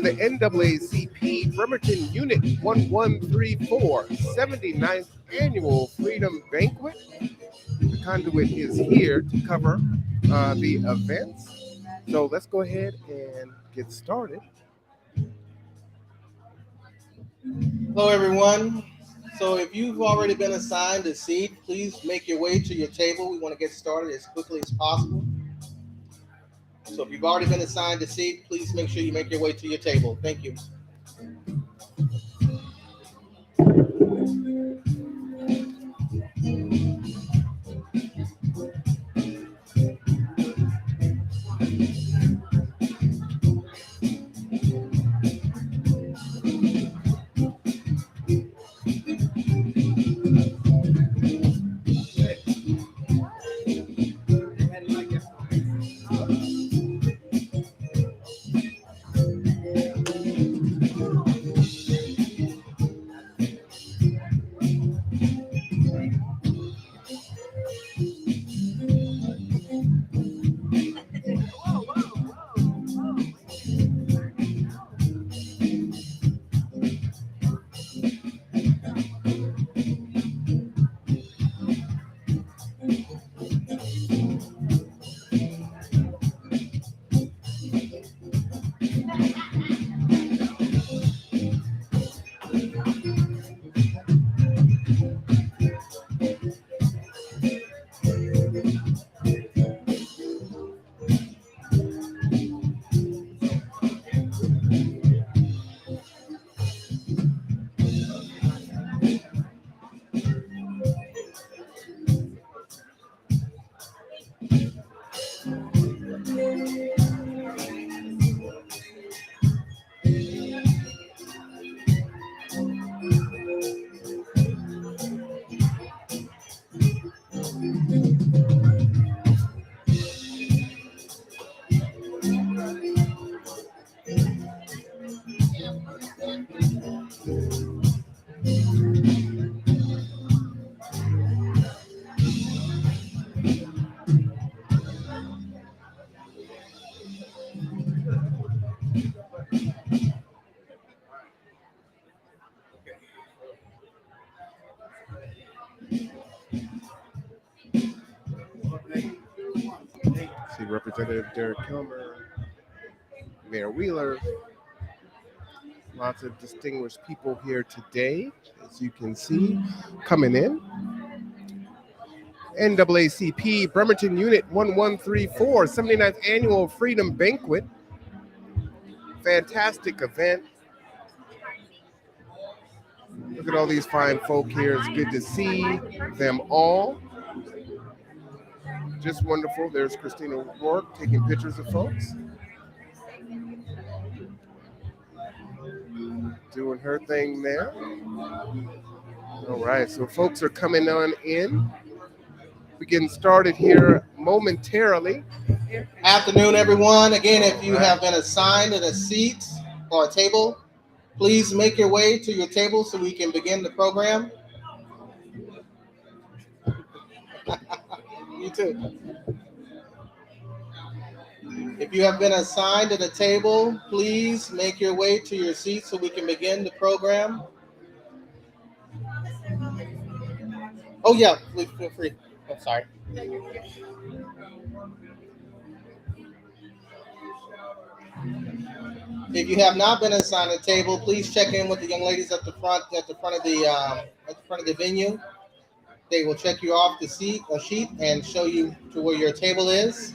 the NAACP Bremerton Unit 1134 79th Annual Freedom Banquet. The conduit is here to cover the events. So let's go ahead and get started. Hello, everyone. So if you've already been assigned a seat, please make your way to your table. We want to get started as quickly as possible. So if you've already been assigned a seat, please make sure you make your way to your table. Thank you. See Representative Derek Kilmer, Mayor Wheeler, lots of distinguished people here today, as you can see, coming in. NAACP Bremerton Unit 1134 79th Annual Freedom Banquet. Fantastic event. Look at all these fine folk here. It's good to see them all. Just wonderful. There's Christina Rourke taking pictures of folks. Doing her thing there. All right, so folks are coming on in. We're getting started here momentarily. Afternoon, everyone. Again, if you have been assigned a seat or a table, please make your way to your table so we can begin the program. You too. If you have been assigned at a table, please make your way to your seat so we can begin the program. Oh, yeah, please feel free. I'm sorry. If you have not been assigned a table, please check in with the young ladies at the front of the venue. They will check you off the sheet and show you to where your table is.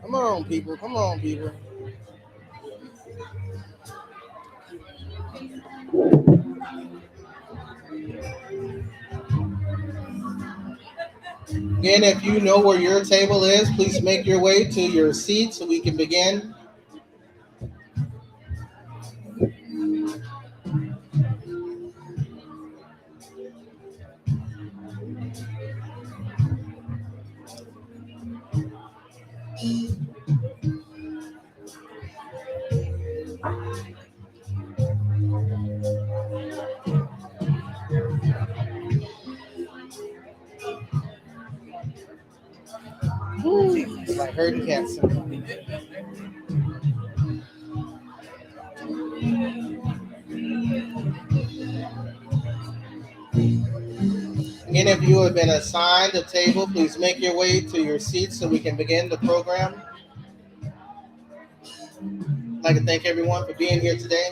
Come on, people. Come on, people. Again, if you know where your table is, please make your way to your seat so we can begin. herding cats. Again, if you have been assigned a table, please make your way to your seats so we can begin the program. I'd like to thank everyone for being here today.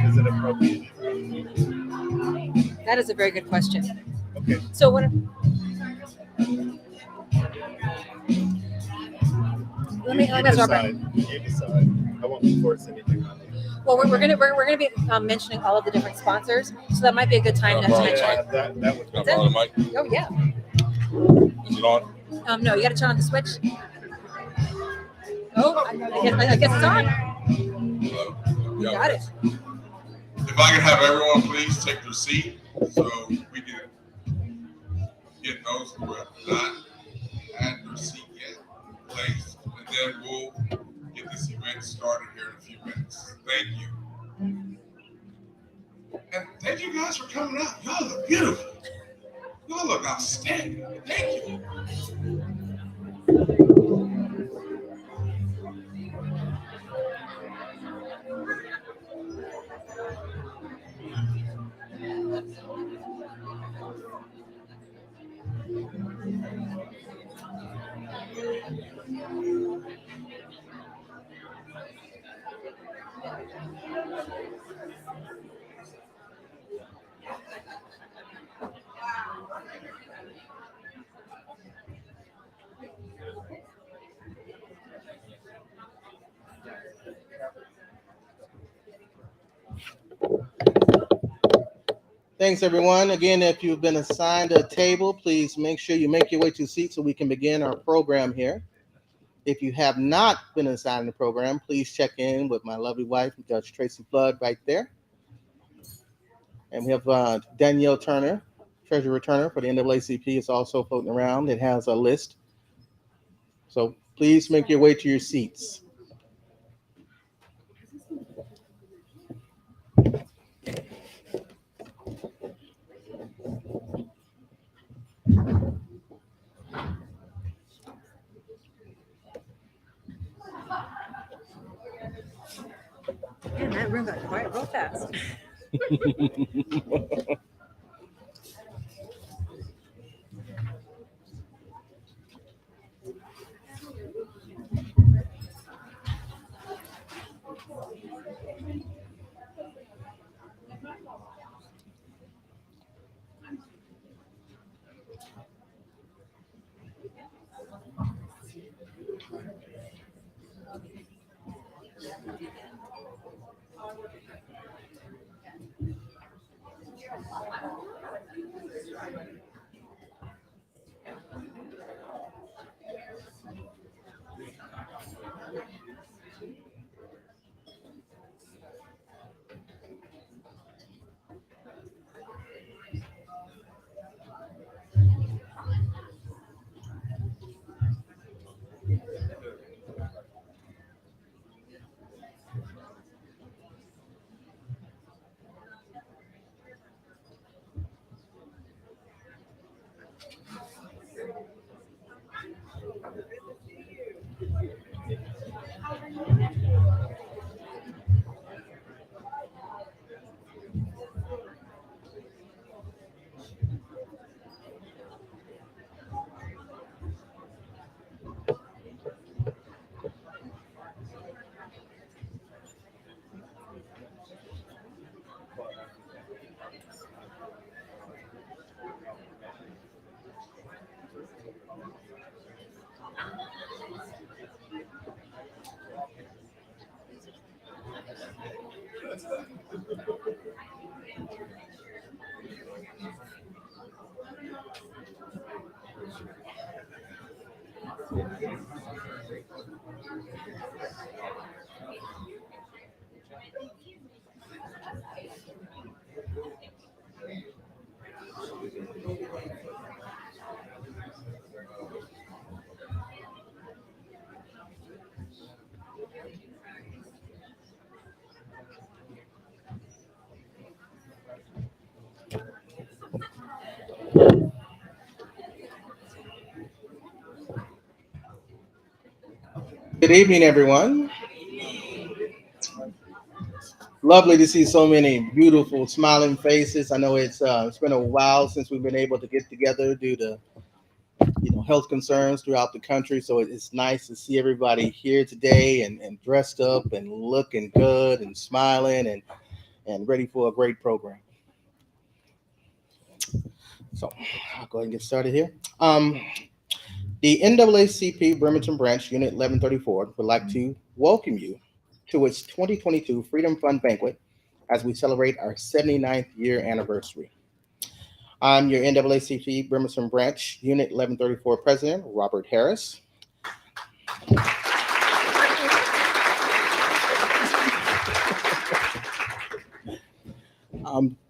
Is it appropriate? That is a very good question. Okay. So what? Let me You ask Robert. decide. You decide. I won't force anything on you. Well, we're gonna be mentioning all of the different sponsors, so that might be a good time to mention. Yeah, that would be. Is it? Oh yeah. Is it on? No, you got to turn on the switch. Oh, I guess it's on. You got it. If I can have everyone please take their seat so we can get those who have not had their seat yet placed, and then we'll get this event started here in a few minutes. Thank you. And thank you guys for coming out. Y'all look beautiful. Y'all look outstanding. Thank you. Thanks, everyone. Again, if you've been assigned a table, please make sure you make your way to a seat so we can begin our program here. If you have not been assigned a program, please check in with my lovely wife, Judge Tracy Flood, right there. And we have Danielle Turner, Treasurer Turner for the NAACP, is also floating around. It has a list So please make your way to your seats. Man, that room got quiet real fast. Good evening, everyone. Lovely to see so many beautiful, smiling faces. I know it's been a while since we've been able to get together due to health concerns throughout the country. So it's nice to see everybody here today and dressed up and looking good and smiling and ready for a great program. So I'll go ahead and get started here. The NAACP Bremerton Branch Unit 1134 would like to welcome you to its 2022 Freedom Fund Banquet as we celebrate our 79th year anniversary. I'm your NAACP Bremerton Branch Unit 1134 President, Robert Harris.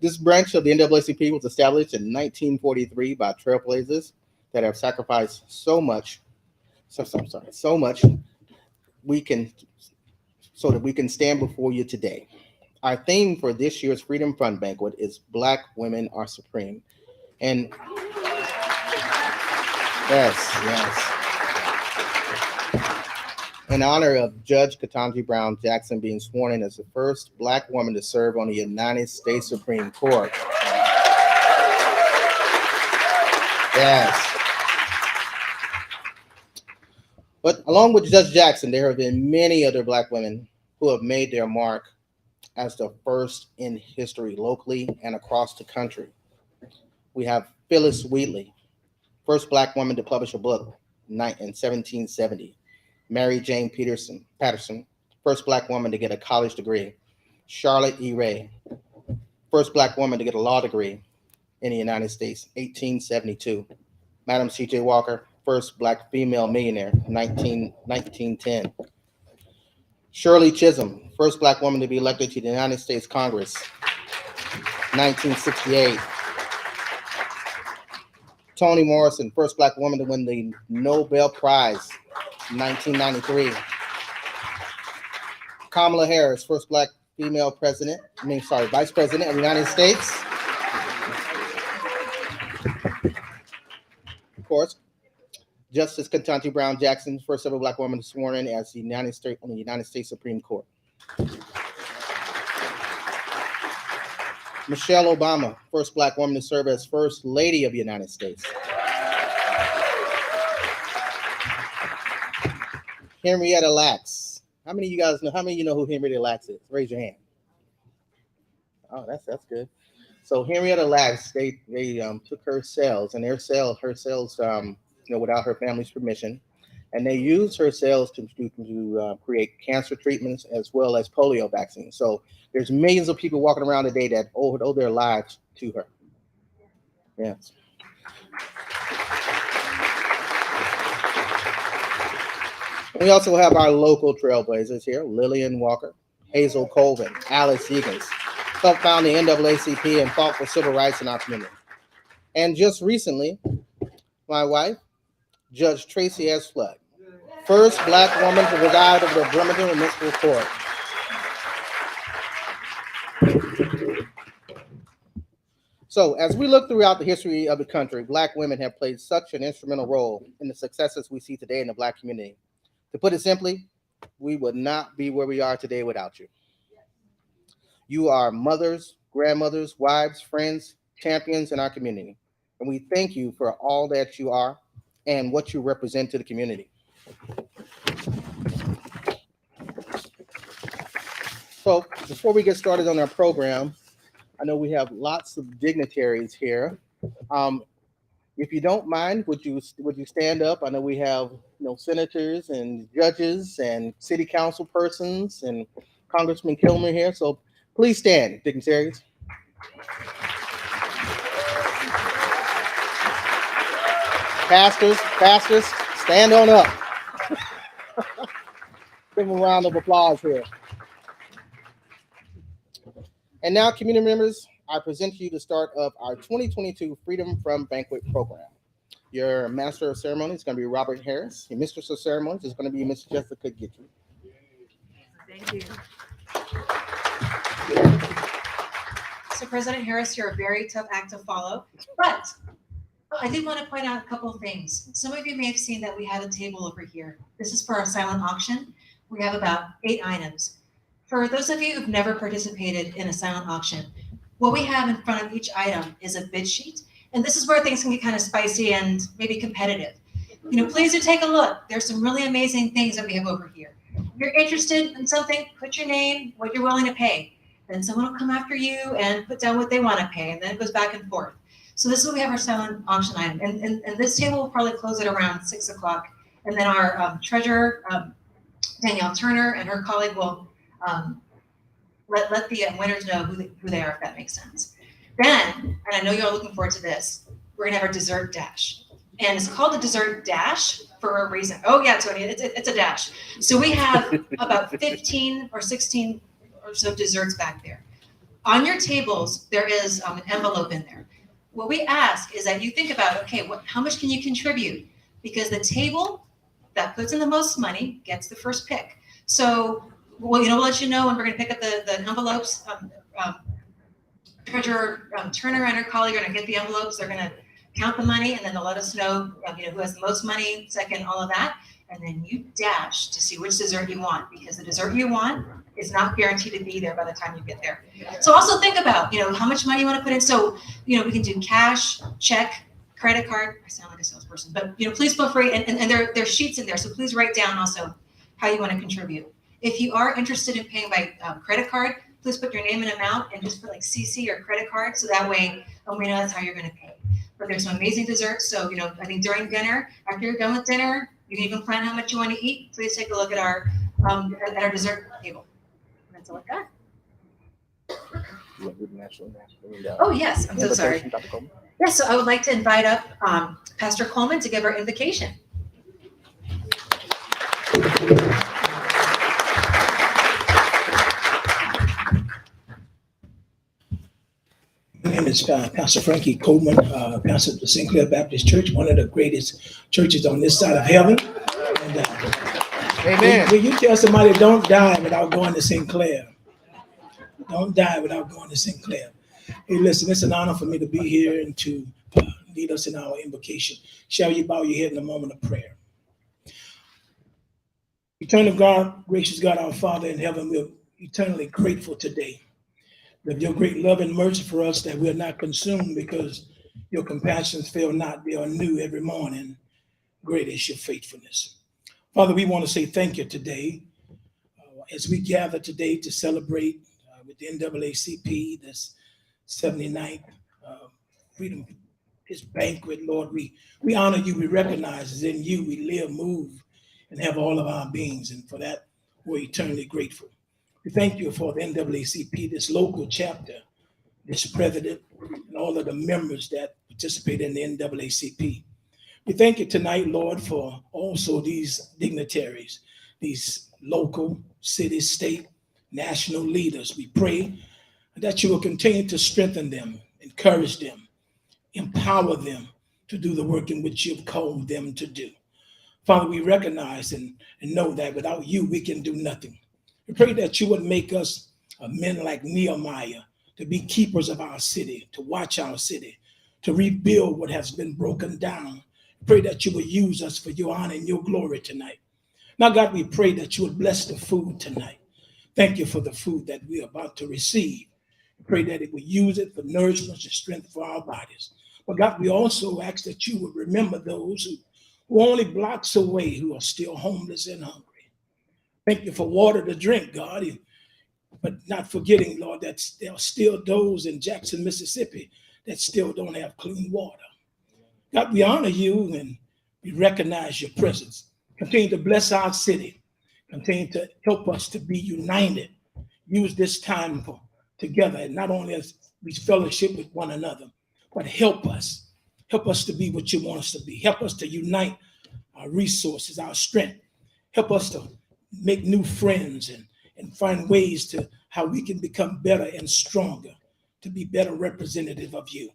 This branch of the NAACP was established in 1943 by trailblazers that have sacrificed so much we can so that we can stand before you today. Our theme for this year's Freedom Fund Banquet is Black Women Are Supreme. And yes. In honor of Judge Ketanji Brown Jackson being sworn in as the first Black woman to serve on the United States Supreme Court. Yes. But along with Judge Jackson, there have been many other Black women who have made their mark as the first in history, locally and across the country. We have Phyllis Wheatley, first Black woman to publish a book in 1770. Mary Jane Patterson, first Black woman to get a college degree. Charlotte E. Ray, first Black woman to get a law degree in the United States, 1872. Madam C.J. Walker, first Black female millionaire, 1910. Shirley Chisholm, first Black woman to be elected to the United States Congress, 1968. Toni Morrison, first Black woman to win the Nobel Prize 1993. Kamala Harris, first black female vice president of the United States. Of course, Justice Ketanji Brown Jackson, first ever black woman sworn in as the United States Supreme Court. Michelle Obama, first black woman to serve as First Lady of the United States. Henrietta Lacks. How many of you guys know? How many of you know who Henrietta Lacks is? Raise your hand. Oh, that's good. So Henrietta Lacks, they took her cells without her family's permission, and they used her cells to create cancer treatments as well as polio vaccines. So there's millions of people walking around today that owe their lives to her. Yes. We also have our local trailblazers here: Lillian Walker, Hazel Colvin, Alice Eagans, helped found the NAACP and fought for civil rights in our community. And just recently, my wife, Judge Tracy S. Flood, first black woman to preside over the Bremerton Municipal Court. So as we look throughout the history of the country, black women have played such an instrumental role in the successes we see today in the black community. To put it simply, we would not be where we are today without you. You are mothers, grandmothers, wives, friends, champions in our community. And we thank you for all that you are and what you represent to the community. So before we get started on our program, I know we have lots of dignitaries here. If you don't mind, would you stand up? I know we have senators and judges and city council persons and Congressman Kilmer here. So please stand, dignitaries. Pastors, stand on up. Give them a round of applause here. And now, community members, I present to you the start of our 2022 Freedom from Banquet program. Your Master of Ceremonies is going to be Robert Harris. Your Mistress of Ceremonies is going to be Miss Jessica Gitry. Thank you. So President Harris, you're a very tough act to follow, but I did want to point out a couple of things. Some of you may have seen that we have a table over here. This is for our silent auction. We have about 8 items. For those of you who've never participated in a silent auction, what we have in front of each item is a bid sheet. And this is where things can get kind of spicy and maybe competitive. Please do take a look. There's some really amazing things that we have over here. If you're interested in something, put your name, what you're willing to pay. Then someone will come after you and put down what they want to pay. And then it goes back and forth. So this is what we have our silent auction item. And this table will probably close at around 6 o'clock. And then our treasurer, Danielle Turner, and her colleague will let the winners know who they are, if that makes sense. Then, and I know you're all looking forward to this, we're gonna have our dessert dash. And it's called a dessert dash for a reason. Oh yeah, Tony, it's a dash. So we have about 15 or 16 or so desserts back there. On your tables, there is an envelope in there. What we ask is that you think about, okay, how much can you contribute? Because the table that puts in the most money gets the first pick. So we'll let you know when we're going to pick up the envelopes. Treasurer Turner and her colleague are going to get the envelopes. They're going to count the money, and then they'll let us know, who has the most money, second, all of that. And then you dash to see which dessert you want, because the dessert you want is not guaranteed to be there by the time you get there. So also think about, how much money you want to put in. So, we can do cash, check, credit card. I sound like a salesperson, but, please feel free. And there's sheets in there. So please write down also how you want to contribute. If you are interested in paying by credit card, please put your name and amount and just put like CC or credit card. So that way we know that's how you're going to pay. But there's some amazing desserts. So, I think during dinner, after you're done with dinner, you can even plan how much you want to eat. Please take a look at our dessert table. That's all I got. Oh, yes. I'm so sorry. Yes, so I would like to invite up Pastor Coleman to give our invocation. My name is Pastor Frankie Coleman, pastor of the St. Clair Baptist Church, one of the greatest churches on this side of heaven. Don't die. Amen. Will you tell somebody don't die without going to Sinclair? Don't die without going to Sinclair. Hey, listen, it's an honor for me to be here and to lead us in our invocation. Shall you bow your head in a moment of prayer? Eternal God, gracious God, our Father in heaven, we're eternally grateful today with your great love and mercy for us that we are not consumed because your compassions fail not. They are new every morning. Great is your faithfulness. Father, we want to say thank you today as we gather today to celebrate with the NAACP, this 79th Freedom, this banquet, Lord. We honor you. We recognize it's in you we live, move, and have all of our beings. And for that, we're eternally grateful. We thank you for the NAACP, this local chapter, this president, and all of the members that participate in the NAACP. We thank you tonight, Lord, for also these dignitaries, these local, city, state, national leaders. We pray that you will continue to strengthen them, encourage them, empower them to do the work in which you've called them to do. Father, we recognize and know that without you, we can do nothing. We pray that you would make us men like Nehemiah to be keepers of our city, to watch our city, to rebuild what has been broken down. Pray that you will use us for your honor and your glory tonight. Now, God, we pray that you would bless the food tonight. Thank you for the food that we are about to receive. We pray that it would use it for nourishment and strength for our bodies. But God, we also ask that you would remember those who are only blocks away, who are still homeless and hungry. Thank you for water to drink, God, but not forgetting, Lord, that there are still those in Jackson, Mississippi that still don't have clean water. God, we honor you and we recognize your presence. Continue to bless our city. Continue to help us to be united. Use this time together, and not only as we fellowship with one another, but help us. Help us to be what you want us to be. Help us to unite our resources, our strength. Help us to make new friends and find ways to how we can become better and stronger, to be better representative of you.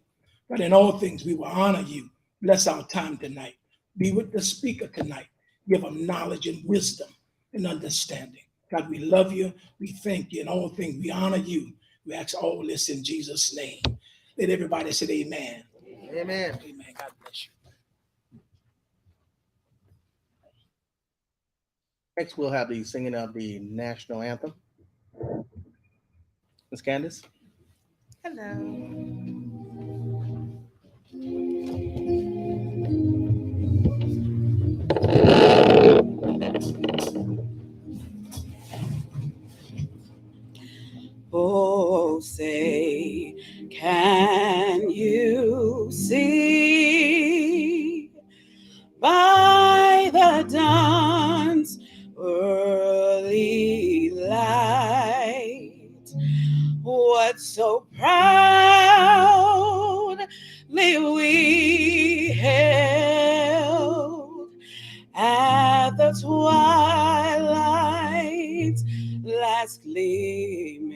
But in all things, we will honor you. Bless our time tonight. Be with the speaker tonight. Give them knowledge and wisdom and understanding. God, we love you. We thank you. In all things, we honor you. We ask all this in Jesus' name. Let everybody say amen. Amen. Amen. God bless you. Next, we'll have the singing of the national anthem. Ms. Candace. Hello. Oh, say, can you see by the dawn's early light what so proudly we held at the twilight's last gleaming,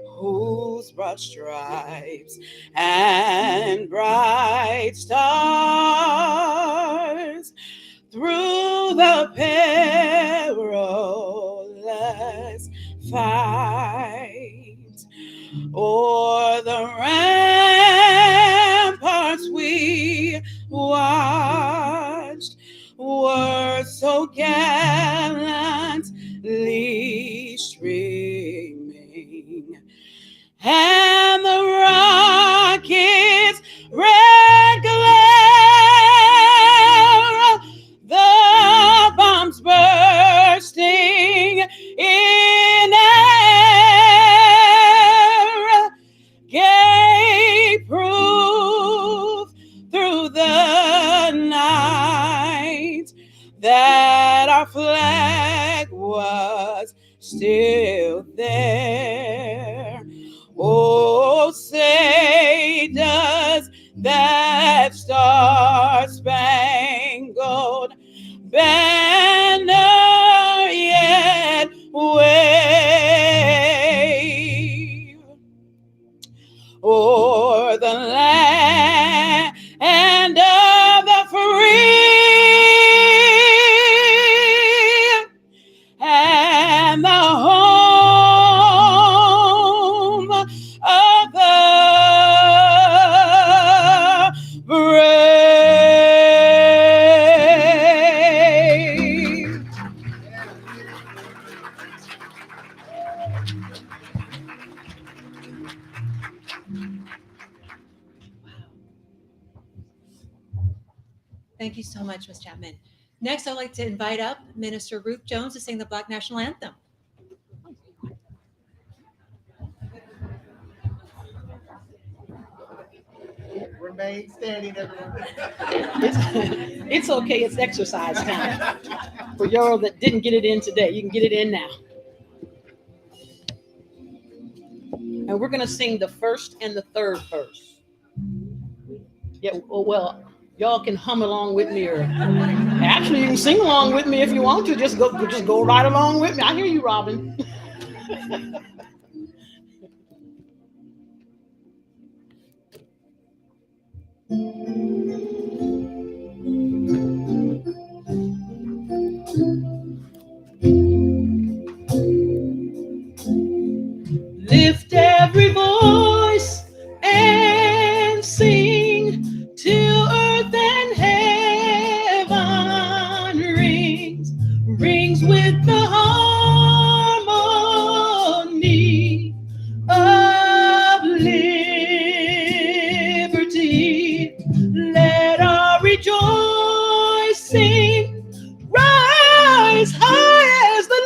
whose broad stripes and bright stars through the perilous fight o'er the ramparts we watched were so gallantly streaming, and the rocket's red glare, the bombs bursting in air, gave proof through the night that our flag was still there. Oh, say does that star-spangled banner yet wave o'er the land of the free Thank you so much, Ms. Chapman. Next, I'd like to invite up Minister Ruth Jones to sing the Black National Anthem. Remain standing, everyone. It's okay. It's exercise time. For y'all that didn't get it in today, you can get it in now. And we're going to sing the first and the third verse. Yeah, well, y'all can hum along with me, or actually you can sing along with me if you want to. Just go right along with me. I hear you, Robin. Lift every voice and sing till earth and heaven rings with the harmony of liberty. Let our rejoicing rise high as the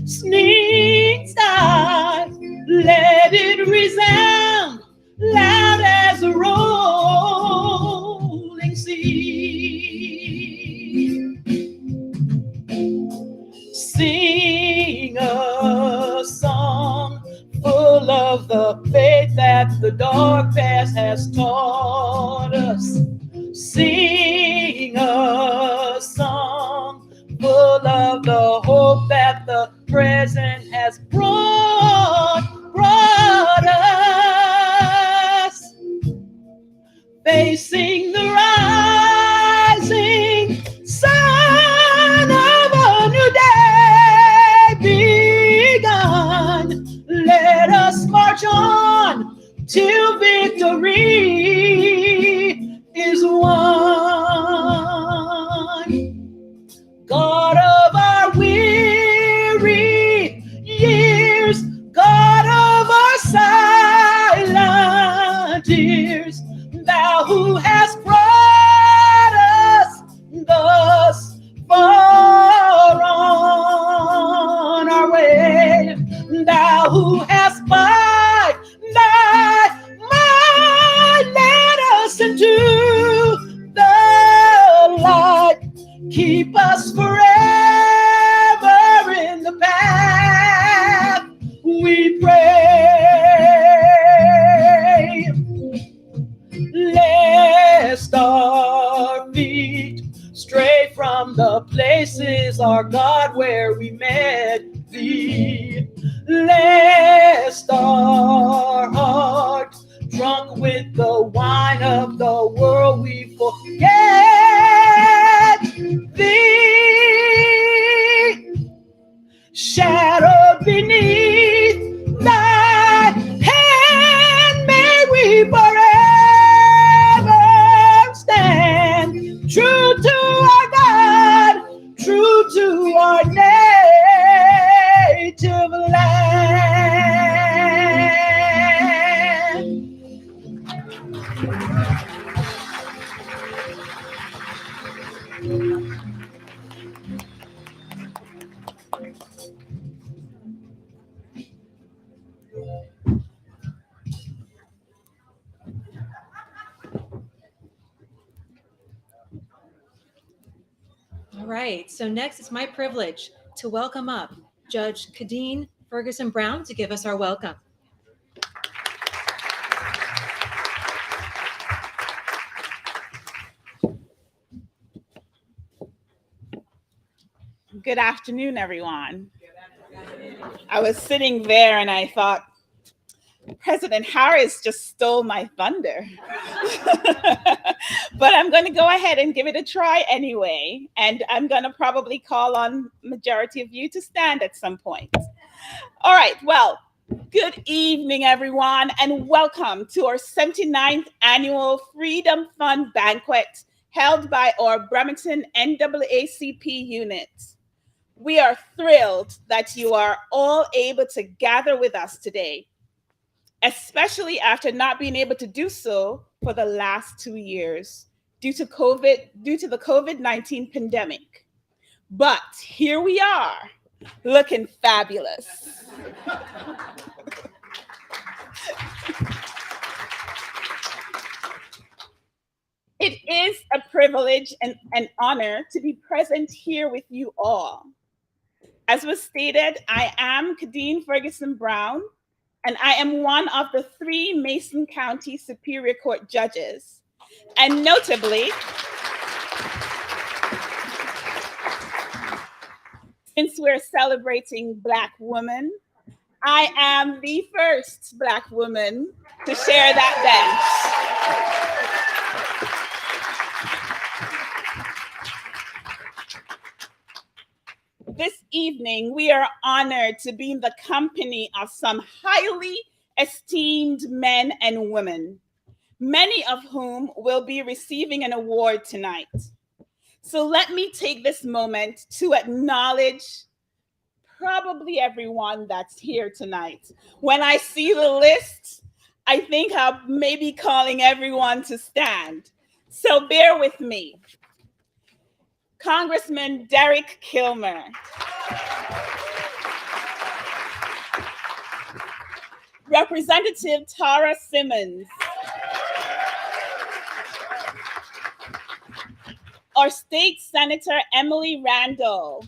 listening sky. Let it resound loud as a rolling sea. Sing a song full of the faith that the dark past has taught us. Sing a song full of the hope that the present has brought us. Facing the rising sun of a new day begun. Let us march on till victory is won. God of our weary years, God of our silent tears, thou who hast brought us thus far on our way, thou who hast by thy might led us into the light. Keep us forever in the path, we pray. Lest our feet stray from the places, our God, where we met thee. Lest our hearts, drunk with the wine of the world, we forget thee. Shadowed beneath thy hand, may we forever stand, true to our God, true to our native land. All right, so next it's my privilege to welcome up Judge Kadeen Ferguson Brown to give us our welcome. Good afternoon, everyone. I was sitting there and I thought, President Harris just stole my thunder. But I'm going to go ahead and give it a try anyway. And I'm going to probably call on majority of you to stand at some point. All right, well, good evening, everyone, and welcome to our 79th annual Freedom Fund Banquet held by our Bremerton NAACP unit. We are thrilled that you are all able to gather with us today, especially after not being able to do so for the last 2 years due to the COVID-19 pandemic. But here we are, looking fabulous. It is a privilege and an honor to be present here with you all. As was stated, I am Kadeen Ferguson Brown, and I am one of the 3 Mason County Superior Court judges. And notably, since we're celebrating Black women, I am the first Black woman to share that bench. This evening, we are honored to be in the company of some highly esteemed men and women, many of whom will be receiving an award tonight. So let me take this moment to acknowledge probably everyone that's here tonight. When I see the list, I think I'll maybe calling everyone to stand. So bear with me. Congressman Derek Kilmer. Representative Tara Simmons. Our State Senator Emily Randall.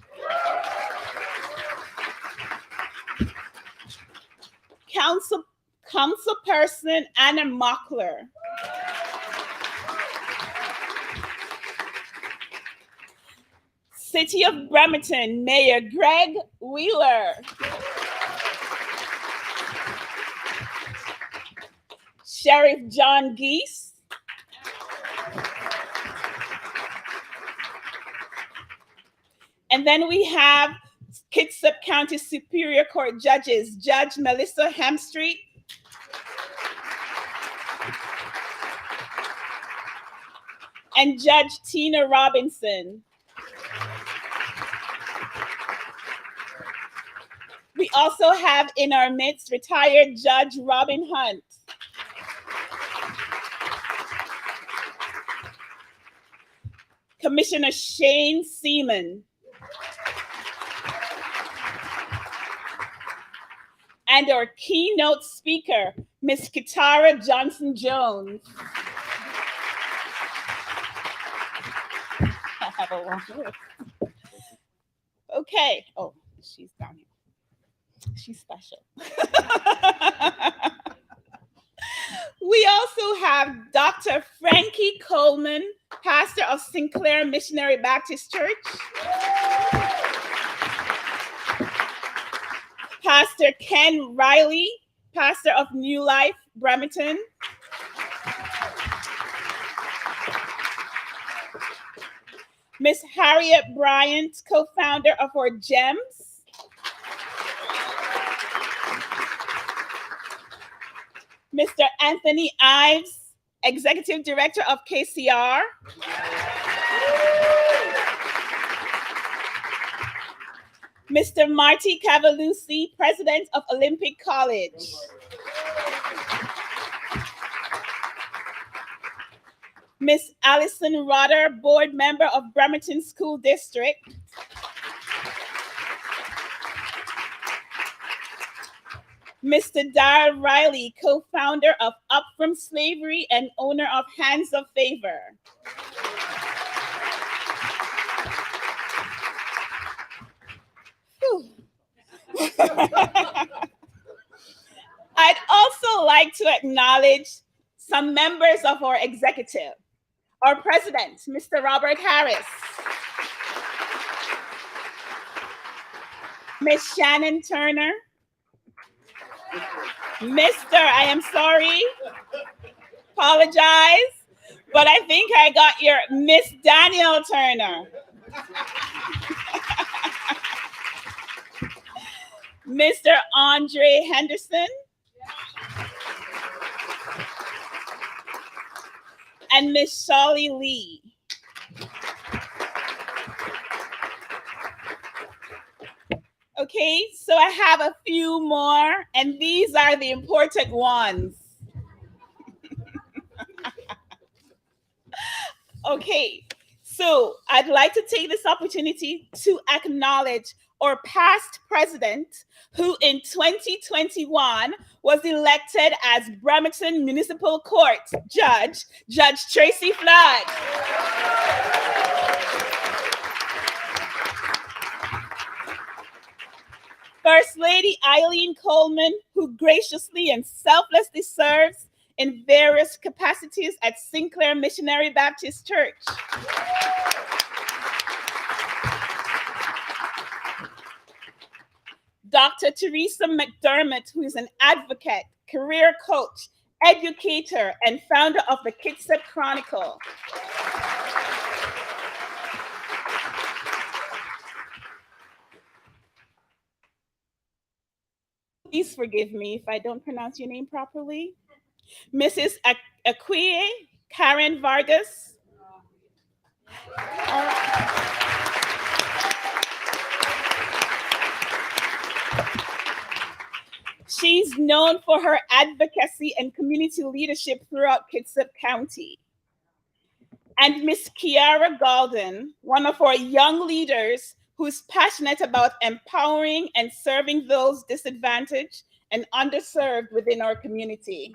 Councilperson Anna Mockler. City of Bremerton Mayor Greg Wheeler. Sheriff John Geese. And then we have Kitsap County Superior Court judges, Judge Melissa Hemstreet, and Judge Tina Robinson. We also have in our midst retired Judge Robin Hunt. Commissioner Shane Seaman. And our keynote speaker, Ms. Kitara Johnson-Jones. I have a long list. Okay. Oh, she's down here. She's special. We also have Dr. Frankie Coleman, pastor of Sinclair Missionary Baptist Church. Pastor Ken Riley, pastor of New Life, Bremerton. Miss Harriet Bryant, co-founder of our GEMS. Mr. Anthony Ives, executive director of KCR. Mr. Marty Cavalucci, president of Olympic College. Miss Allison Rotter, board member of Bremerton School District. Mr. Dar Riley, co-founder of Up From Slavery and owner of Hands of Favor. I'd also like to acknowledge some members of our executive. Our president, Mr. Robert Harris. Miss Shannon Turner. Mr. I am sorry, apologize, but I think I got your Miss Danielle Turner. Mr. Andre Henderson. And Miss Shawley Lee. Okay, so I have a few more, and these are the important ones. Okay, so I'd like to take this opportunity to acknowledge our past president, who in 2021 was elected as Bremerton Municipal Court Judge, Judge Tracy Flood. First Lady Eileen Coleman, who graciously and selflessly serves in various capacities at Sinclair Missionary Baptist Church. Dr. Teresa McDermott, who is an advocate, career coach, educator, and founder of the Kitsap Chronicle. Please forgive me if I don't pronounce your name properly. Mrs. Akwie Karen Vargas. She's known for her advocacy and community leadership throughout Kitsap County. And Miss Kiara Golden, one of our young leaders who's passionate about empowering and serving those disadvantaged and underserved within our community.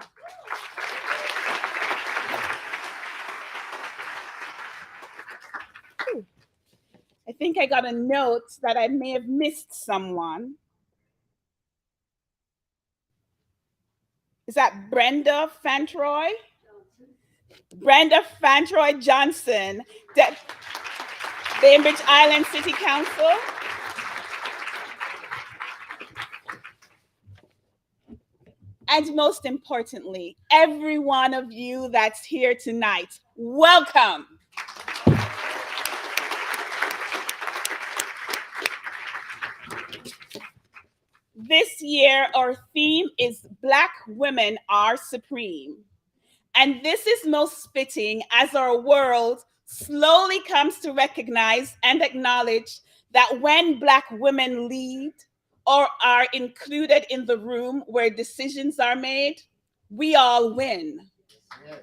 I think I got a note that I may have missed someone. Is that Brenda Fantroy? Brenda Fantroy Johnson, Bainbridge Island City Council. And most importantly, every one of you that's here tonight, welcome. This year, our theme is Black Women Are Supreme. And this is most fitting as our world slowly comes to recognize and acknowledge that when Black women lead or are included in the room where decisions are made, we all win. Yes.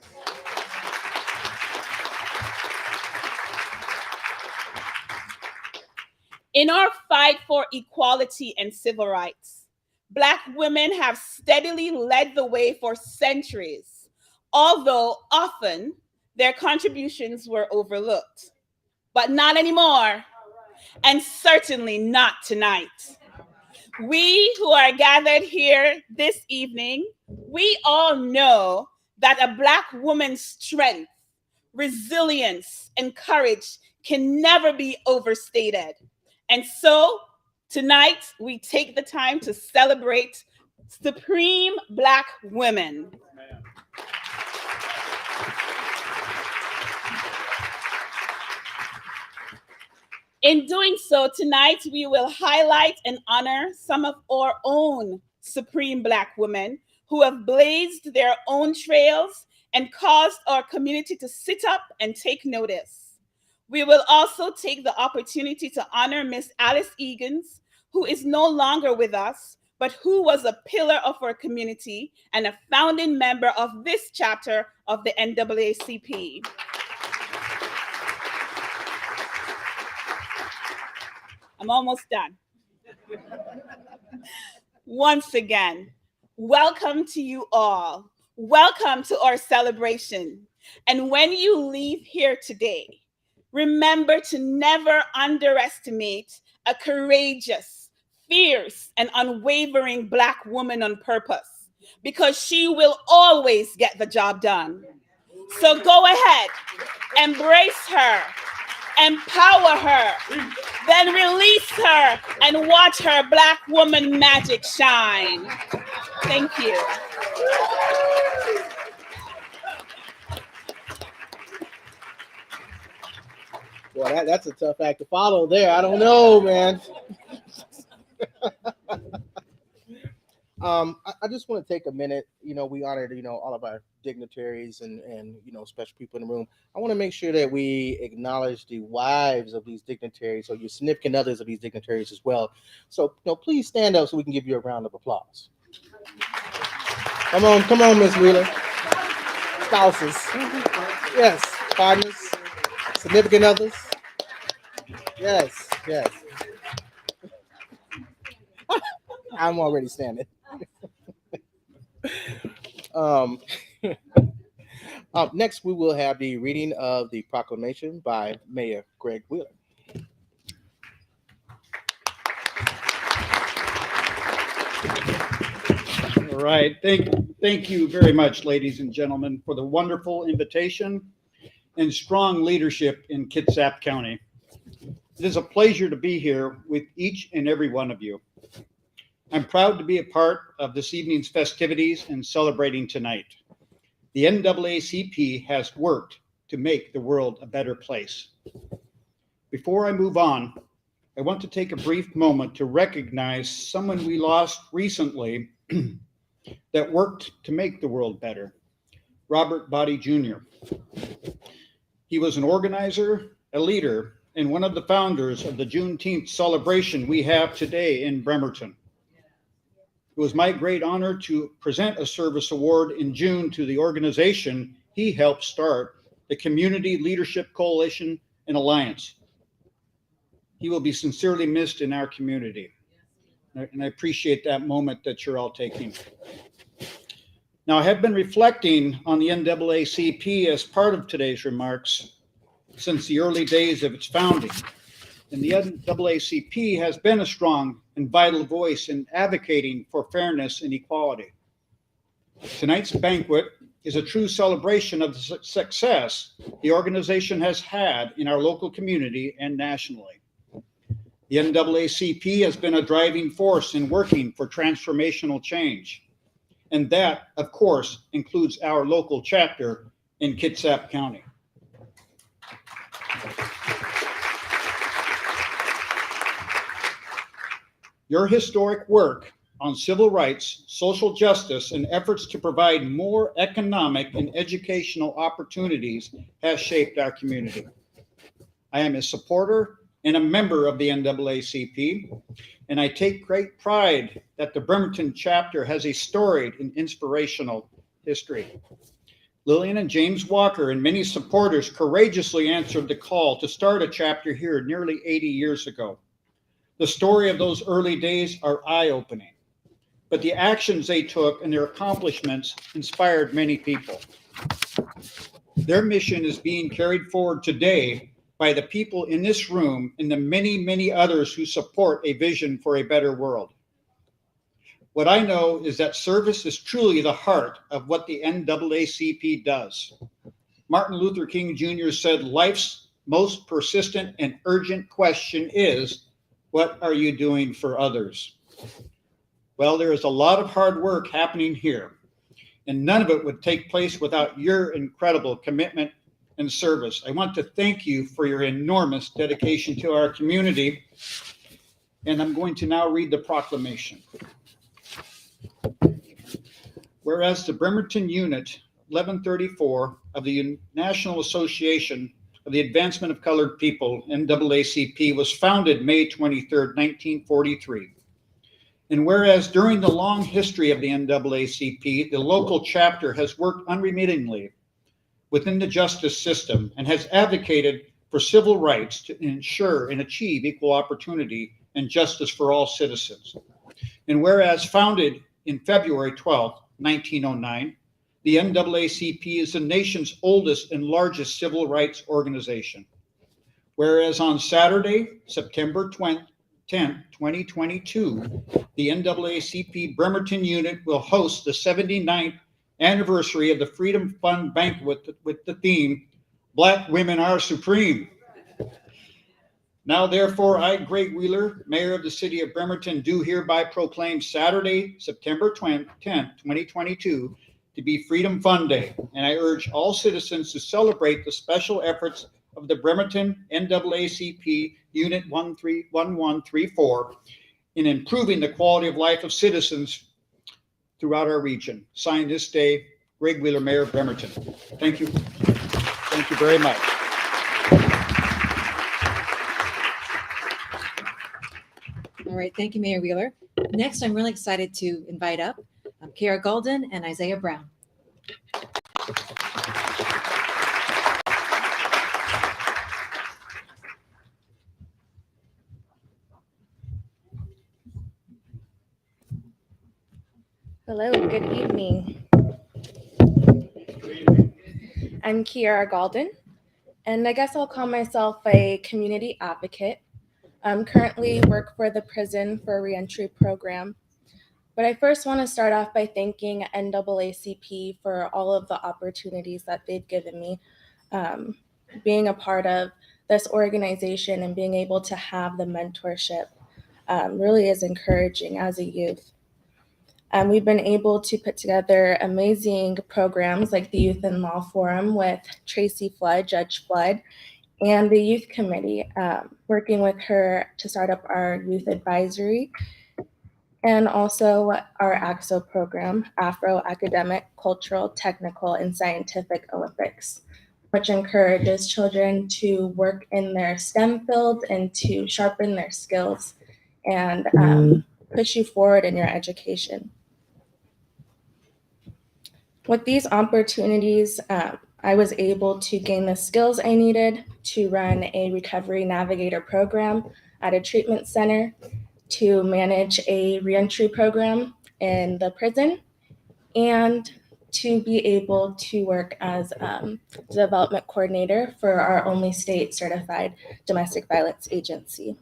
In our fight for equality and civil rights, Black women have steadily led the way for centuries, although often their contributions were overlooked. But not anymore, and certainly not tonight. We who are gathered here this evening, we all know that a Black woman's strength, resilience, and courage can never be overstated. And so tonight, we take the time to celebrate Supreme Black women. In doing so, tonight we will highlight and honor some of our own Supreme Black women who have blazed their own trails and caused our community to sit up and take notice. We will also take the opportunity to honor Miss Alice Egan's, who is no longer with us, but who was a pillar of our community and a founding member of this chapter of the NAACP. I'm almost done. Once again, welcome to you all. Welcome to our celebration. And when you leave here today, remember to never underestimate a courageous, fierce, and unwavering Black woman on purpose, because she will always get the job done. So go ahead, embrace her, empower her, then release her and watch her Black woman magic shine. Thank you. Boy, that's a tough act to follow there. I don't know, man. I just want to take a minute. We honored, all of our dignitaries and special people in the room. I want to make sure that we acknowledge the wives of these dignitaries, or your significant others of these dignitaries as well. So, please stand up so we can give you a round of applause. Come on, Miss Wheeler. Spouses. Yes, partners. significant others. Yes, yes. I'm already standing. Up next, we will have the reading of the proclamation by Mayor Greg Wheeler. All right. Thank you very much, ladies and gentlemen, for the wonderful invitation and strong leadership in Kitsap County. It is a pleasure to be here with each and every one of you. I'm proud to be a part of this evening's festivities and celebrating tonight. The NAACP has worked to make the world a better place. Before I move on, I want to take a brief moment to recognize someone we lost recently that worked to make the world better, Robert Body Jr. He was an organizer, a leader, and one of the founders of the Juneteenth celebration we have today in Bremerton. It was my great honor to present a service award in June to the organization he helped start, the Community Leadership Coalition and Alliance. He will be sincerely missed in our community. And I appreciate that moment that you're all taking. Now, I have been reflecting on the NAACP as part of today's remarks since the early days of its founding. And the NAACP has been a strong and vital voice in advocating for fairness and equality. Tonight's banquet is a true celebration of the success the organization has had in our local community and nationally. The NAACP has been a driving force in working for transformational change. And that, of course, includes our local chapter in Kitsap County. Your historic work on civil rights, social justice, and efforts to provide more economic and educational opportunities has shaped our community. I am a supporter and a member of the NAACP, and I take great pride that the Bremerton chapter has a storied and inspirational history. Lillian and James Walker and many supporters courageously answered the call to start a chapter here nearly 80 years ago. The story of those early days are eye-opening, but the actions they took and their accomplishments inspired many people. Their mission is being carried forward today by the people in this room and the many, many others who support a vision for a better world. What I know is that service is truly the heart of what the NAACP does. Martin Luther King Jr. said, life's most persistent and urgent question is, what are you doing for others? Well, there is a lot of hard work happening here, and none of it would take place without your incredible commitment and service. I want to thank you for your enormous dedication to our community, and I'm going to now read the proclamation. Whereas the Bremerton Unit 1134 of the National Association of the Advancement of Colored People, NAACP, was founded May 23, 1943. And whereas during the long history of the NAACP, the local chapter has worked unremittingly within the justice system and has advocated for civil rights to ensure and achieve equal opportunity and justice for all citizens. And whereas founded in February 12, 1909, the NAACP is the nation's oldest and largest civil rights organization. Whereas on Saturday, September 10, 2022, the NAACP Bremerton Unit will host the 79th anniversary of the Freedom Fund Banquet with the theme, Black Women Are Supreme. Now, therefore, I, Greg Wheeler, Mayor of the City of Bremerton, do hereby proclaim Saturday, September 10, 2022, to be Freedom Fund Day, and I urge all citizens to celebrate the special efforts of the Bremerton NAACP Unit 1134 in improving the quality of life of citizens throughout our region. Signed this day, Greg Wheeler, Mayor of Bremerton. Thank you. Thank you very much. All right, thank you, Mayor Wheeler. Next, I'm really excited to invite up Kara Golden and Isaiah Brown. Hello, good evening. I'm Kiara Galden, and I guess I'll call myself a community advocate. Currently work for the prison for a reentry program. But I first want to start off by thanking NAACP for all of the opportunities that they've given me. Being a part of this organization and being able to have the mentorship really is encouraging as a youth. We've been able to put together amazing programs like the Youth in Law Forum with Tracy Flood, Judge Flood, and the Youth Committee, working with her to start up our youth advisory, and also our AXO program, Afro Academic, Cultural, Technical, and Scientific Olympics, which encourages children to work in their STEM fields and to sharpen their skills and push you forward in your education. With these opportunities, I was able to gain the skills I needed to run a recovery navigator program at a treatment center, to manage a reentry program in the prison, and to be able to work as development coordinator for our only state certified domestic violence agency.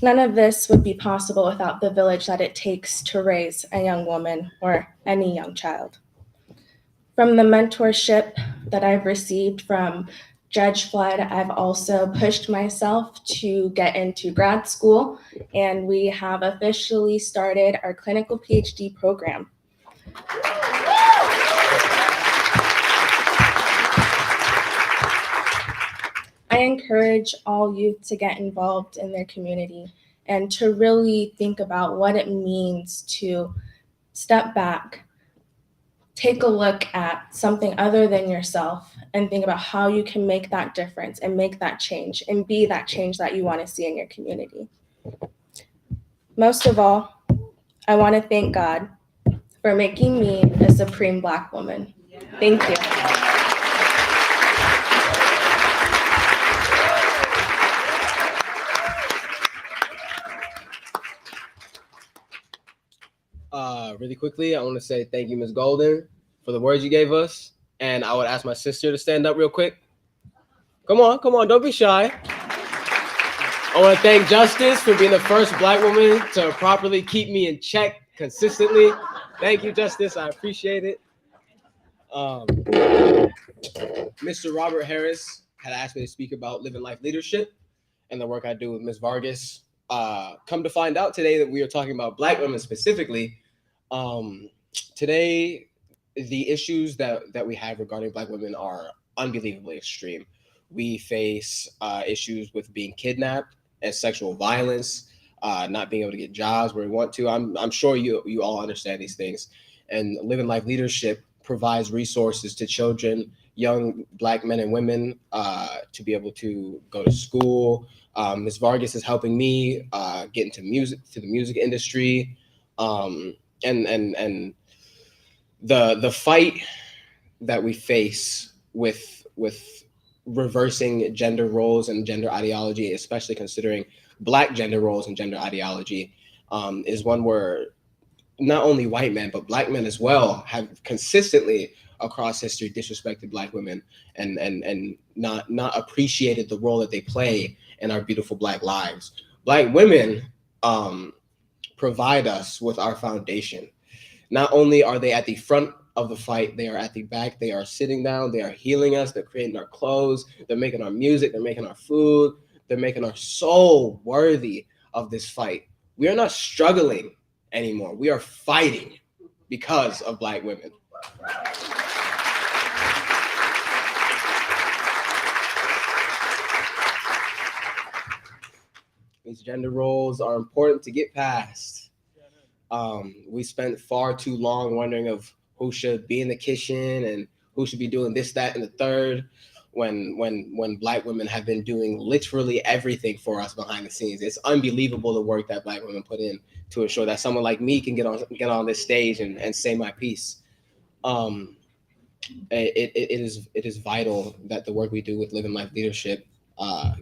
None of this would be possible without the village that it takes to raise a young woman or any young child. From the mentorship that I've received from Judge Flood, I've also pushed myself to get into grad school, and we have officially started our clinical PhD program. I encourage all youth to get involved in their community and to really think about what it means to step back, take a look at something other than yourself, and think about how you can make that difference and make that change and be that change that you want to see in your community. Most of all, I want to thank God for making me a supreme Black woman. Thank you. Really quickly, I want to say thank you, Ms. Golden, for the words you gave us. And I would ask my sister to stand up real quick. Come on, don't be shy. I want to thank Justice for being the first Black woman to properly keep me in check consistently. Thank you, Justice. I appreciate it. Mr. Robert Harris had asked me to speak about living life leadership and the work I do with Ms. Vargas. Come to find out today that we are talking about Black women specifically. Today, the issues that we have regarding Black women are unbelievably extreme. We face issues with being kidnapped and sexual violence, not being able to get jobs where we want to. I'm sure you all understand these things. And Living Life Leadership provides resources to children, young Black men and women, to be able to go to school. Ms. Vargas is helping me get into the music industry. And the fight that we face with reversing gender roles and gender ideology, especially considering Black gender roles and gender ideology, is one where not only white men but Black men as well have consistently across history disrespected Black women and not appreciated the role that they play in our beautiful Black lives. Black women provide us with our foundation. Not only are they at the front of the fight, they are at the back. They are sitting down, they are healing us, they're creating our clothes, they're making our music, they're making our food, they're making our soul worthy of this fight. We are not struggling anymore. We are fighting because of Black women. These gender roles are important to get past. We spent far too long wondering of who should be in the kitchen and who should be doing this, that, and the third, when Black women have been doing literally everything for us behind the scenes. It's unbelievable the work that Black women put in to ensure that someone like me can get on this stage and say my piece. it is vital that the work we do with Live in Life Leadership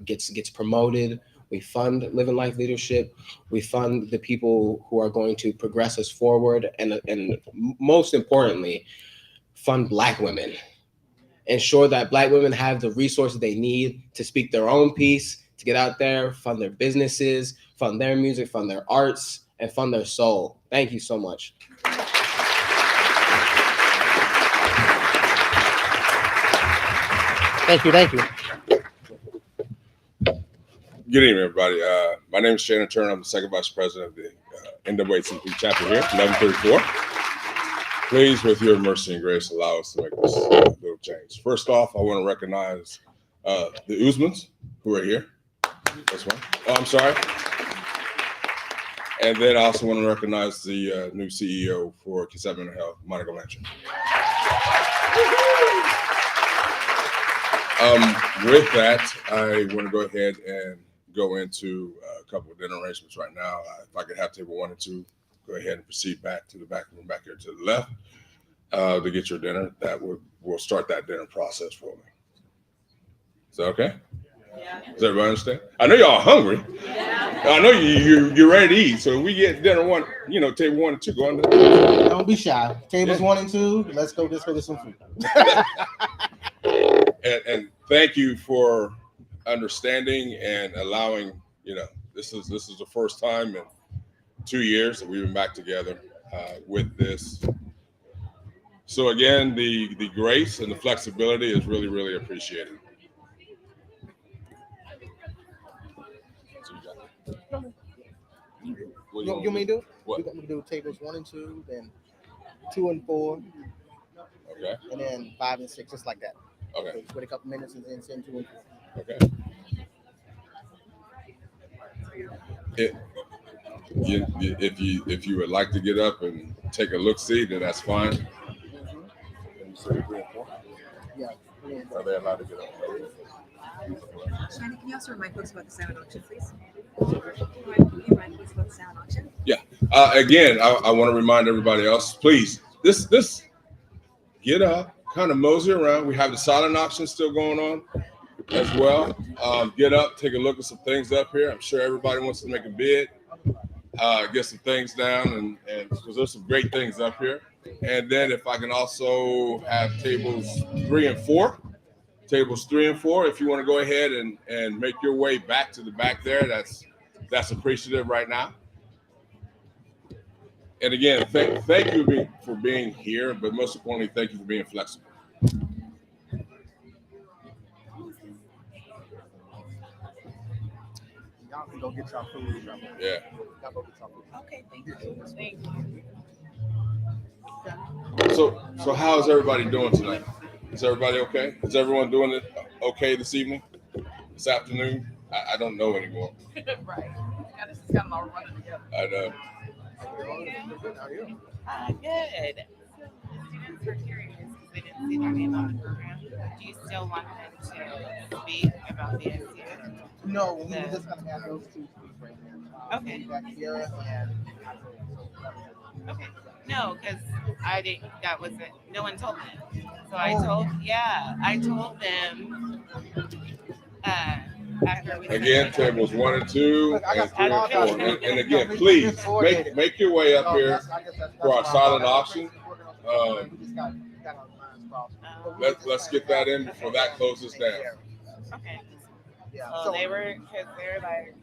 gets promoted. We fund Live in Life Leadership. We fund the people who are going to progress us forward, and most importantly, fund Black women. Ensure that Black women have the resources they need to speak their own piece, to get out there, fund their businesses, fund their music, fund their arts, and fund their soul. Thank you so much. Thank you. Thank you. Good evening, everybody. My name is Shannon Turner. I'm the second vice president of the NAACP chapter here, 1134. Please, with your mercy and grace, allow us to make this little change. First off, I want to recognize the Usmans who are here. This one. Oh, I'm sorry. And then I also want to recognize the new CEO for Kitsap Mental Health, Monica Blanchard. With that, I want to go ahead and go into a couple of dinner arrangements right now. If I could have table 1 and 2, go ahead and proceed back to the back room back here to the left to get your dinner. We'll start that dinner process for me. Is that okay? Yeah. Does everybody understand? I know y'all hungry. Yeah. I know you're ready to eat. So we get dinner 1, table 1 and 2. Go on. Don't be shy. Tables 1 and 2. Let's go get some food. And thank you for understanding and allowing. This is the first time in 2 years that we've been back together with this. So again, the grace and the flexibility is really, really appreciated. You want me to do it? What? You want me to do tables 1 and 2, then 2 and 4. Okay. And then 5 and 6, just like that. Okay. Wait a couple minutes and then send 2 and 4. Okay. If you would like to get up and take a look, see, then that's fine. Yeah. Are they allowed to get up? Shani, can you also remind folks about the silent auction, please? Can you remind folks about the silent auction? Yeah. Again, I want to remind everybody else, please, this get up, kind of mosey around. We have the silent auction still going on as well. Get up, take a look at some things up here. I'm sure everybody wants to make a bid, get some things down, and because there's some great things up here. And then if I can also have tables 3 and 4. Tables 3 and 4, if you want to go ahead and make your way back to the back there, that's appreciative right now. And again, thank you for being here, but most importantly, thank you for being flexible. Y'all can go get y'all food. Yeah. Y'all go get y'all food. Okay, thank you. Thank you. So how is everybody doing tonight? Is everybody okay? Is everyone doing it okay this evening? This afternoon? I don't know anymore. Right. Yeah, this is kind of all running together. I know. Good. Students were curious because they didn't see their name on the program. Do you still want them to speak about the SU? No, we were just going to have those 2 speak right now. Okay. Back here and Okay. No, because I didn't, that wasn't, no one told me. So I told them, after we Again, tables 1 and 2, and 3 and 4. And again, please make your way up here for our silent auction. Let's get that in before that closes down. Okay. yeah. So they were, because they're like,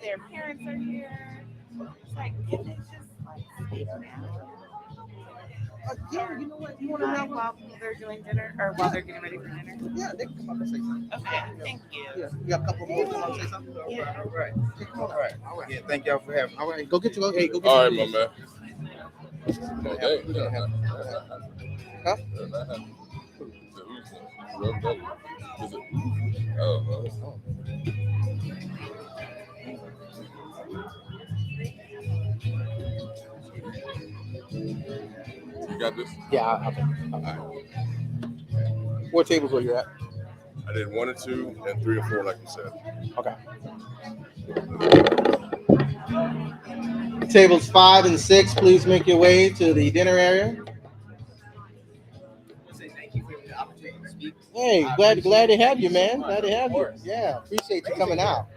their parents are here. It's like, can they just like speak now? Yeah, you know what? You want to have while they're doing dinner or while they're getting ready for dinner? Yeah, they can come up and say something. Okay, thank you. Yeah, you got a couple more. You want to say something? Yeah. All right. Yeah, thank y'all for having. All right, go get your. Hey, go get All right, your my man. Huh? Oh. You got this? Yeah, I'll take it. All right. What tables were you at? I did 1 and 2 and 3 and 4, like you said. Okay. Tables 5 and 6, please make your way to the dinner area. Hey, glad to have you, man. Glad to have you. Yeah, appreciate you coming out.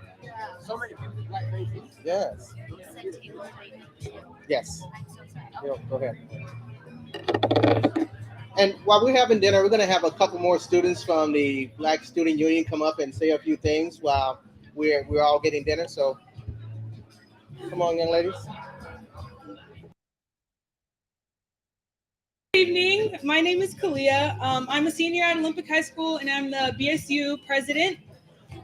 So many people black faces. Yes. Yes. Go ahead. And while we're having dinner, we're going to have a couple more students from the Black Student Union come up and say a few things while we're all getting dinner. So come on, young ladies. Good evening. My name is Kalia. I'm a senior at Olympic High School, and I'm the BSU president.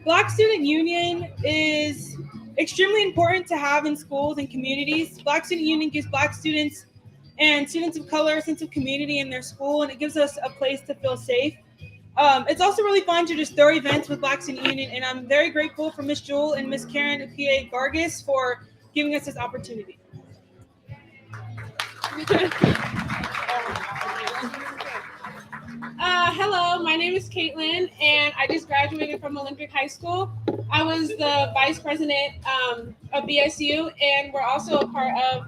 Black Student Union is extremely important to have in schools and communities. Black Student Union gives Black students and students of color a sense of community in their school, and it gives us a place to feel safe. It's also really fun to just throw events with Black Student Union, and I'm very grateful for Miss Jewel and Miss Karen Ukie Vargas for giving us this opportunity. Hello, my name is Caitlin, and I just graduated from Olympic High School. I was the vice president of BSU, and we're also a part of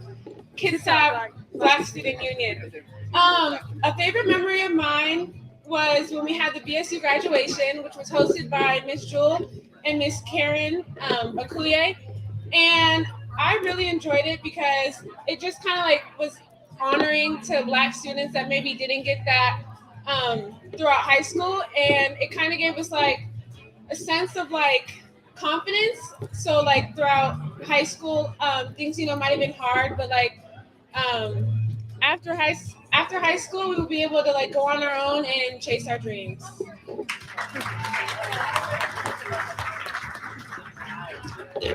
KidSAP Black Student Union. A favorite memory of mine was when we had the BSU graduation, which was hosted by Miss Jewel and Miss Karen Akuye, and I really enjoyed it because it just kind of like was honoring to Black students that maybe didn't get that throughout high school, and it kind of gave us like a sense of like confidence. So like throughout high school, things might have been hard, but like after high school, we would be able to like go on our own and chase our dreams.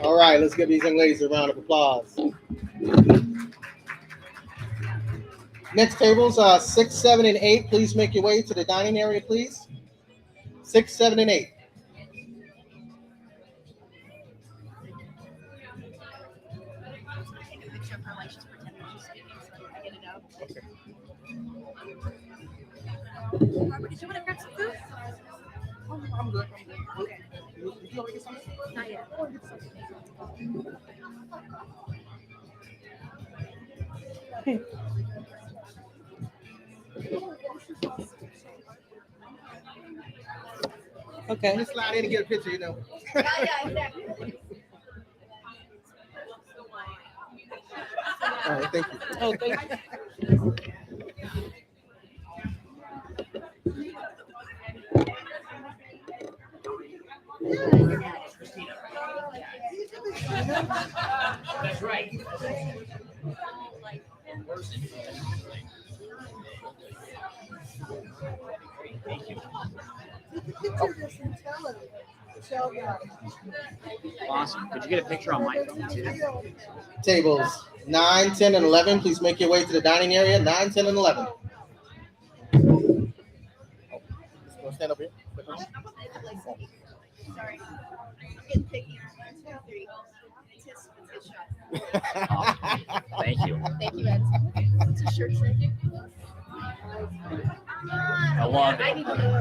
All right, let's give these young ladies a round of applause. Next tables, 6, 7, and 8. Please make your way to the dining area, please. 6, 7, and 8. Robert, did you want to grab some food? I'm good. Okay. Did you already get something? Not yet. Okay. Just slide in and get a picture, Yeah, exactly. All right, thank you. Oh, thank you. That's right. Thank you. Awesome. Could you get a picture on my phone too? Tables 9, 10, and 11. Please make your way to the dining area. 9, 10, and 11. Stand up here. Sorry. I'm getting picky. 1, 2, 3. Thank you. Thank you, Ed. What's your shirt say? I love I it. need to know.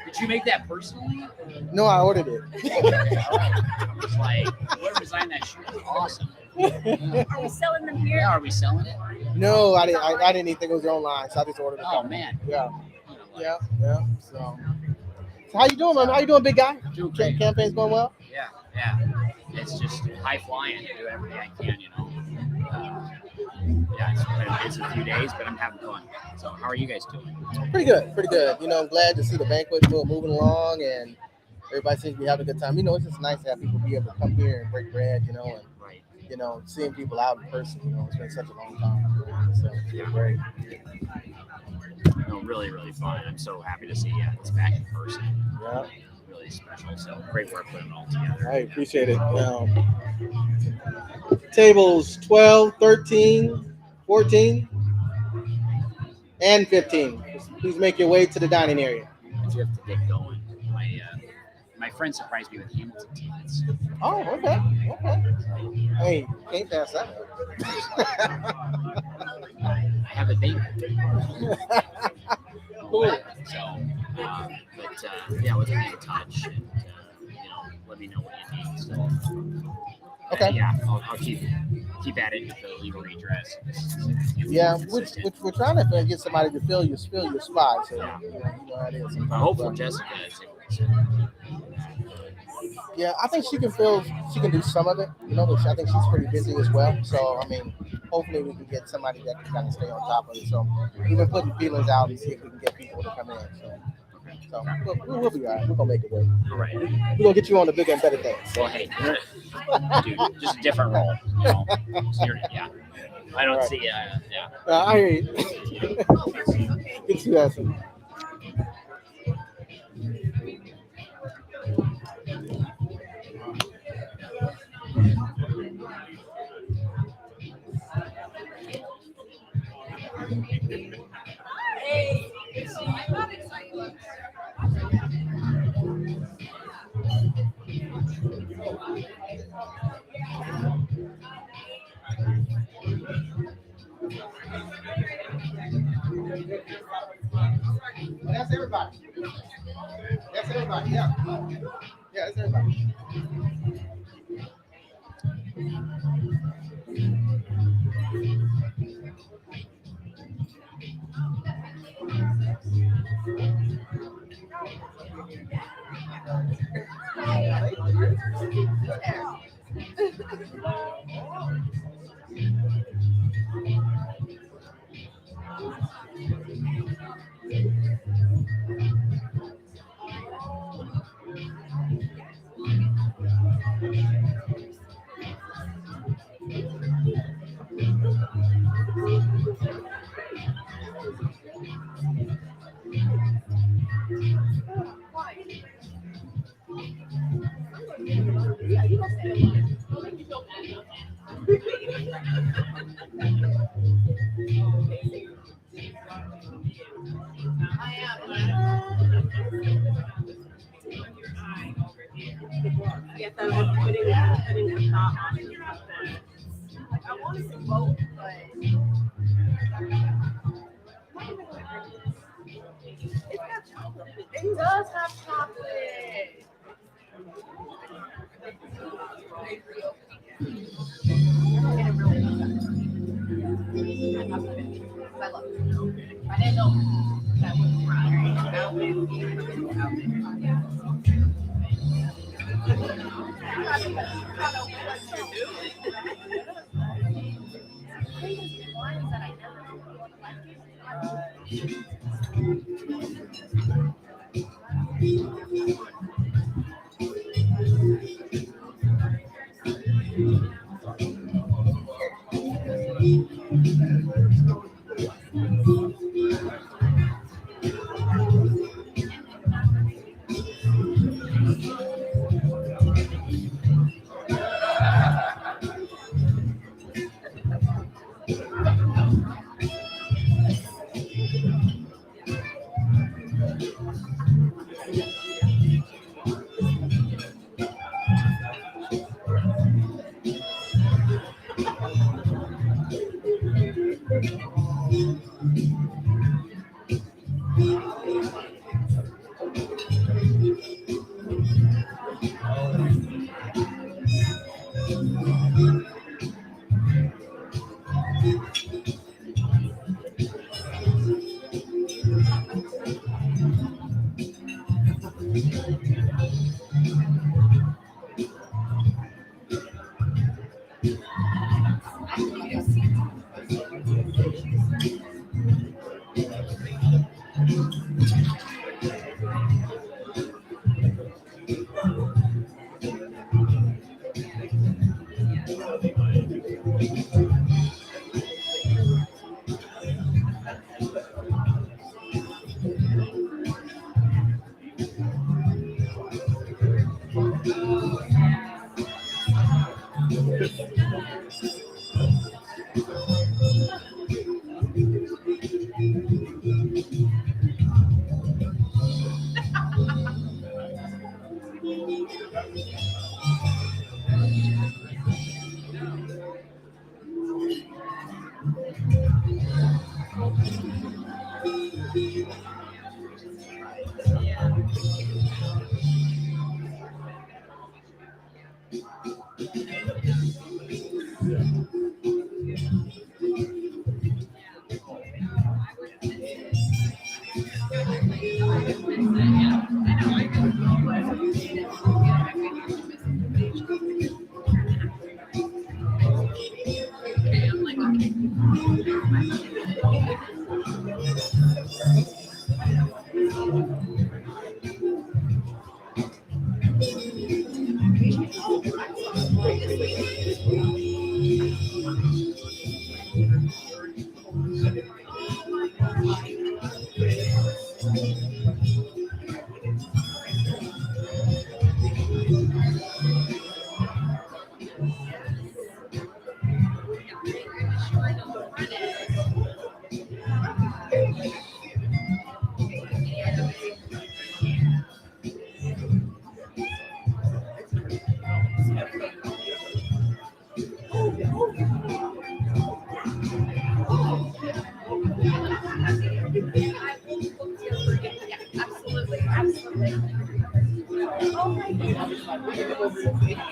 Did you make that personally? No, I ordered it. I was like, whoever designed that shirt is awesome. Are we selling them here? Yeah, are we selling it? No, I didn't even think it was online, so I just ordered it. Oh man. Yeah. So how you doing, man? How you doing, big guy? Doing great. Campaign's going well? Yeah. It's just high flying to do everything I can, it's a few days, but I'm having fun. So how are you guys doing? Pretty good. I'm glad to see the banquet moving along, and everybody seems to be having a good time. It's just nice to have people be able to come here and break bread, and Right. Seeing people out in person. It's been such a long time. So it's great. No, really, really fun. I'm so happy to see it's back in person. Yeah. Really special. So great work putting it all together. I appreciate it. Tables 12, 13, 14, and 15. Please make your way to the dining area. I do have to get going. My friend surprised me with Hamilton tickets. Oh, okay. Hey, can't pass that. I have a date. Cool. So, let's be in touch and let me know what you need. So, Okay. Yeah, I'll keep keep at it and fill legal redress. Yeah, which we're trying to get somebody to fill your spot. So you know how it is. I'm sometimes, hopeful but- Jessica is able Yeah, I think she can do some of it. You know, but I think she's pretty busy as well. So I mean, hopefully we can get somebody that can kind of stay on top of it. So we've been putting feelers out and see if we can get people to come in. So we'll be all right. We're gonna make it work. All right. We're gonna get you on the bigger and better things. Well, hey, dude, just a different role. You know? Yeah. I don't Right. see. Yeah. I hear you. Good to have some. That's everybody. That's everybody. Yeah. Yeah, that's everybody. It does have chocolate. I didn't know that was Oh my goodness. Yeah,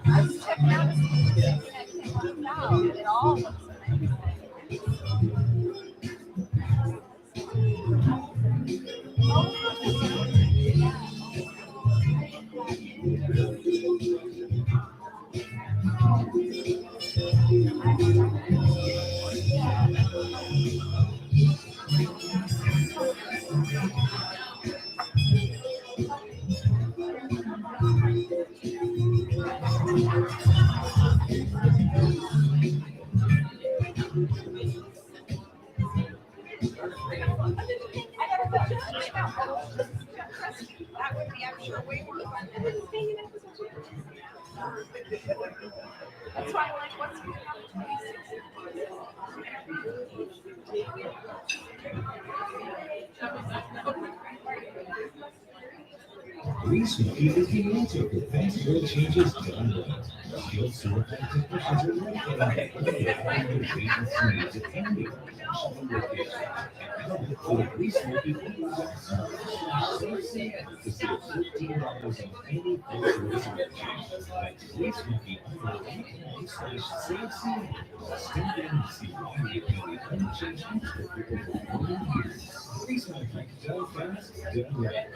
I was checking out the scene and it came out. It all looks amazing. That would be, I'm sure, way more fun than that's why I'm like, what's coming up 26? Recently, is the answer for fast world changes done right. Skilled certified technicians are located in the organization's needs of any professional location. And now for the Free Smoky to save $15 on any full reservation. Like Free Smoky /CFC. Step in and see why we can be unchanged for over 40 years. Free Smoky, done fast, done right.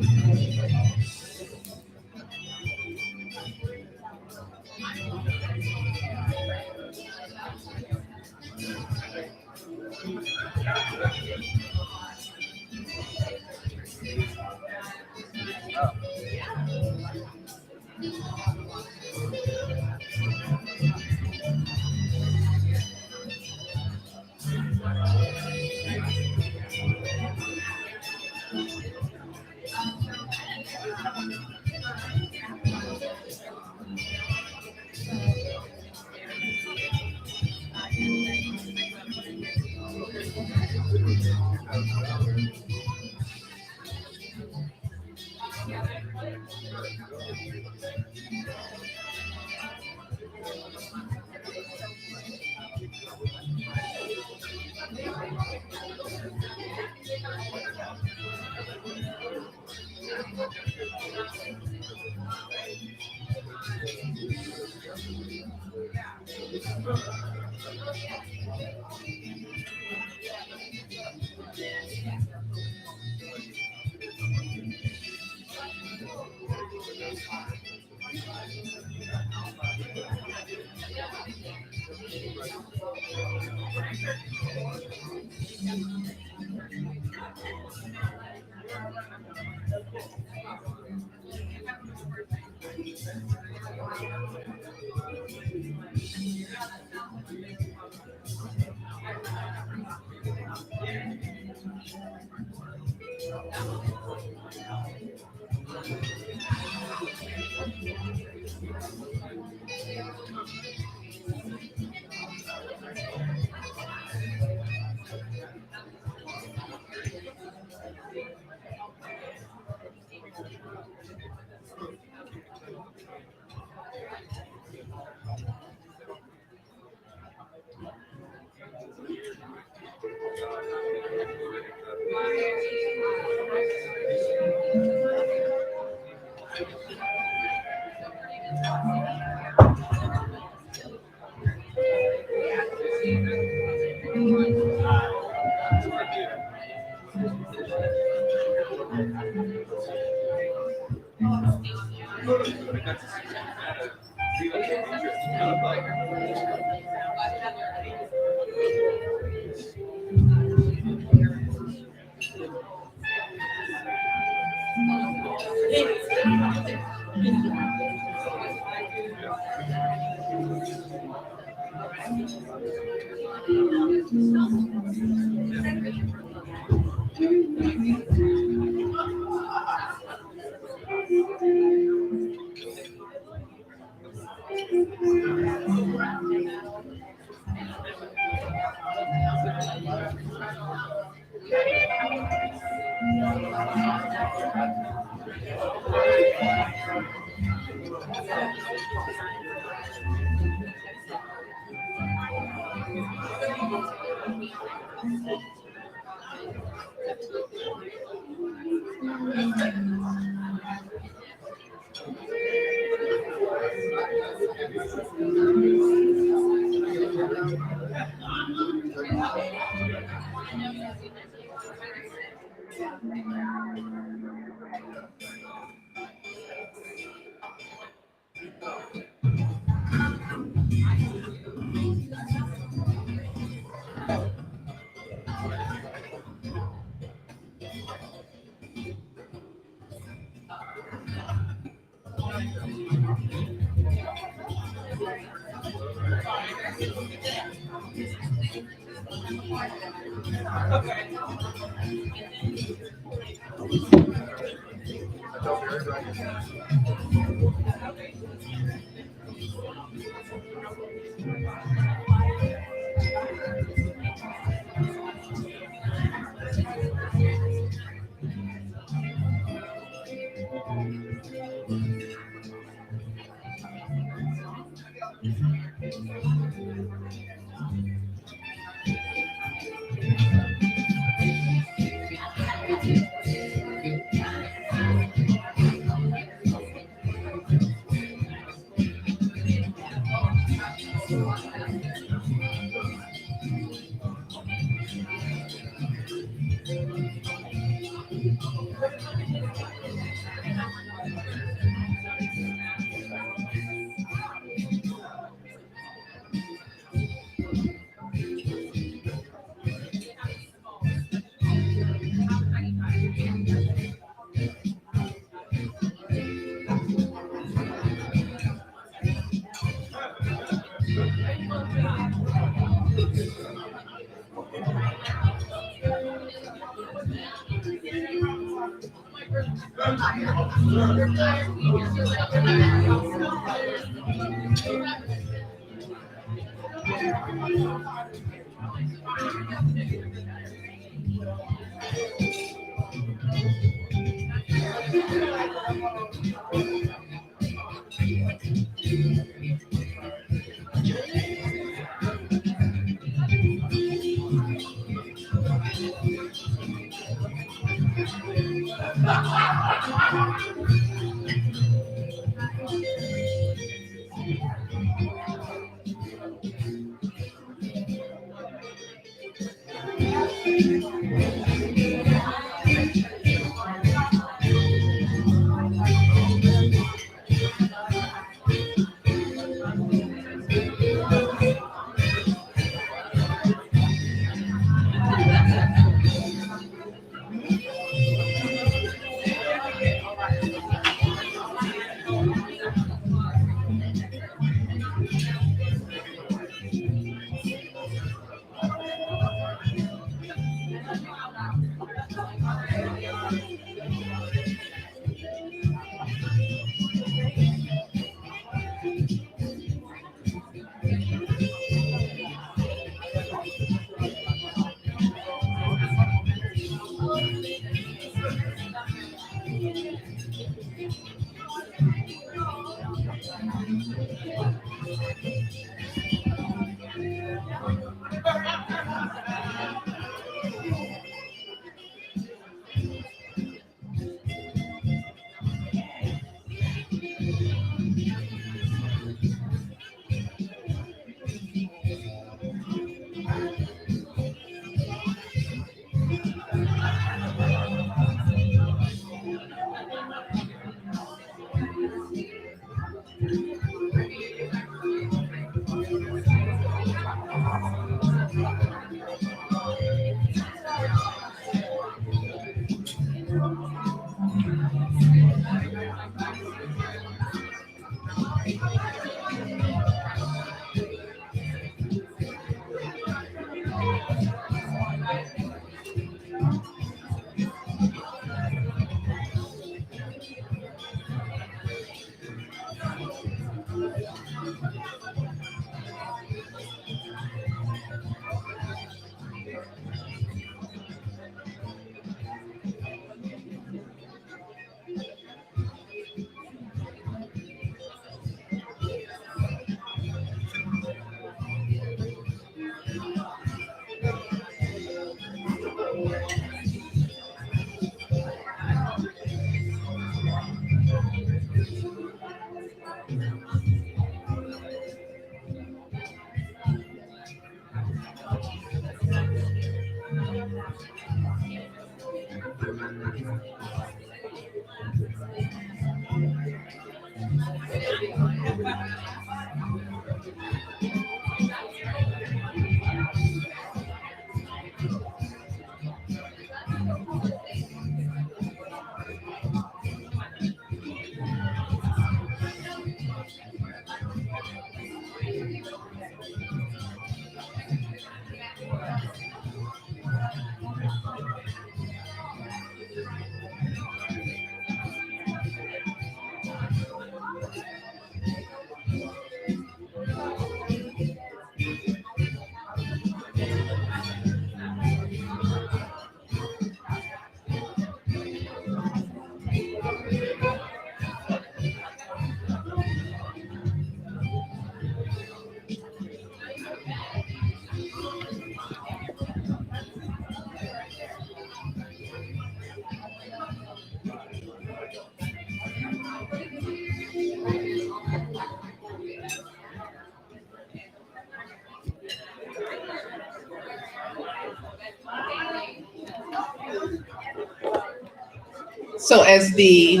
So as the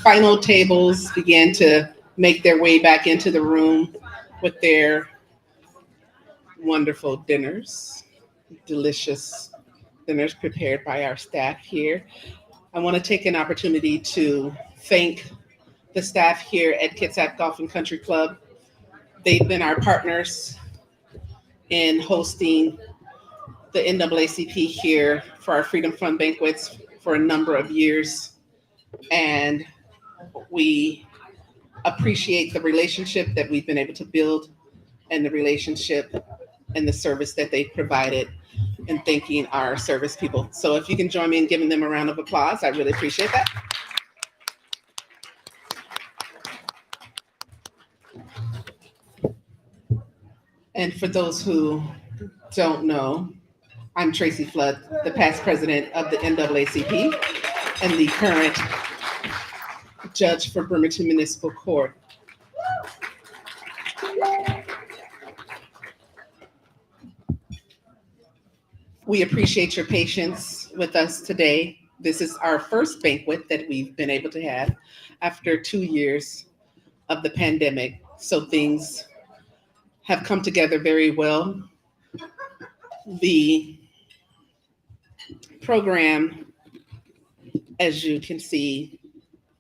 final tables began to make their way back into the room with their wonderful dinners, delicious dinners prepared by our staff here, I want to take an opportunity to thank the staff here at Kitsap Golf and Country Club. They've been our partners in hosting the NAACP here for our Freedom Fund banquets for a number of years. And we appreciate the relationship that we've been able to build and the relationship and the service that they've provided in thanking our service people. So if you can join me in giving them a round of applause, I really appreciate that. And for those who don't know, I'm Tracy Flood, the past president of the NAACP and the current judge for Bremerton Municipal Court. We appreciate your patience with us today. This is our first banquet that we've been able to have after 2 years of the pandemic. So things have come together very well. The program, as you can see,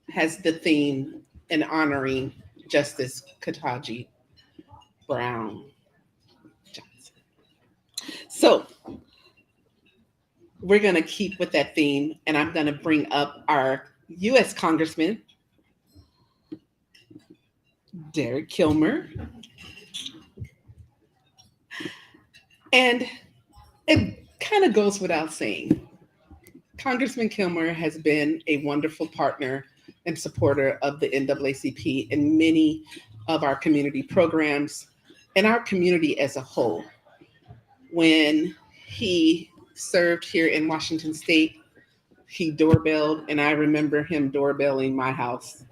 has the theme in honoring Justice Ketanji Brown Johnson. So we're going to keep with that theme, and I'm going to bring up our U.S. Congressman, Derek Kilmer. And it kind of goes without saying, Congressman Kilmer has been a wonderful partner and supporter of the NAACP in many of our community programs and our community as a whole. When he served here in Washington State, he doorbelled, and I remember him doorbelling my house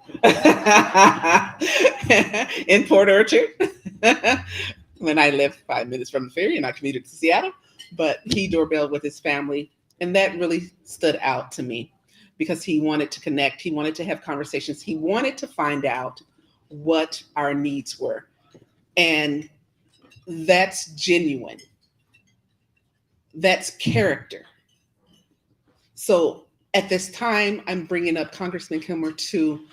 in Port Orchard when I lived 5 minutes from the ferry and I commuted to Seattle. But he doorbelled with his family, and that really stood out to me because he wanted to connect. He wanted to have conversations. He wanted to find out what our needs were. And that's genuine. That's character. So at this time, I'm bringing up Congressman Kilmer to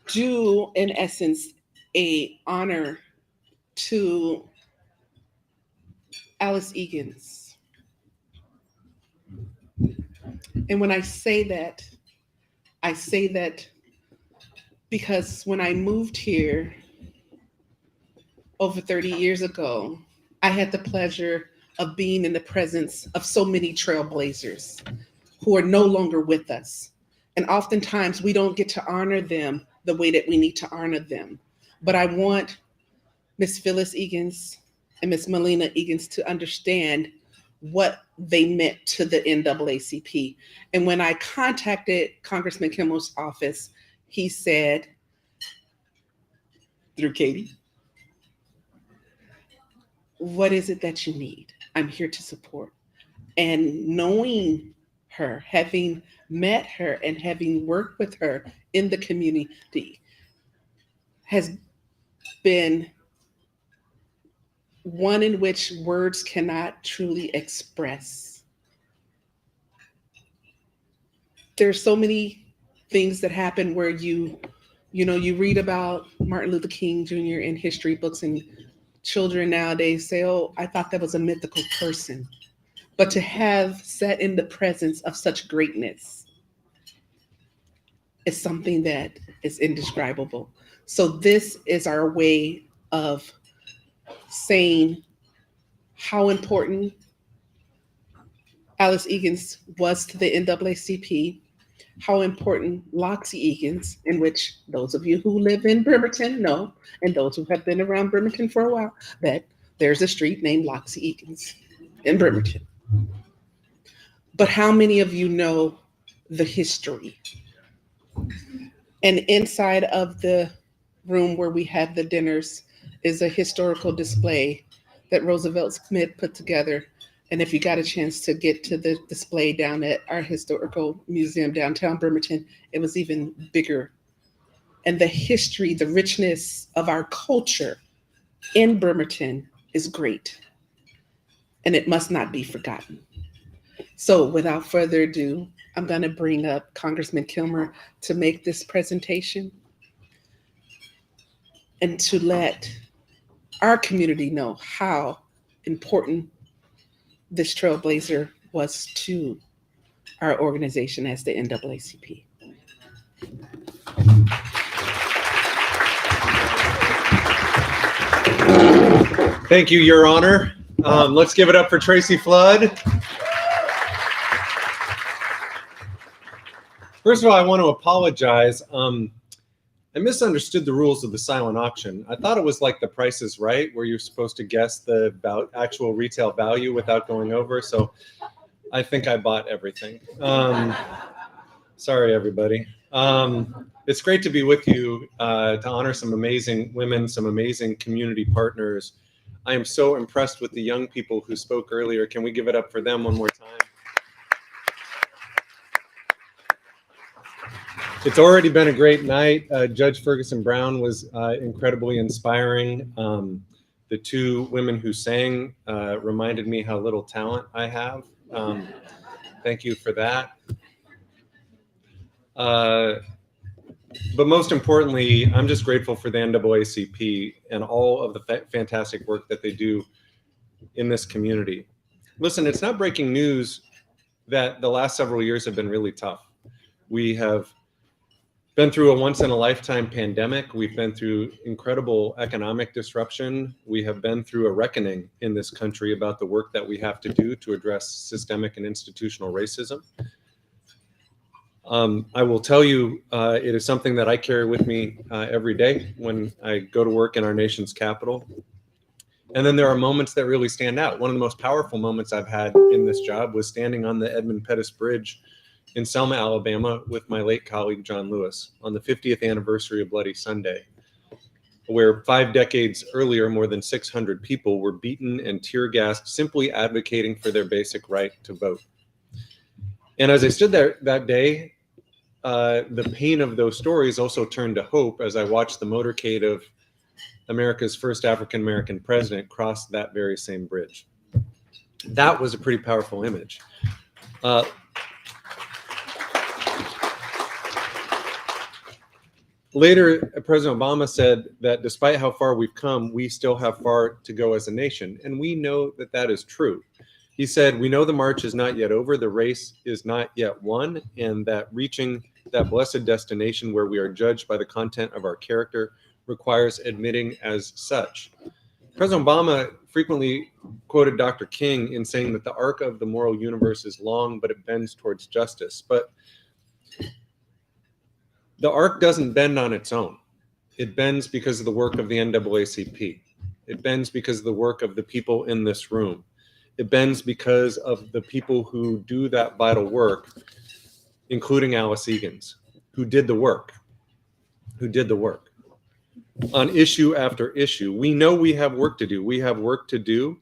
do, in essence, a honor to Alice Egan's. And when I say that because when I moved here over 30 years ago, I had the pleasure of being in the presence of so many trailblazers who are no longer with us. And oftentimes we don't get to honor them the way that we need to honor them. But I want Miss Phyllis Egan's and Miss Melina Egan's to understand what they meant to the NAACP. And when I contacted Congressman Kilmer's office, he said, through Katie, what is it that you need? I'm here to support. And knowing her, having met her and having worked with her in the community has been one in which words cannot truly express. There's so many things that happen where you read about Martin Luther King Jr. in history books, and children nowadays say, oh, I thought that was a mythical person. But to have sat in the presence of such greatness is something that is indescribable. So this is our way of saying how important Alice Egan's was to the NAACP, how important Loxie Egan's, in which those of you who live in Bremerton know, and those who have been around Bremerton for a while, that there's a street named Loxie Egan's in Bremerton. But how many of you know the history? And inside of the room where we have the dinners is a historical display that Roosevelt Smith put together. And if you got a chance to get to the display down at our historical museum downtown Bremerton, it was even bigger. And the history, the richness of our culture in Bremerton is great. And it must not be forgotten. So without further ado, I'm going to bring up Congressman Kilmer to make this presentation and to let our community know how important this trailblazer was to our organization as the NAACP. Thank you, Your Honor. Let's give it up for Tracy Flood. First of all, I want to apologize. I misunderstood the rules of the silent auction. I thought it was like The Price is Right, where you're supposed to guess the actual retail value without going over. So I think I bought everything. Sorry, everybody. It's great to be with you to honor some amazing women, some amazing community partners. I am so impressed with the young people who spoke earlier. Can we give it up for them one more time? It's already been a great night. Judge Ferguson Brown was incredibly inspiring. The two women who sang reminded me how little talent I have. Thank you for that. But most importantly, I'm just grateful for the NAACP and all of the fantastic work that they do in this community. Listen, it's not breaking news that the last several years have been really tough. We have been through a once-in-a-lifetime pandemic. We've been through incredible economic disruption. We have been through a reckoning in this country about the work that we have to do to address systemic and institutional racism. I will tell you, it is something that I carry with me every day when I go to work in our nation's capital. And then there are moments that really stand out. One of the most powerful moments I've had in this job was standing on the Edmund Pettus Bridge in Selma, Alabama, with my late colleague, John Lewis, on the 50th anniversary of Bloody Sunday, where 5 decades earlier, more than 600 people were beaten and tear gassed, simply advocating for their basic right to vote. And as I stood there that day, the pain of those stories also turned to hope as I watched the motorcade of America's first African-American president cross that very same bridge. That was a pretty powerful image. Later, President Obama said that despite how far we've come, we still have far to go as a nation. And we know that that is true. He said, we know the march is not yet over, the race is not yet won, and that reaching that blessed destination where we are judged by the content of our character requires admitting as such. President Obama frequently quoted Dr. King in saying that the arc of the moral universe is long, but it bends towards justice. But the arc doesn't bend on its own. It bends because of the work of the NAACP. It bends because of the work of the people in this room. It bends because of the people who do that vital work, including Alice Egan's, who did the work, on issue after issue. We know we have work to do. We have work to do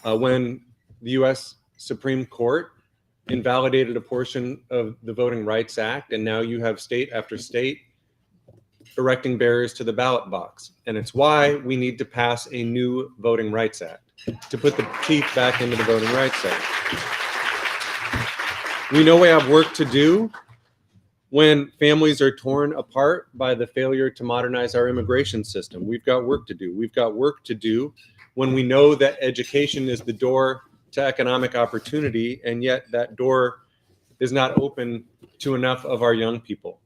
when the U.S. Supreme Court invalidated a portion of the Voting Rights Act, and now you have state after state erecting barriers to the ballot box. And it's why we need to pass a new Voting Rights Act, to put the teeth back into the Voting Rights Act. We know we have work to do when families are torn apart by the failure to modernize our immigration system. We've got work to do. We've got work to do when we know that education is the door to economic opportunity, and yet that door is not open to enough of our young people.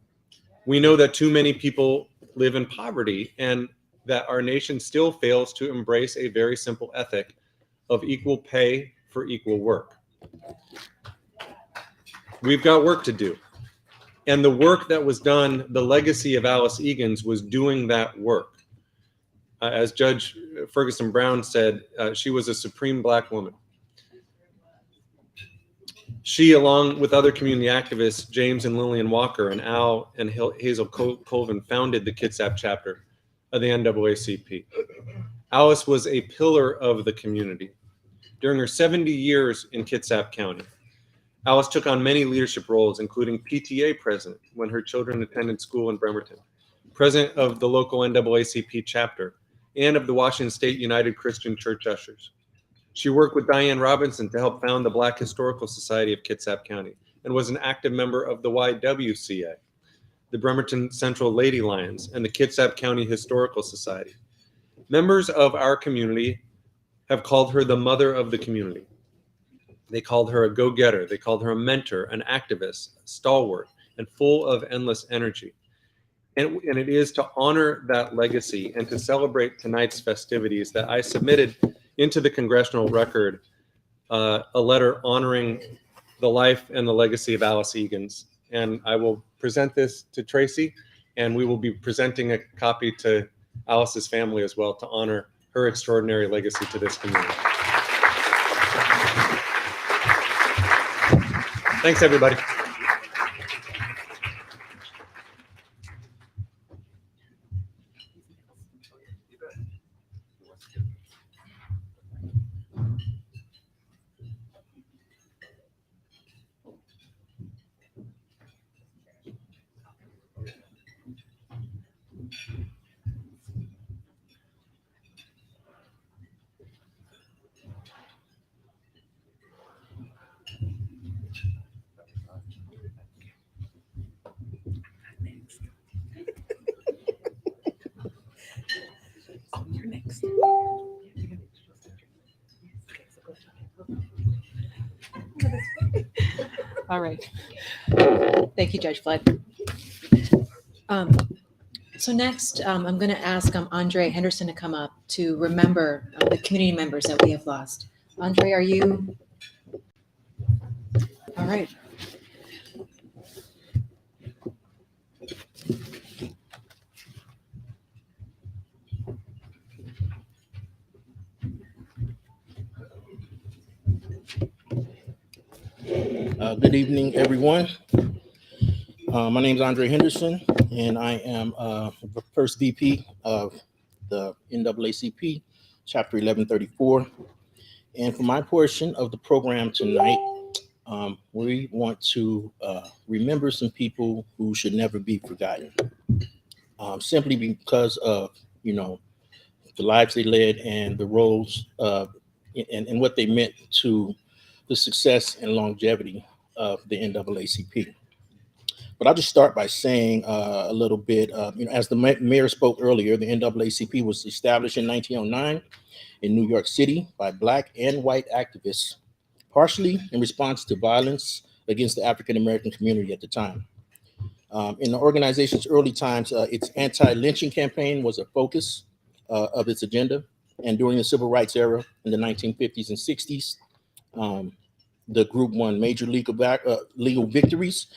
We know that too many people live in poverty, and that our nation still fails to embrace a very simple ethic of equal pay for equal work. We've got work to do. And the work that was done, the legacy of Alice Egan's was doing that work. As Judge Ferguson Brown said, she was a supreme Black woman. She, along with other community activists, James and Lillian Walker and Al and Hazel Colvin, founded the Kitsap chapter of the NAACP. Alice was a pillar of the community. During her 70 years in Kitsap County, Alice took on many leadership roles, including PTA president when her children attended school in Bremerton, president of the local NAACP chapter, and of the Washington State United Christian Church Ushers. She worked with Diane Robinson to help found the Black Historical Society of Kitsap County and was an active member of the YWCA, the Bremerton Central Lady Lions, and the Kitsap County Historical Society. Members of our community have called her the mother of the community. They called her a go-getter. They called her a mentor, an activist, stalwart, and full of endless energy. And it is to honor that legacy and to celebrate tonight's festivities that I submitted into the congressional record a letter honoring the life and the legacy of Alice Egan's. And I will present this to Tracy, and we will be presenting a copy to Alice's family as well to honor her extraordinary legacy to this community. Thanks, everybody. Oh, you're next. All right. Thank you, Judge Flood. So next, I'm going to ask Andre Henderson to come up to remember the community members that we have lost. Andre, are you? All right. Good evening, everyone. My name is Andre Henderson, and I am the first VP of the NAACP, Chapter 1134. And for my portion of the program tonight, we want to remember some people who should never be forgotten, simply because of, the lives they led and the roles and what they meant to the success and longevity of the NAACP. But I'll just start by saying a little bit, as the mayor spoke earlier, the NAACP was established in 1909 in New York City by Black and white activists, partially in response to violence against the African American community at the time. In the organization's early times, its anti-lynching campaign was a focus of its agenda. And during the civil rights era in the 1950s and 60s, the group won major legal victories.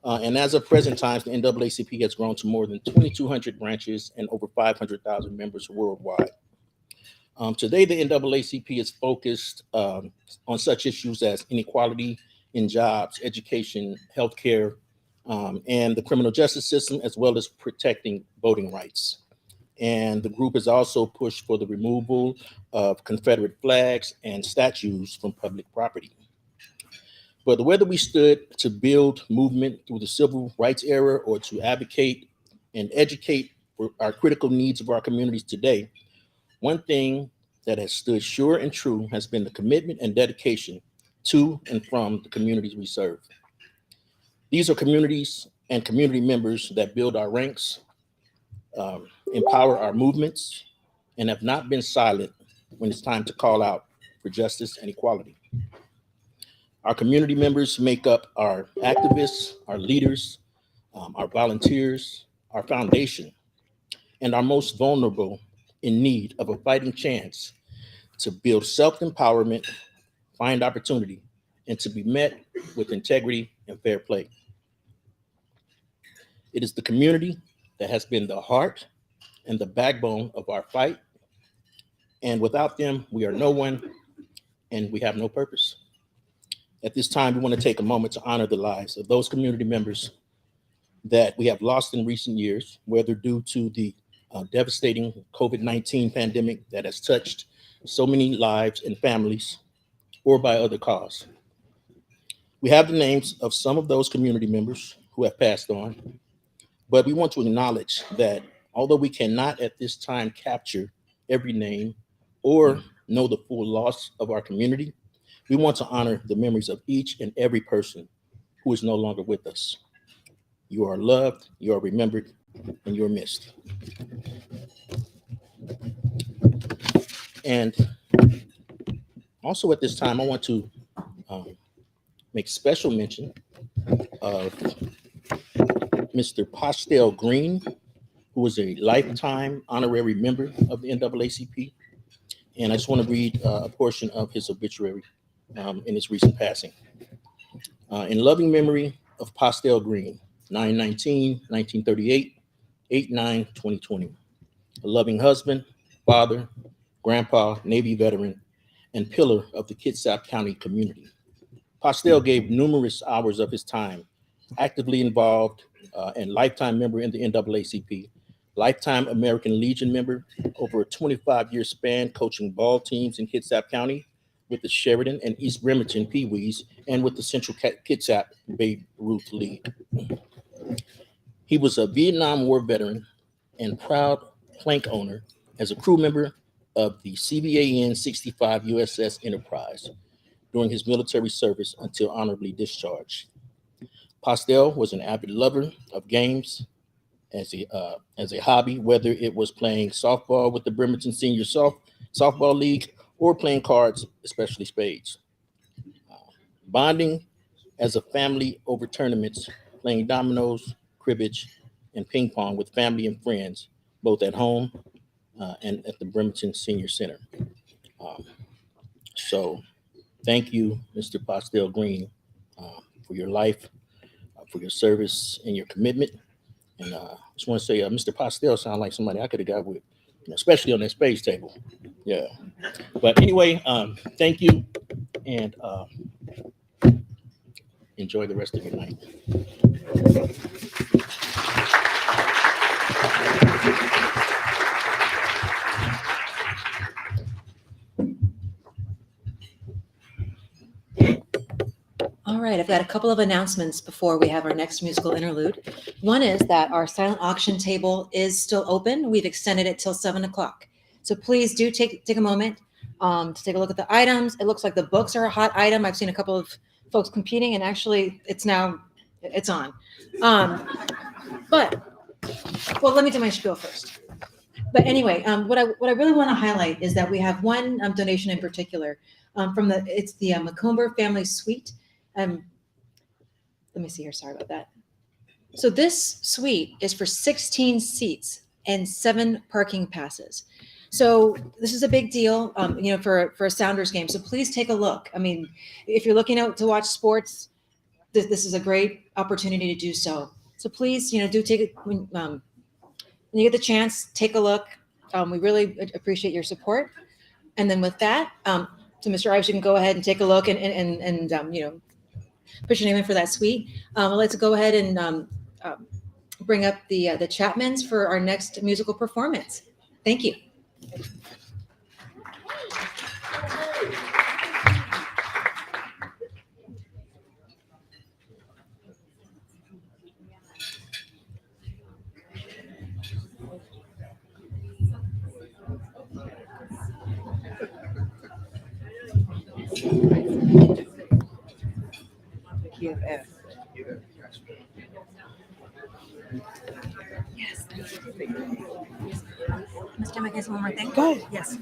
And as of present times, the NAACP has grown to more than 2,200 branches and over 500,000 members worldwide. Today, the NAACP is focused on such issues as inequality in jobs, education, healthcare, and the criminal justice system, as well as protecting voting rights. And the group has also pushed for the removal of Confederate flags and statues from public property. But whether we stood to build movement through the civil rights era or to advocate and educate for our critical needs of our communities today, one thing that has stood sure and true has been the commitment and dedication to and from the communities we serve. These are communities and community members that build our ranks, empower our movements, and have not been silent when it's time to call out for justice and equality. Our community members make up our activists, our leaders, our volunteers, our foundation, and our most vulnerable in need of a fighting chance to build self-empowerment, find opportunity, and to be met with integrity and fair play. It is the community that has been the heart and the backbone of our fight. And without them, we are no one and we have no purpose. At this time, we want to take a moment to honor the lives of those community members that we have lost in recent years, whether due to the devastating COVID-19 pandemic that has touched so many lives and families, or by other cause. We have the names of some of those community members who have passed on, but we want to acknowledge that although we cannot at this time capture every name or know the full loss of our community, we want to honor the memories of each and every person who is no longer with us. You are loved, you are remembered, and you're missed. And also at this time, I want to make special mention of Mr. Pastel Green, who is a lifetime honorary member of the NAACP. And I just want to read a portion of his obituary in his recent passing. In loving memory of Pastel Green, 9/19/1938, 8/9/2020. A loving husband, father, grandpa, Navy veteran, and pillar of the Kitsap County community. Pastel gave numerous hours of his time, actively involved and lifetime member in the NAACP, lifetime American Legion member, over a 25-year span coaching ball teams in Kitsap County with the Sheridan and East Bremerton Pee Wees and with the Central Kitsap Babe Ruth League. He was a Vietnam War veteran and proud plank owner as a crew member of the CVAN 65 USS Enterprise during his military service until honorably discharged. Pastel was an avid lover of games as a hobby, whether it was playing softball with the Bremerton Senior Softball League or playing cards, especially spades. Bonding as a family over tournaments, playing dominoes, cribbage, and ping pong with family and friends, both at home and at the Bremerton Senior Center. So thank you, Mr. Postel Green, for your life, for your service and your commitment. And I just want to say, Mr. Postel sounds like somebody I could have got with, especially on that space table. Yeah. But anyway, thank you, and enjoy the rest of your night. All right, I've got a couple of announcements before we have our next musical interlude. One is that our silent auction table is still open. We've extended it till 7 o'clock. So please do take a moment to take a look at the items. It looks like the books are a hot item. I've seen a couple of folks competing, and actually it's on. But let me do my spiel first. But anyway, what I really want to highlight is that we have one donation in particular it's the Macomber Family Suite. Let me see here. Sorry about that. So this suite is for 16 seats and 7 parking passes. So this is a big deal, for a Sounders game. So please take a look. I mean, if you're looking out to watch sports, this is a great opportunity to do so. So please, do take it when you get the chance. Take a look. We really appreciate your support. And then with that, so Mr. Ives, you can go ahead and take a look and put your name in for that suite. I'd like to go ahead and bring up the Chapmans for our next musical performance. Thank you. QFF. Yes. Mr. Chairman, can I say one more thing? Go ahead. Yes.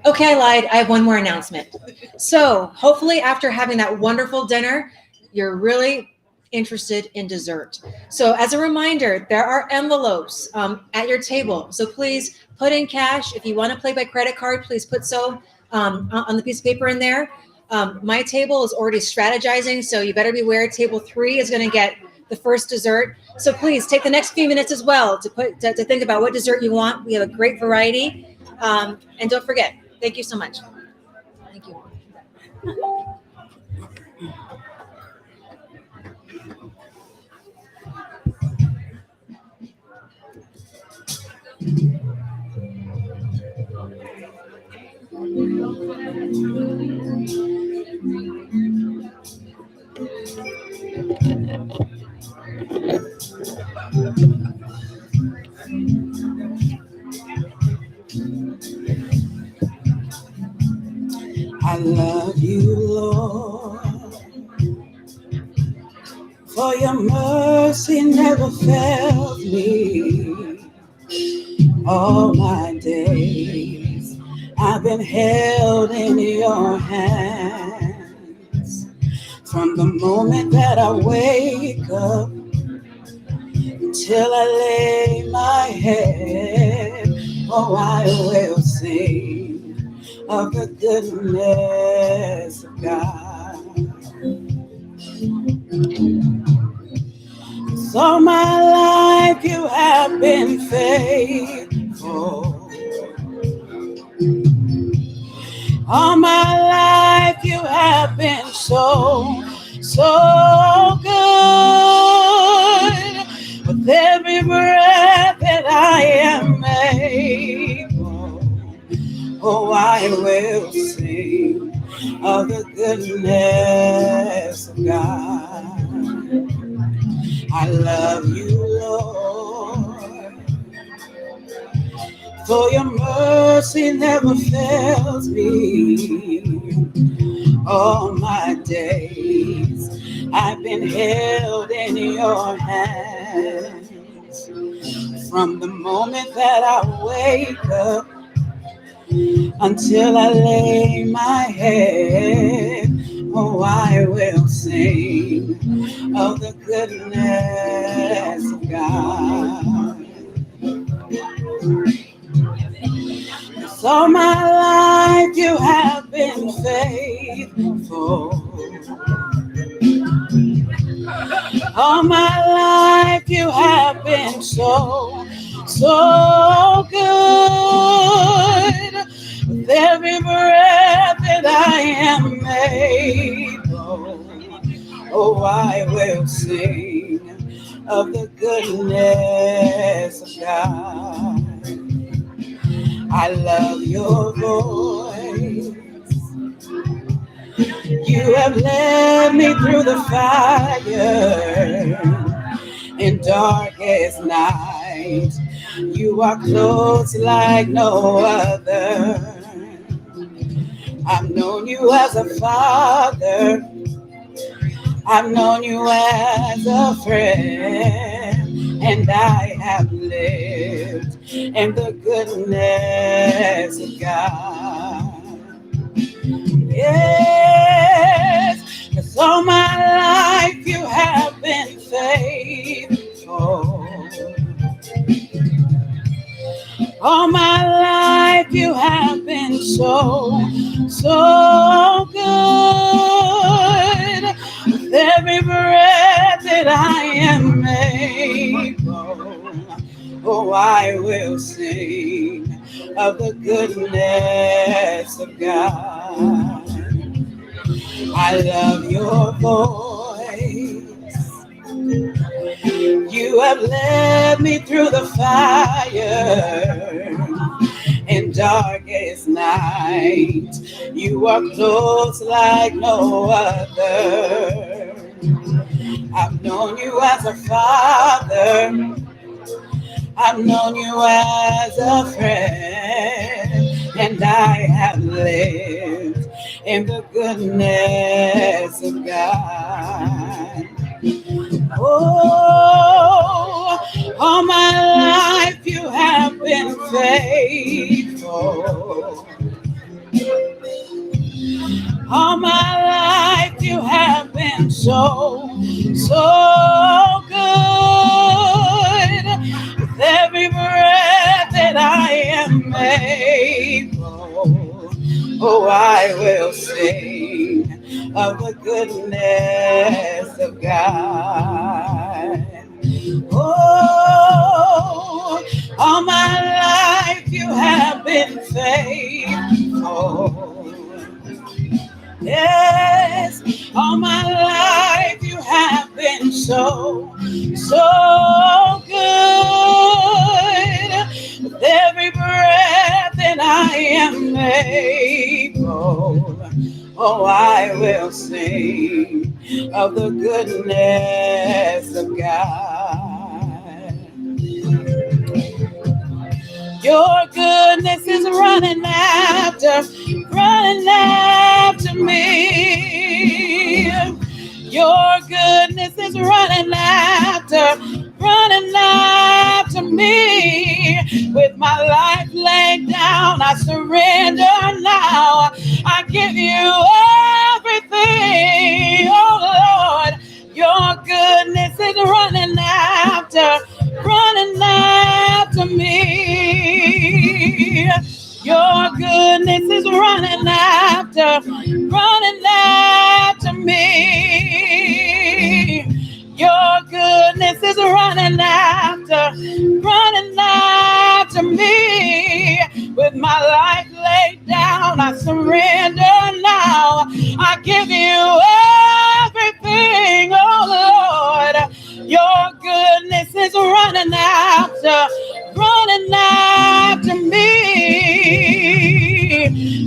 Okay, I lied. I have one more announcement. So hopefully after having that wonderful dinner, you're really interested in dessert. So as a reminder, there are envelopes at your table. So please put in cash. If you want to pay by credit card, please put so on the piece of paper in there. My table is already strategizing, so you better beware. Table 3 is going to get the first dessert. So please take the next few minutes as well to think about what dessert you want. We have a great variety. And don't forget, thank you so much. Thank you. I love you, Lord, for your mercy never failed me. All my days I've been held in your hands. From the moment that I wake up till I lay my head, oh, I will sing of the goodness of God. So my life you have been faithful. All my life you have been so, so good. With every breath that I am able, oh, I will sing of the goodness of God. I love you, Lord, for your mercy never fails me. All my days I've been held in your hands. From the moment that I wake up until I lay my head, Oh, I will sing of the goodness of God. 'Cause all my life you have been faithful. All my life you have been so, so good. With every breath that I am able, oh, I will sing of the goodness of God. I love your voice. You have led me through the fire in darkest night. You are close like no other. I've known you as a father. I've known you as a friend. And I have lived in the goodness of God. Yes, 'cause all my life you have been faithful. All my life you have been so, so good. With every breath that I am able, oh, I will sing of the goodness of God. I love your voice. You have led me through the fire in darkest night. You are close like no other. I've known you as a father. I've known you as a friend. And I have lived in the goodness of God. Oh, all my life you have been faithful. All my life you have been so, so good. With every breath that I am able, oh, I will sing of the goodness of God. Oh, all my life you have been faithful. Yes, all my life you have been so, so good. With every breath that I am able, oh, I will sing of the goodness of God. Your goodness is running after me. Your goodness is running after me. With my life laid down, I surrender now. I give you everything, oh Lord. Your goodness is running after me. Your goodness is running after me. Your goodness is running after me. With my life laid down, I surrender now. I give you everything, oh Lord. Your goodness is running after me.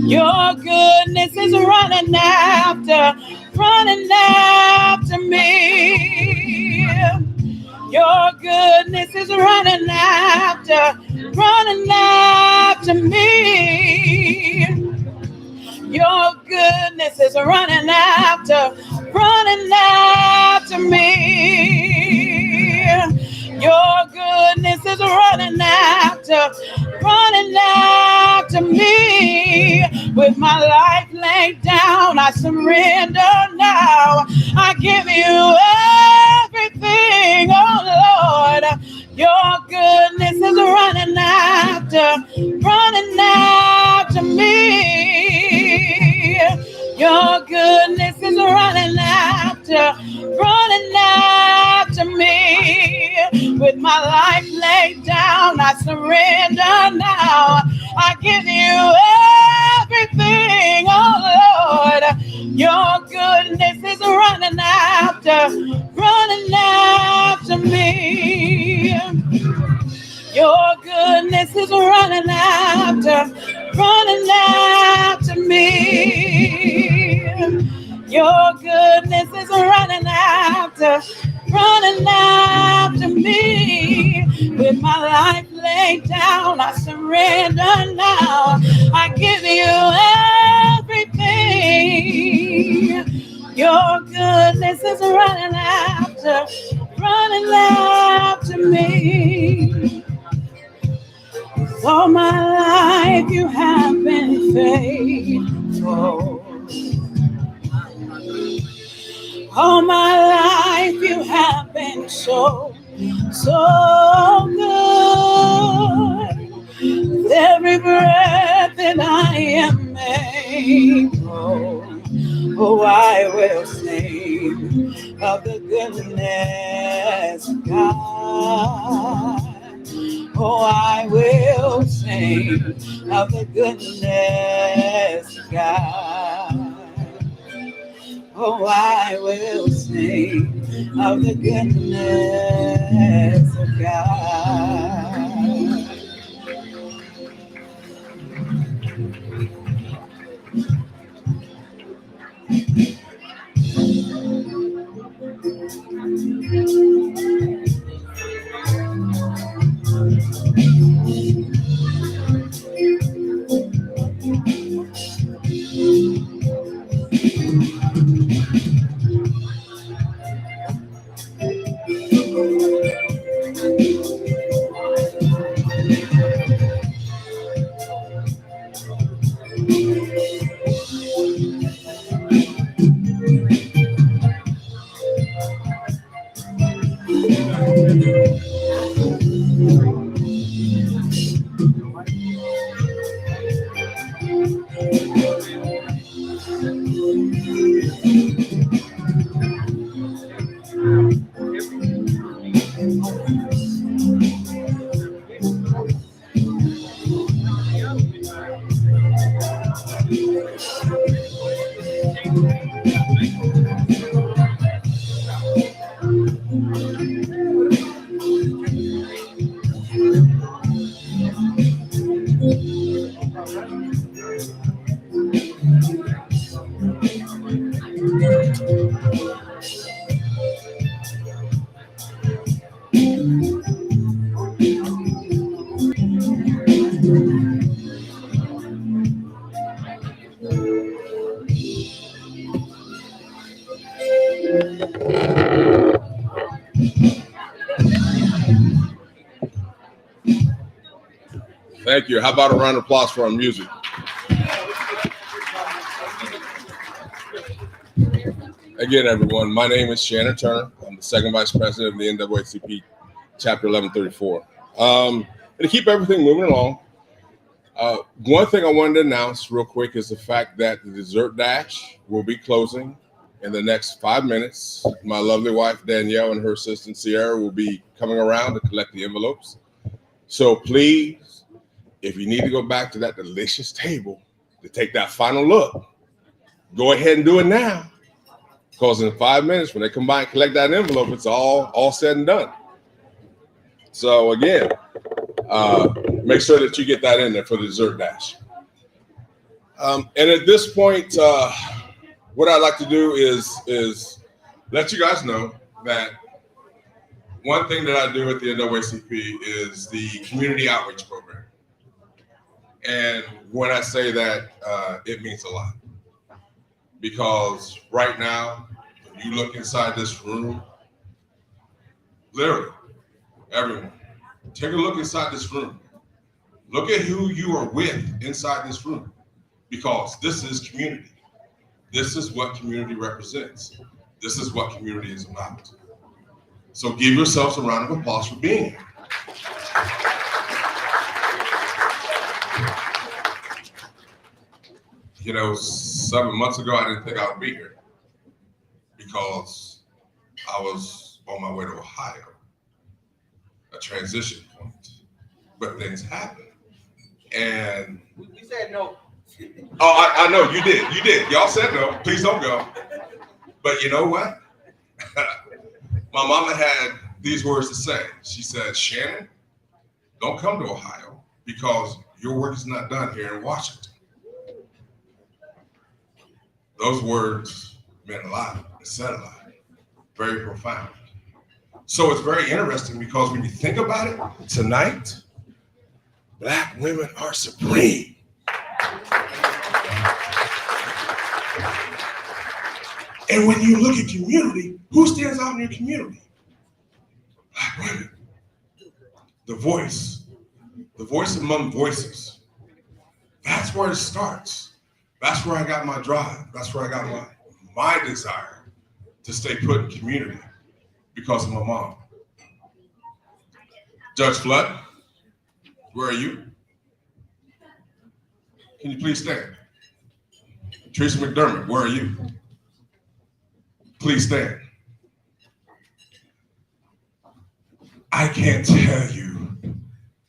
Your goodness is running after me. Your goodness is running after me. Your goodness is running after me. Your goodness is running after me. With my life laid down, I I surrender now. I give you everything, oh Lord. Your goodness is running after me. Your goodness is running after me. With my life laid down, I surrender now. I give you everything, oh Lord. Your goodness is running after me. Your goodness is running after me. Your goodness is running after me. With my life laid down, I surrender now. I give you everything. Your goodness is running after me. All my life you have been faithful. All my life you have been so good. With every breath that I am able, oh, I will sing of the goodness of God. Oh, I will sing of the goodness of God. Oh, I will sing of the goodness of God. Thank you. How about a round of applause for our music? Again, everyone, my name is Shannon Turner. I'm the second vice president of the NAACP Chapter 1134. To keep everything moving along, one thing I wanted to announce real quick is the fact that the dessert dash will be closing in the next 5 minutes. My lovely wife, Danielle, and her assistant, Sierra, will be coming around to collect the envelopes. So please, if you need to go back to that delicious table to take that final look, go ahead and do it now. Because in 5 minutes, when they come by and collect that envelope, it's all said and done. So again, make sure that you get that in there for the dessert dash. And at this point, what I'd like to do is let you guys know that one thing that I do at the NAACP is the community outreach program. And when I say that, it means a lot. Because right now, when you look inside this room, literally, everyone, take a look inside this room. Look at who you are with inside this room, because this is community. This is what community represents. This is what community is about. So give yourselves a round of applause for being here. You know, 7 months ago, I didn't think I would be here because I was on my way to Ohio, a transition point, but things happen. And You said no. oh, I know you did. Y'all said no. Please don't go. But you know what? My mama had these words to say. She said, Shannon, don't come to Ohio because your work is not done here in Washington. Those words meant a lot. It said a lot. Very profound. So it's very interesting because when you think about it, tonight, Black women are supreme. And when you look at community, who stands out in your community? Black women. The voice among voices. That's where it starts. That's where I got my drive. That's where I got my desire to stay put in community because of my mom. Judge Flood, where are you? Can you please stand? Tracy McDermott, where are you? Please stand. I can't tell you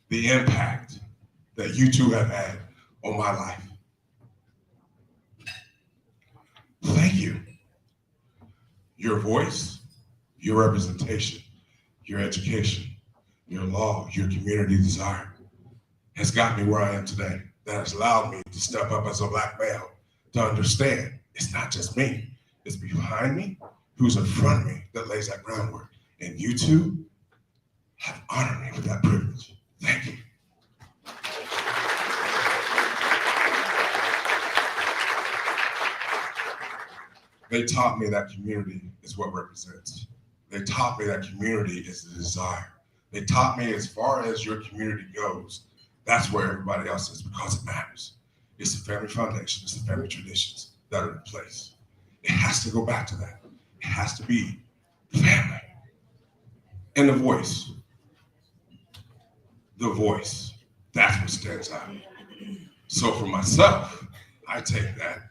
the impact that you two have had on my life. Thank you. Your voice, your representation, your education, your law, your community desire has got me where I am today. That has allowed me to step up as a Black male to understand it's not just me, it's behind me, who's in front of me that lays that groundwork. And you two have honored me with that privilege. Thank you. They taught me that community is what represents. They taught me that community is the desire. They taught me as far as your community goes, that's where everybody else is because it matters. It's the family foundation, it's the family traditions that are in place. It has to go back to that. It has to be family. And the voice, that's what stands out. So for myself, I take that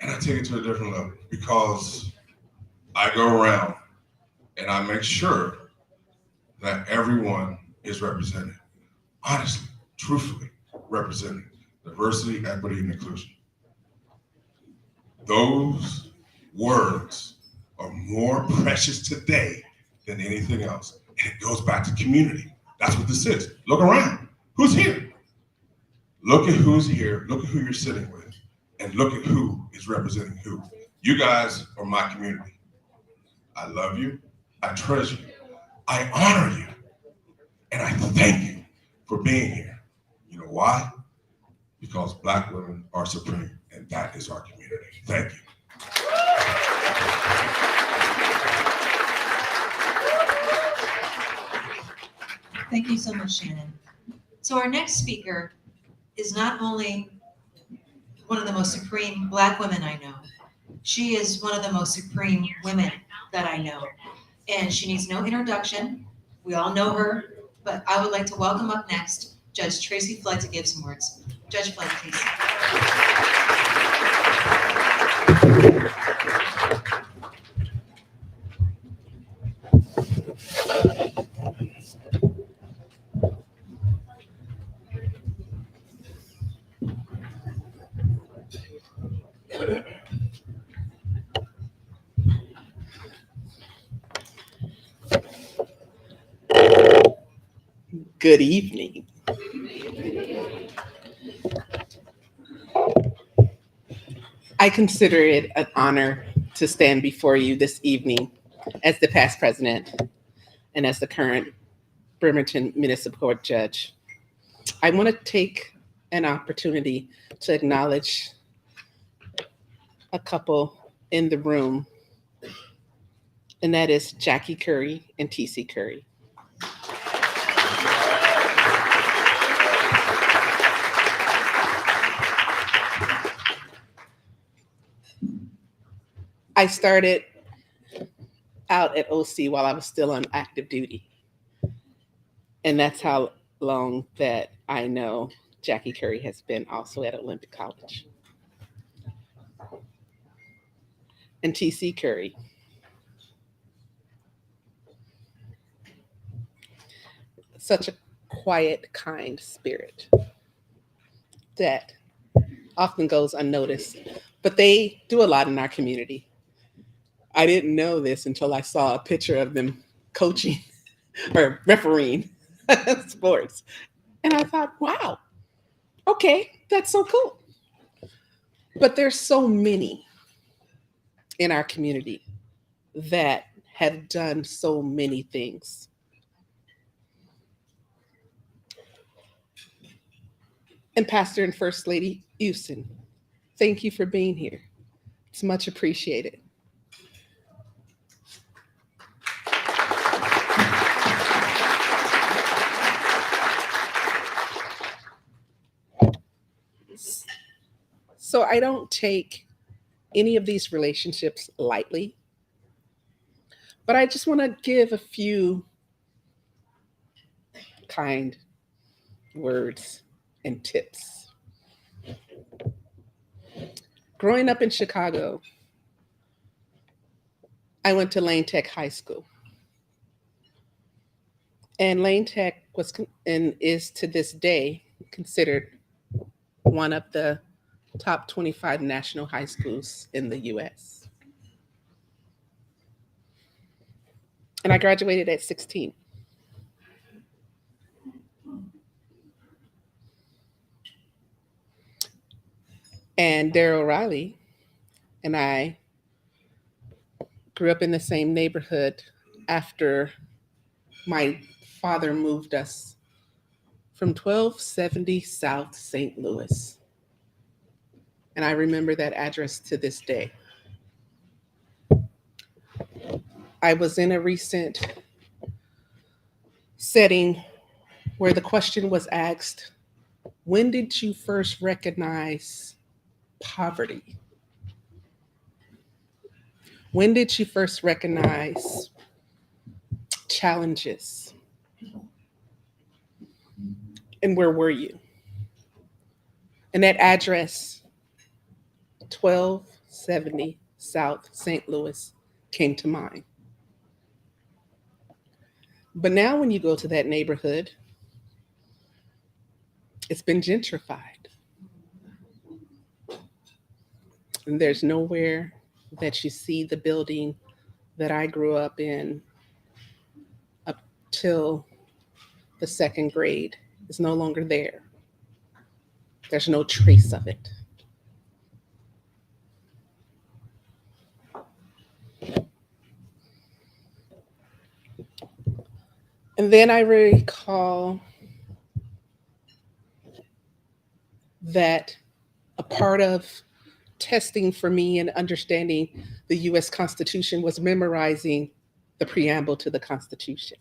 and I take it to a different level because I go around and I make sure that everyone is represented. Honestly, truthfully represented. Diversity, equity, and inclusion. Those words are more precious today than anything else. And it goes back to community. That's what this is. Look around. Who's here? Look at who's here. Look at who you're sitting with. And look at who is representing who. You guys are my community. I love you. I treasure you. I honor you. And I thank you for being here. You know why? Because Black women are supreme, and that is our community. Thank you. Thank you so much, Shannon. So our next speaker is not only one of the most supreme Black women I know, she is one of the most supreme women that I know. And she needs no introduction. We all know her, but I would like to welcome up next Judge Tracy Flood to give some words. Judge Flood, please. Good evening. I consider it an honor to stand before you this evening as the past president and as the current Bremerton Municipal Court Judge. I want to take an opportunity to acknowledge a couple in the room, and that is Jackie Curry and T.C. Curry. I started out at OC while I was still on active duty. And that's how long that I know Jackie Curry has been also at Olympic College. And TC Curry. Such a quiet, kind spirit that often goes unnoticed, but they do a lot in our community. I didn't know this until I saw a picture of them coaching or refereeing sports. And I thought, wow, okay, that's so cool. But there's so many in our community that have done so many things. And Pastor and First Lady Houston, thank you for being here. It's much appreciated. So I don't take any of these relationships lightly, but I just want to give a few kind words and tips. Growing up in Chicago, I went to Lane Tech High School. And Lane Tech was and is to this day considered one of the top 25 national high schools in the US. And I graduated at 16. And Daryl Riley and I grew up in the same neighborhood after my father moved us from 1270 South St. Louis. And I remember that address to this day. I was in a recent setting where the question was asked, when did you first recognize poverty? When did you first recognize challenges? And where were you? And that address, 1270 South St. Louis, came to mind. But now when you go to that neighborhood, it's been gentrified. And there's nowhere that you see the building that I grew up in up till the second grade. It's no longer there. There's no trace of it. And then I recall that a part of testing for me and understanding the US Constitution was memorizing the preamble to the Constitution.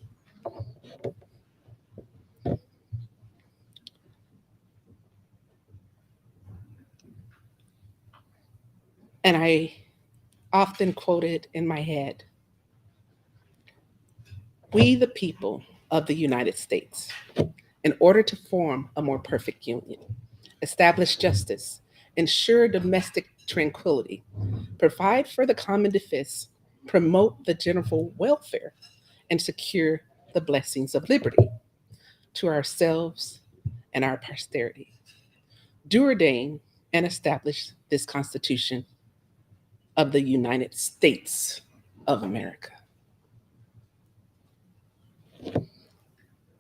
And I often quoted in my head, we the people of the United States, in order to form a more perfect union, establish justice, ensure domestic tranquility, provide for the common defense, promote the general welfare, and secure the blessings of liberty to ourselves and our posterity. Do ordain and establish this Constitution of the United States of America.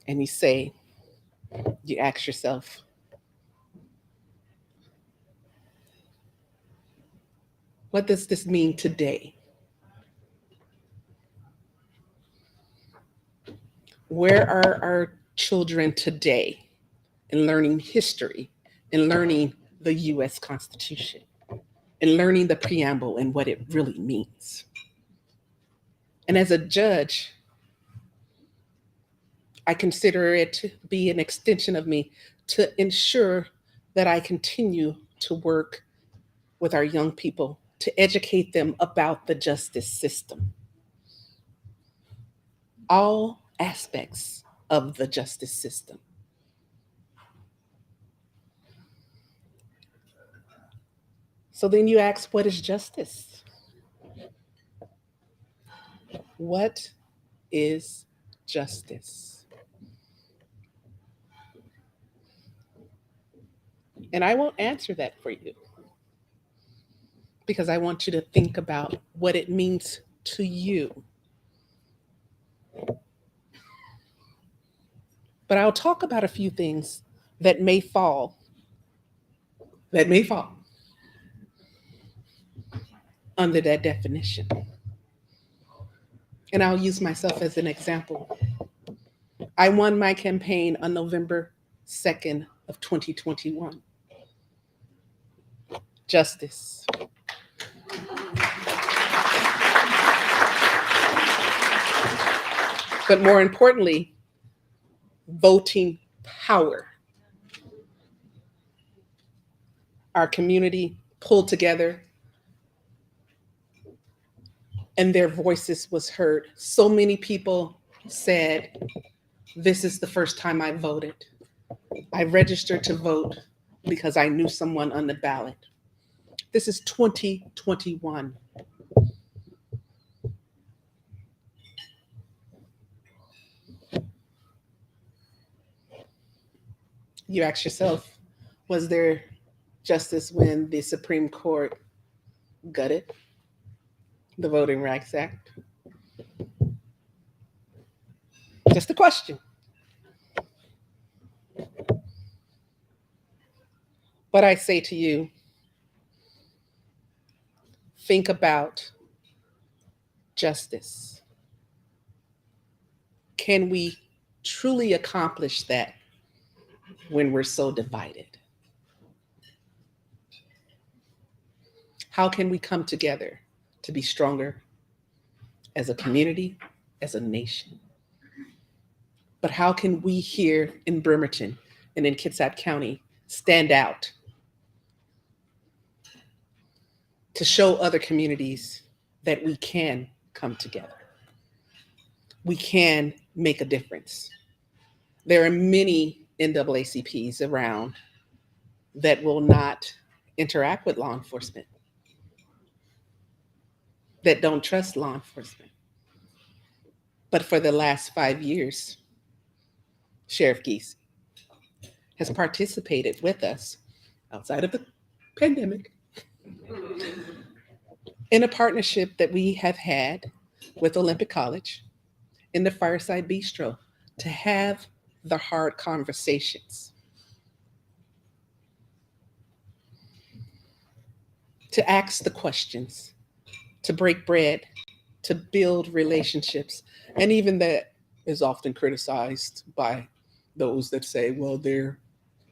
And you ask yourself, what does this mean today? Where are our children today in learning history, in learning the US Constitution, in learning the preamble and what it really means? And as a judge, I consider it to be an extension of me to ensure that I continue to work with our young people to educate them about the justice system, all aspects of the justice system. So then you ask, what is justice? What is justice? And I won't answer that for you because I want you to think about what it means to you. But I'll talk about a few things that may fall under that definition. And I'll use myself as an example. I won my campaign on November 2nd of 2021. Justice. But more importantly, voting power. Our community pulled together and their voices was heard. So many people said, this is the first time I voted. I registered to vote because I knew someone on the ballot. This is 2021. You ask yourself, was there justice when the Supreme Court gutted the Voting Rights Act? Just a question. But I say to you, think about justice. Can we truly accomplish that when we're so divided? How can we come together to be stronger as a community, as a nation? But how can we here in Bremerton and in Kitsap County stand out to show other communities that we can come together? We can make a difference. There are many NAACPs around that will not interact with law enforcement, that don't trust law enforcement. But for the last 5 years, Sheriff Geese has participated with us outside of the pandemic in a partnership that we have had with Olympic College in the Fireside Bistro to have the hard conversations, to ask the questions, to break bread, to build relationships. And even that is often criticized by those that say, well, they're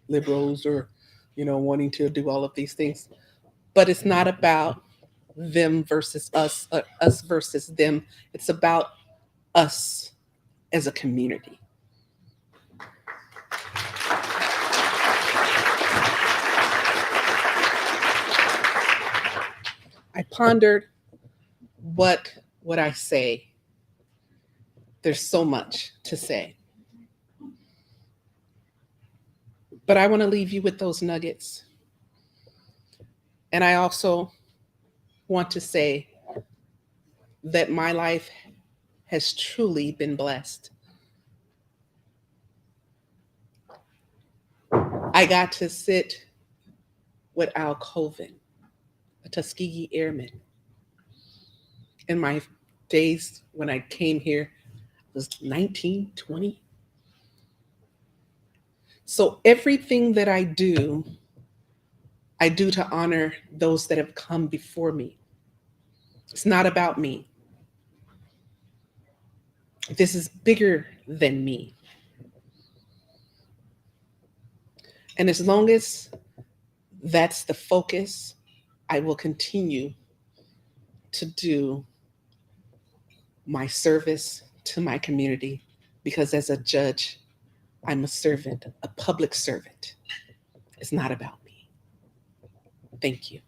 liberals or, wanting to do all of these things. But it's not about them versus us, or us versus them. It's about us as a community. I pondered, what would I say? There's so much to say. But I want to leave you with those nuggets. And I also want to say that my life has truly been blessed. I got to sit with Al Colvin, a Tuskegee Airman. In my days when I came here, it was 1920. So everything that I do to honor those that have come before me. It's not about me. This is bigger than me. And as long as that's the focus, I will continue to do my service to my community, because as a judge, I'm a servant, a public servant. It's not about me. Thank you.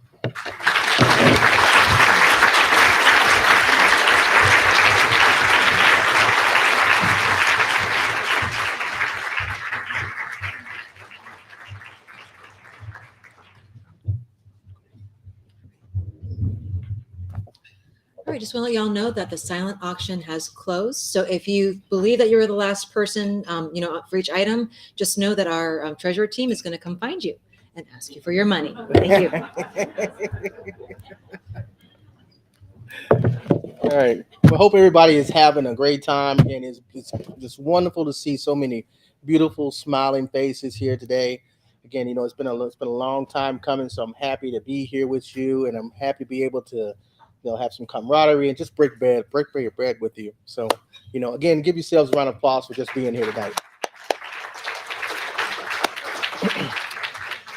right, just want to let y'all know that the silent auction has closed. So if you believe that you were the last person, for each item, just know that our treasurer team is going to come find you and ask you for your money. Thank you. All right. I hope everybody is having a great time. Again, it's just wonderful to see so many beautiful, smiling faces here today. Again, it's been a long time coming, so I'm happy to be here with you, and I'm happy to be able to, have some camaraderie and just break bread with you. So, again, give yourselves a round of applause for just being here tonight.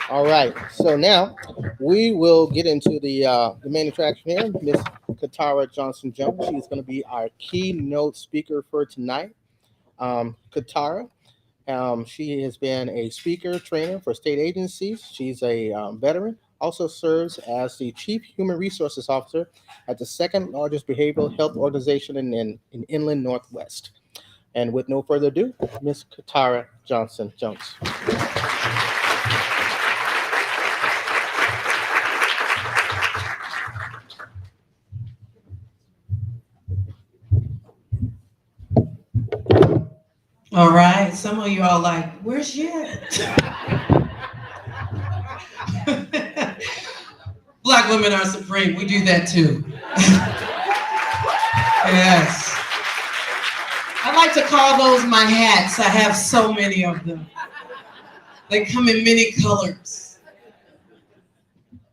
All right, so now we will get into the main attraction here. Miss Katara Johnson-Jones. She's going to be our keynote speaker for tonight. Katara, she has been a speaker trainer for state agencies. She's a veteran, also serves as the Chief Human Resources Officer at the second largest behavioral health organization in Inland Northwest. And with no further ado, Miss Katara Johnson-Jones. All right, some of you are like, where's she at? Black women are supreme. We do that too. Yes. I like to call those my hats. I have so many of them. They come in many colors.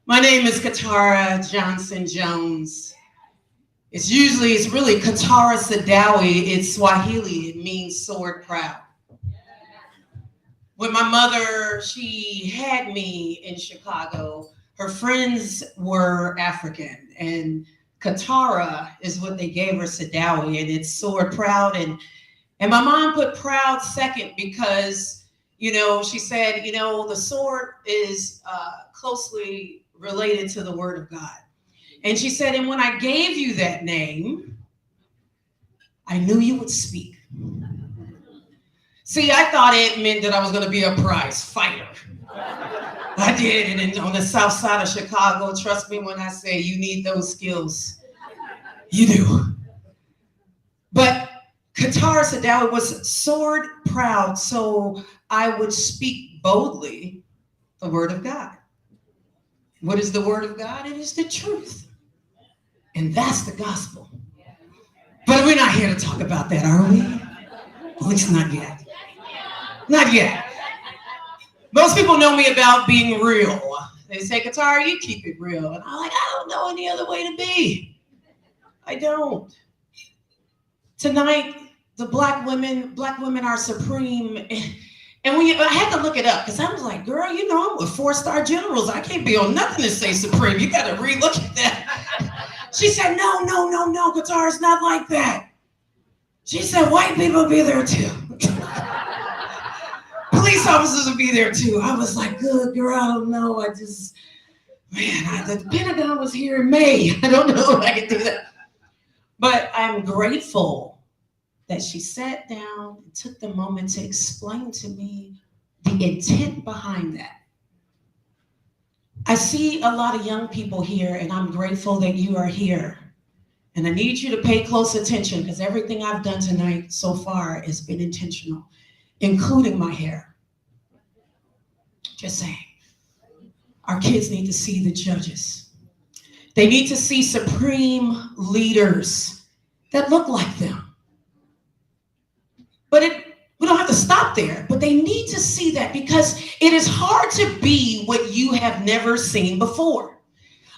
My name is Katara Johnson-Jones. It's really Katara Sadawi. It's Swahili. It means sword proud. When my mother, she had me in Chicago, her friends were African, and Katara is what they gave her, Sadawi, and it's sword proud. And my mom put proud second because, she said, the sword is closely related to the word of God. And she said, and when I gave you that name, I knew you would speak. See, I thought it meant that I was going to be a prize fighter. I did, and on the south side of Chicago, trust me when I say you need those skills. You do. But Katara Sadawi was sword proud, so I would speak boldly the word of God. What is the word of God? It is the truth. And that's the gospel. But we're not here to talk about that, are we? At least not yet. Not yet. Most people know me about being real. They say, Katara, you keep it real. And I'm like, I don't know any other way to be. I don't. Tonight, the black women are supreme. And I had to look it up because I was like, girl, I'm with 4-star generals. I can't be on nothing to say supreme. You got to re-look at that. She said, no, Katara, it's not like that. She said, white people be there too. Police officers will be there too. I was like, good girl, I don't know. The Pentagon was here in May. I don't know if I can do that. But I'm grateful that she sat down and took the moment to explain to me the intent behind that. I see a lot of young people here, and I'm grateful that you are here. And I need you to pay close attention because everything I've done tonight so far has been intentional, including my hair. Just saying. Our kids need to see the judges. They need to see supreme leaders that look like them. But we don't have to stop there, but they need to see that because it is hard to be what you have never seen before.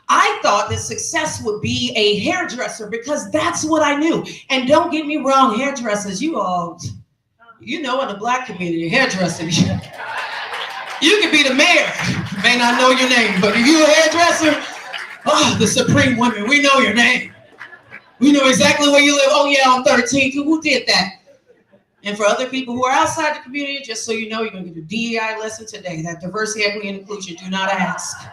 I thought that success would be a hairdresser because that's what I knew. And don't get me wrong, hairdressers, in the black community, hairdressers, you could be the mayor. You may not know your name, but if you're a hairdresser, the supreme women, we know your name. We know exactly where you live. Oh yeah, on 13th, who did that? And for other people who are outside the community, just so you know, you're going to get a DEI lesson today. That diversity, equity, and inclusion, do not ask.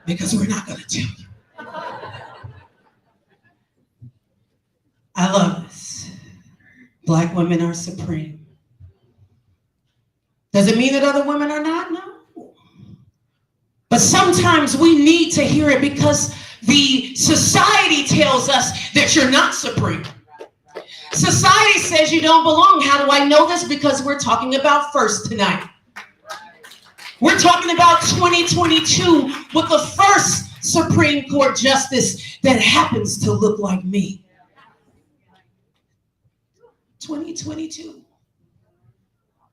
Because we're not going to tell you. I love this. Black women are supreme. Does it mean that other women are not? No. But sometimes we need to hear it because the society tells us that you're not supreme. Society says you don't belong. How do I know this? Because we're talking about first tonight. We're talking about 2022 with the first Supreme Court justice that happens to look like me. 2022.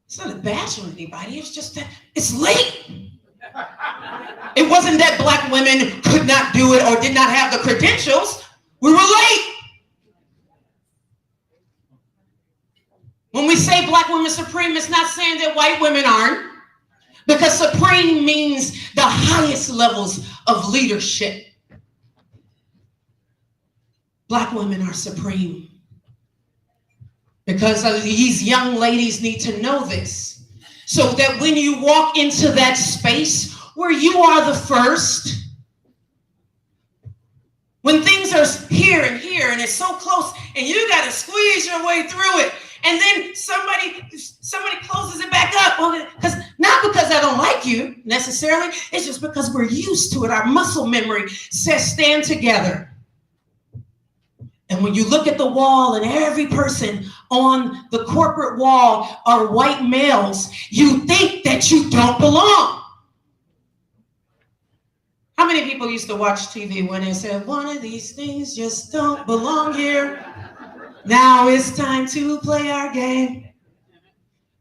It's not a bash on anybody. It's just that it's late. It wasn't that black women could not do it or did not have the credentials. We were late. When we say black women supreme, it's not saying that white women aren't, because supreme means the highest levels of leadership. Black women are supreme because these young ladies need to know this, so that when you walk into that space where you are the first, when things are here and it's so close and you got to squeeze your way through it, and then somebody closes it back up, not because I don't like you necessarily, it's just because we're used to it. Our muscle memory says stand together. And when you look at the wall and every person on the corporate wall are white males, you think that you don't belong. How many people used to watch TV when they said, one of these things just don't belong here? Now it's time to play our game.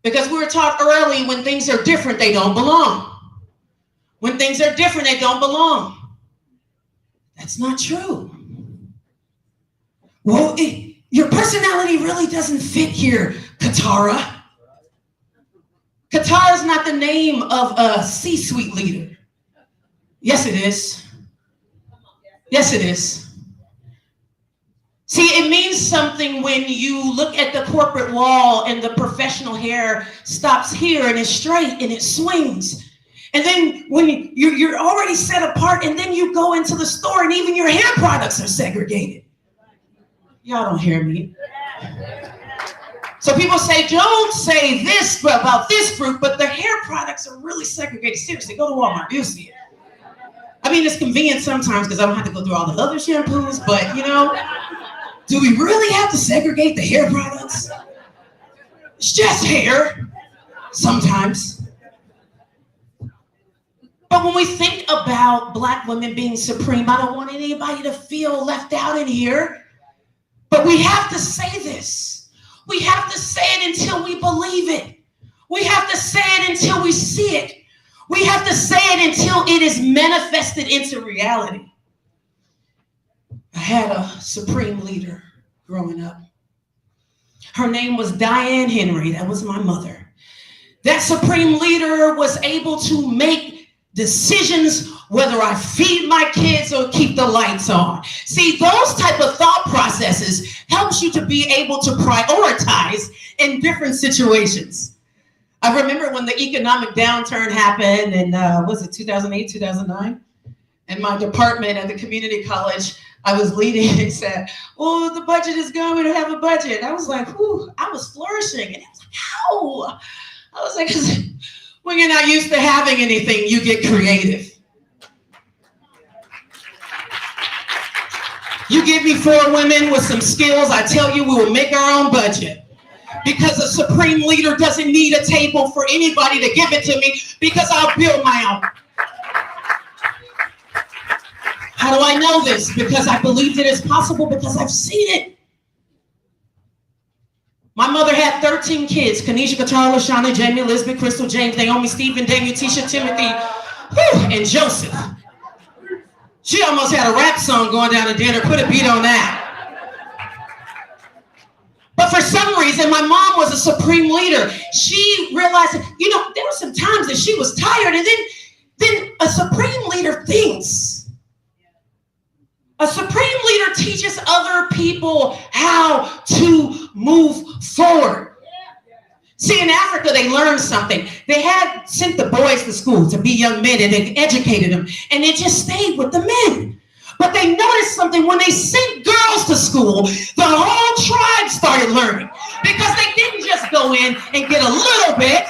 Because we were taught early, when things are different, they don't belong. When things are different, they don't belong. That's not true. Well, your personality really doesn't fit here, Katara. Katara is not the name of a C-suite leader. Yes, it is. Yes, it is. See, it means something when you look at the corporate wall and the professional hair stops here and it's straight and it swings. And then when you're already set apart, and then you go into the store and even your hair products are segregated. Y'all don't hear me. So people say, don't say this about this group, but the hair products are really segregated. Seriously, go to Walmart, you'll see it. I mean, it's convenient sometimes because I don't have to go through all the other shampoos, but you know, do we really have to segregate the hair products? It's just hair, sometimes. But when we think about black women being supreme, I don't want anybody to feel left out in here. But we have to say this. We have to say it until we believe it. We have to say it until we see it. We have to say it until it is manifested into reality. I had a supreme leader growing up. Her name was Diane Henry. That was my mother. That supreme leader was able to make decisions whether I feed my kids or keep the lights on. See, those type of thought processes helps you to be able to prioritize in different situations. I remember when the economic downturn happened in, was it 2008, 2009? And my department at the community college, I was leading and said, oh, the budget is gone, we don't have a budget. I was like, whew, I was flourishing. And I was like, how? I was like, when you're not used to having anything, you get creative. You give me 4 women with some skills, I tell you, we will make our own budget. Because a supreme leader doesn't need a table for anybody to give it to me, because I'll build my own. How do I know this? Because I believe that it's possible, because I've seen it. My mother had 13 kids: Kanisha, Katara, Lashana, Jamie, Elizabeth, Crystal, James, Naomi, Stephen, Daniel, Tisha, Timothy, and Joseph. She almost had a rap song going down to dinner. Put a beat on that. But for some reason, my mom was a supreme leader. She realized that, you know, there were some times that she was tired, and then a supreme leader thinks. A supreme leader teaches other people how to move forward. See, in Africa, they learned something. They had sent the boys to school to be young men, and they educated them, and they just stayed with the men. But they noticed something. When they sent girls to school, the whole tribe started learning, because they didn't just go in and get a little bit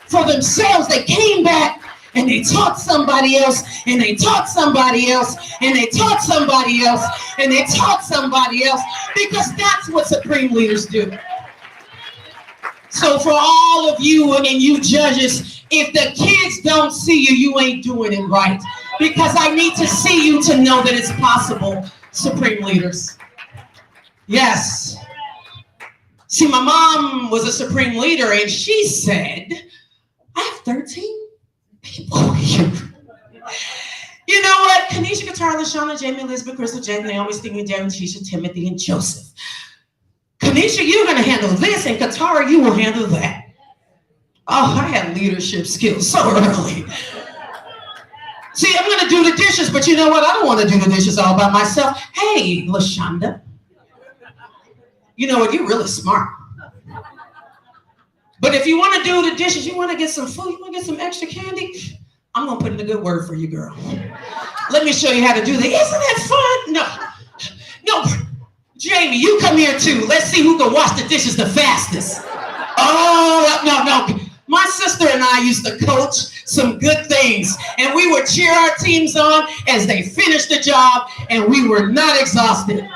for themselves. They came back and they taught somebody else, and they taught somebody else, and they taught somebody else, and they taught somebody else, because that's what supreme leaders do. So for all of you and you judges, if the kids don't see you, you ain't doing it right. Because I need to see you to know that it's possible, supreme leaders. Yes. See, my mom was a supreme leader, and she said, I have 13 people here. You know what? Kanisha, Katara, LaShawna, Jamie, Elizabeth, Crystal, Jen, Naomi, Stephen, Darren, Tisha, Timothy, and Joseph. Kanisha, you're going to handle this, and Katara, you will handle that. Oh, I had leadership skills so early. See, I'm going to do the dishes, but you know what? I don't want to do the dishes all by myself. Hey, LaShonda. You know what? You're really smart. But if you want to do the dishes, you want to get some food, you want to get some extra candy, I'm going to put in a good word for you, girl. Let me show you how to do that. Isn't it fun? No. Jamie, you come here too. Let's see who can wash the dishes the fastest. Oh, no. My sister and I used to coach some good things, and we would cheer our teams on as they finished the job, and we were not exhausted.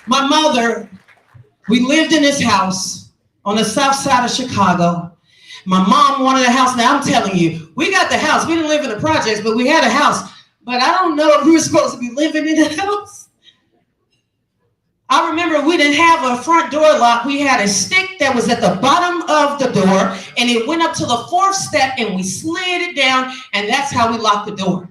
My mother, we lived in this house on the south side of Chicago. My mom wanted a house. Now I'm telling you, we got the house. We didn't live in the projects, but we had a house. But I don't know if we were supposed to be living in the house. I remember we didn't have a front door lock. We had a stick that was at the bottom of the door, and it went up to the 4th step, and we slid it down, and that's how we locked the door.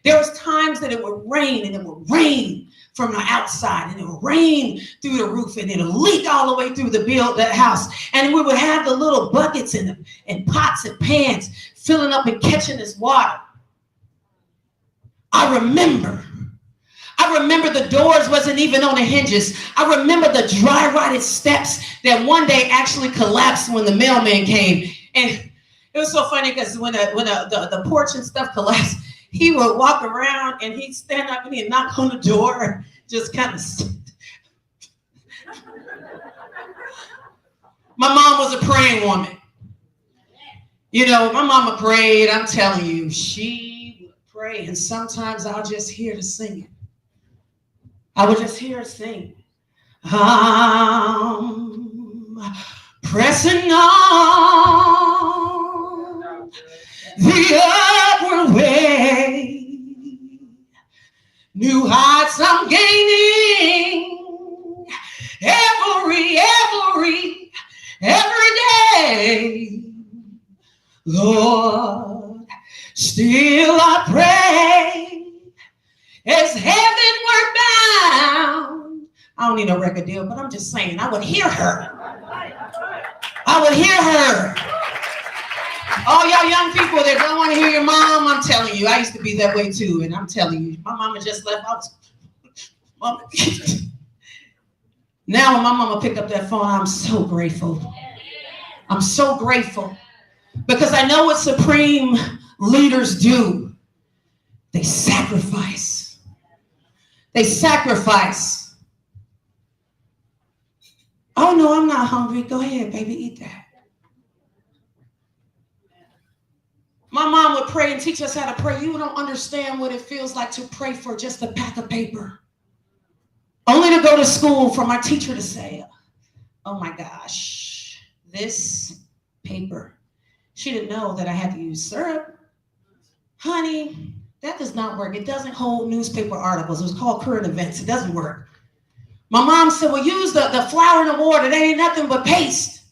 There was times that it would rain, and it would rain from the outside, and it would rain through the roof, and it would leak all the way through the house. And we would have the little buckets and pots and pans filling up and catching this water. I remember the doors wasn't even on the hinges. I remember the dry rotted steps that one day actually collapsed when the mailman came. And it was so funny because when the porch and stuff collapsed, he would walk around and he'd stand up and he'd knock on the door, just kind of. My mom was a praying woman. You know, my mama prayed. I'm telling you, she would pray, and sometimes I'll just hear her singing. I would just hear her sing. I'm pressing on the upward way. New heights I'm gaining every day. Lord, still I pray as heavenward bound. I don't need no record deal, but I'm just saying, I would hear her. All y'all young people that don't want to hear your mom, I'm telling you, I used to be that way too. And I'm telling you, my mama just left. Now when my mama picked up that phone, I'm so grateful. I'm so grateful. Because I know what supreme leaders do. They sacrifice. They sacrifice. Oh no, I'm not hungry. Go ahead, baby, eat that. My mom would pray and teach us how to pray. You don't understand what it feels like to pray for just a pack of paper. Only to go to school for my teacher to say, oh my gosh, this paper. She didn't know that I had to use syrup. Honey, that does not work. It doesn't hold newspaper articles. It was called current events. It doesn't work. My mom said, well, use the flour and the water. That ain't nothing but paste.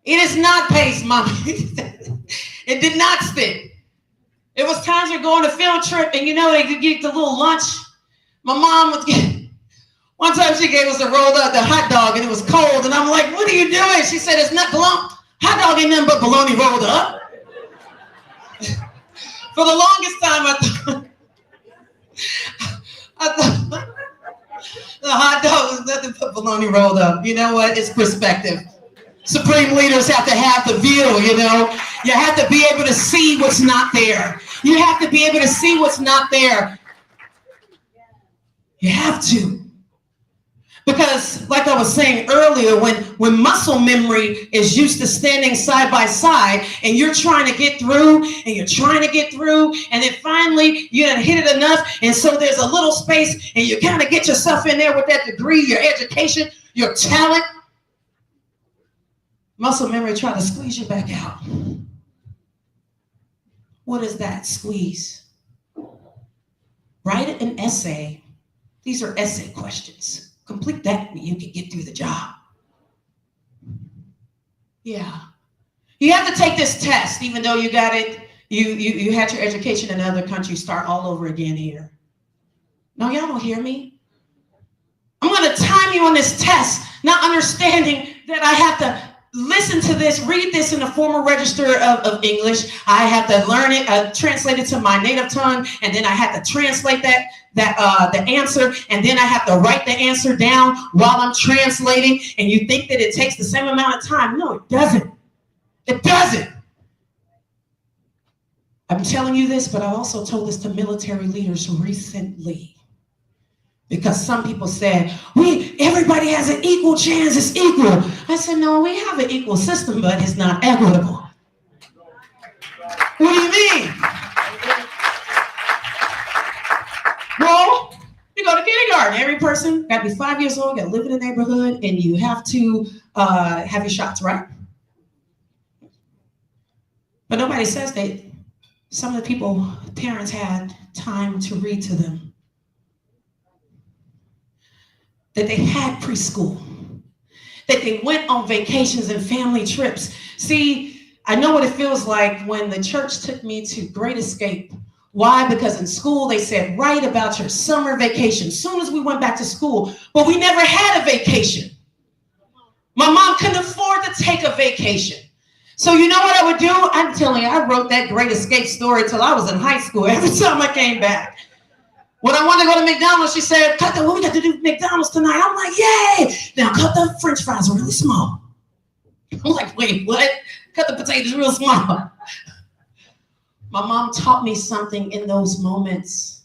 It is not paste, Mom. It did not stick. It was times we were going on a field trip, and you know, they could get the little lunch. My mom would get, one time she gave us the hot dog, and it was cold, and I'm like, what are you doing? She said, it's not hot dog ain't nothing but bologna rolled up. For the longest time, I thought the hot dog was nothing but bologna rolled up. You know what? It's perspective. Supreme leaders have to have the view, you know. You have to be able to see what's not there. You have to be able to see what's not there. You have to. Because like I was saying earlier, when muscle memory is used to standing side by side and you're trying to get through and you're trying to get through and then finally you done hit it enough and so there's a little space and you kind of get yourself in there with that degree, your education, your talent. Muscle memory try to squeeze you back out. What is that? Squeeze. Write an essay. These are essay questions. Complete that and you can get through the job. Yeah. You have to take this test, even though you got it, you had your education in another country, start all over again here. No, y'all don't hear me. I'm going to time you on this test, not understanding that I have to listen to this, read this in the formal register of English. I have to learn it, translate it to my native tongue, and then I have to translate the answer, and then I have to write the answer down while I'm translating. And you think that it takes the same amount of time? No, it doesn't. It doesn't. I'm telling you this, but I also told this to military leaders recently. Because some people said, everybody has an equal chance, it's equal. I said, no, we have an equal system, but it's not equitable. What do you mean? Well, you go to kindergarten. Every person got to be 5 years old, got to live in the neighborhood, and you have to have your shots, right? But nobody says that some of the parents had time to read to them. That they had preschool, that they went on vacations and family trips. See, I know what it feels like when the church took me to Great Escape. Why? Because in school they said, write about your summer vacation. As soon as we went back to school, but we never had a vacation. My mom couldn't afford to take a vacation. So you know what I would do? I'm telling you, I wrote that Great Escape story till I was in high school every time I came back. When I wanted to go to McDonald's, she said, what we got to do at McDonald's tonight? I'm like, yay! Now cut the French fries really small. I'm like, wait, what? Cut the potatoes real small. My mom taught me something in those moments.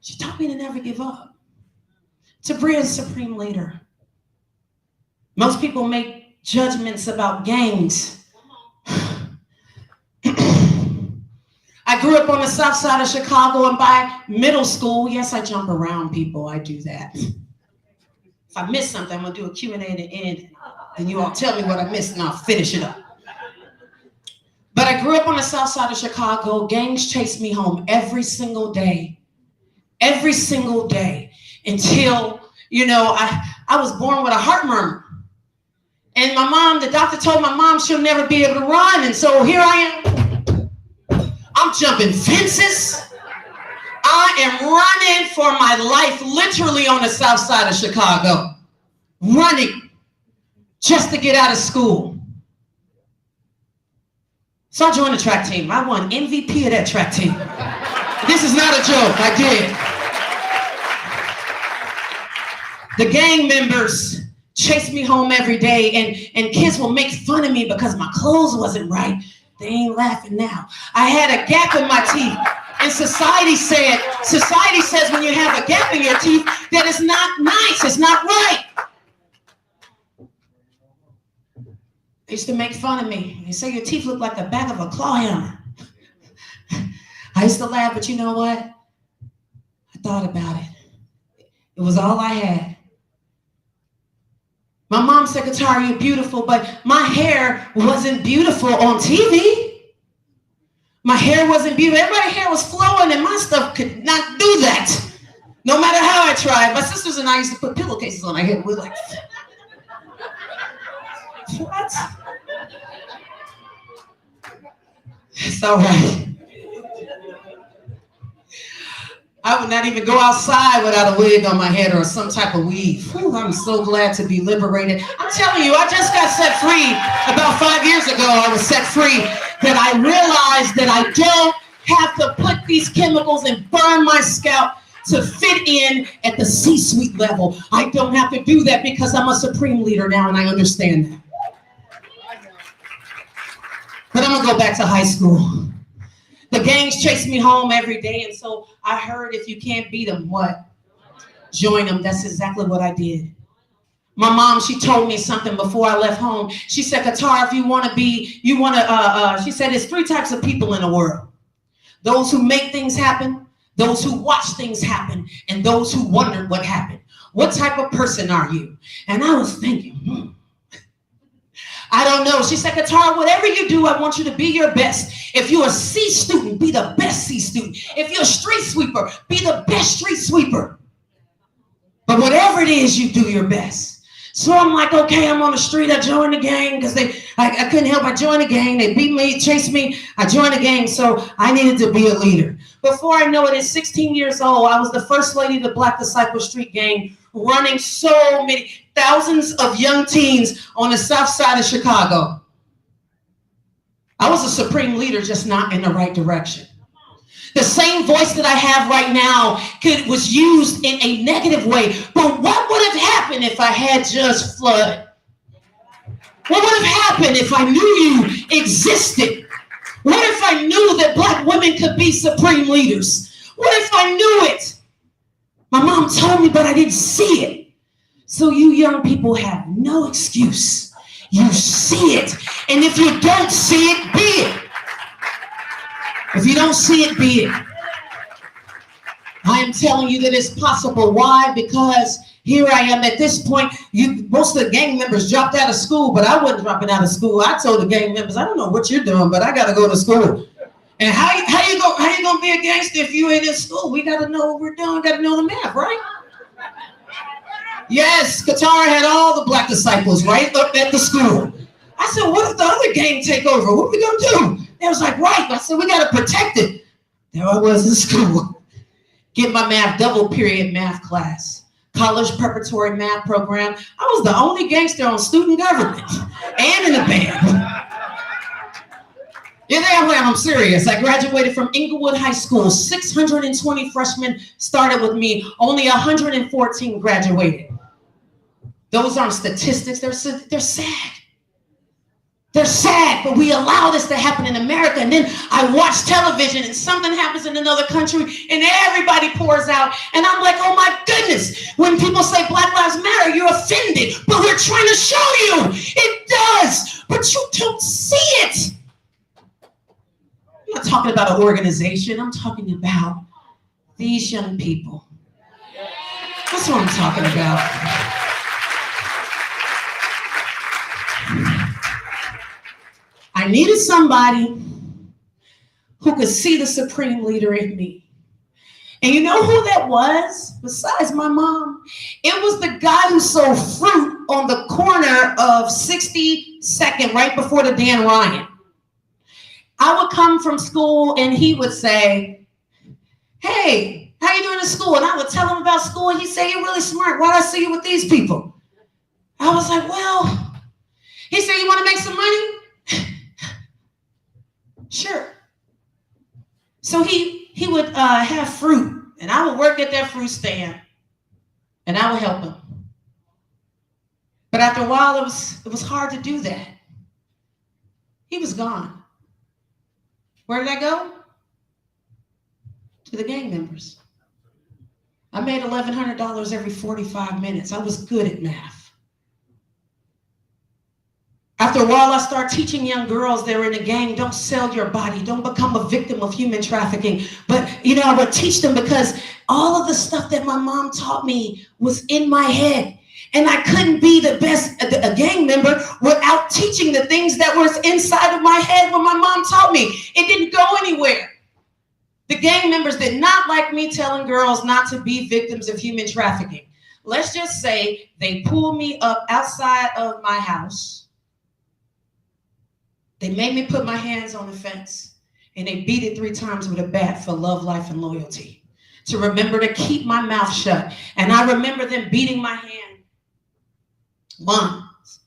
She taught me to never give up. To be a supreme leader. Most people make judgments about gangs. I grew up on the south side of Chicago, and by middle school, yes, I jump around people. I do that. If I miss something, I'm going to do a Q&A at the end, and you all tell me what I missed, and I'll finish it up. But I grew up on the south side of Chicago. Gangs chased me home every single day. Every single day. Until, I was born with a heart murmur. And my mom, the doctor told my mom she'll never be able to run. And so here I am. I'm jumping fences. I am running for my life, literally on the south side of Chicago. Running just to get out of school. So I joined the track team. I won MVP of that track team. This is not a joke, I did. The gang members chased me home every day, and kids will make fun of me because my clothes wasn't right. They ain't laughing now. I had a gap in my teeth. And society says when you have a gap in your teeth, that it's not nice, it's not right. They used to make fun of me. They say your teeth look like the back of a claw hammer. I used to laugh, but you know what? I thought about it. It was all I had. My mom said, Katara, you're beautiful, but my hair wasn't beautiful on TV. My hair wasn't beautiful. Everybody's hair was flowing, and my stuff could not do that. No matter how I tried. My sisters and I used to put pillowcases on our head. We're like, what? It's all right. I would not even go outside without a wig on my head or some type of weave. Whew, I'm so glad to be liberated. I'm telling you, I just got set free. About 5 years ago, I was set free. That I realized that I don't have to put these chemicals and burn my scalp to fit in at the C-suite level. I don't have to do that because I'm a supreme leader now, and I understand that. But I'm going to go back to high school. The gangs chase me home every day, and so I heard if you can't beat them, what? join them. That's exactly what I did. My mom, she told me something before I left home. She said, Qatar, if you want to be, she said, there's 3 types of people in the world. Those who make things happen, those who watch things happen, and those who wondered what happened. What type of person are you? And I was thinking, I don't know. She said, Qatar, whatever you do, I want you to be your best. If you're a C student, be the best C student. If you're a street sweeper, be the best street sweeper. But whatever it is, you do your best. So I'm like, okay, I'm on the street. I joined the gang because I couldn't help. I joined the gang. They beat me, chased me. I joined the gang, so I needed to be a leader. Before I know it, at 16 years old, I was the first lady of the Black Disciple Street Gang, running so many thousands of young teens on the south side of Chicago. I was a supreme leader, just not in the right direction. The same voice that I have right now was used in a negative way. But what would have happened if I had Judge Flood? What would have happened if I knew you existed? What if I knew that Black women could be supreme leaders? What if I knew it? My mom told me, but I didn't see it. So you young people have no excuse. You see it. And if you don't see it, be it. If you don't see it, be it. I am telling you that it's possible. Why? Because here I am at this point. Most of the gang members dropped out of school, but I wasn't dropping out of school. I told the gang members, I don't know what you're doing, but I got to go to school. And how you gonna be a gangster if you ain't in school? We got to know what we're doing. Got to know the math, right? Yes, Qatar had all the Black disciples right up at the school. I said, what if the other gang take over? What are we gonna do? They was like, right. I said, we got to protect it. There I was in school. Get my math, double period math class. College preparatory math program. I was the only gangster on student government and in the band. Yeah, I'm serious. I graduated from Inglewood High School. 620 freshmen started with me. Only 114 graduated. Those aren't statistics. They're sad. They're sad, but we allow this to happen in America. And then I watch television and something happens in another country and everybody pours out. And I'm like, oh my goodness. When people say Black Lives Matter, you're offended. But we're trying to show you it does. But you don't see it. I'm not talking about an organization. I'm talking about these young people. That's what I'm talking about. I needed somebody who could see the supreme leader in me. And you know who that was? Besides my mom, it was the guy who sold fruit on the corner of 62nd, right before the Dan Ryan. I would come from school and he would say, hey, how you doing in school? And I would tell him about school and he'd say, you're really smart. Why'd I see you with these people? I was like, well, he said, you want to make some money? Sure. So he would have fruit, and I would work at that fruit stand, and I would help him. But after a while, it was hard to do that. He was gone. Where did I go? To the gang members. I made $1,100 every 45 minutes. I was good at math. After a while, I started teaching young girls that were in a gang, don't sell your body, don't become a victim of human trafficking. But, I would teach them because all of the stuff that my mom taught me was in my head. And I couldn't be the best a gang member without teaching the things that was inside of my head when my mom taught me. It didn't go anywhere. The gang members did not like me telling girls not to be victims of human trafficking. Let's just say they pulled me up outside of my house. They made me put my hands on the fence and they beat it 3 times with a bat for love, life, and loyalty. To remember to keep my mouth shut. And I remember them beating my hand once,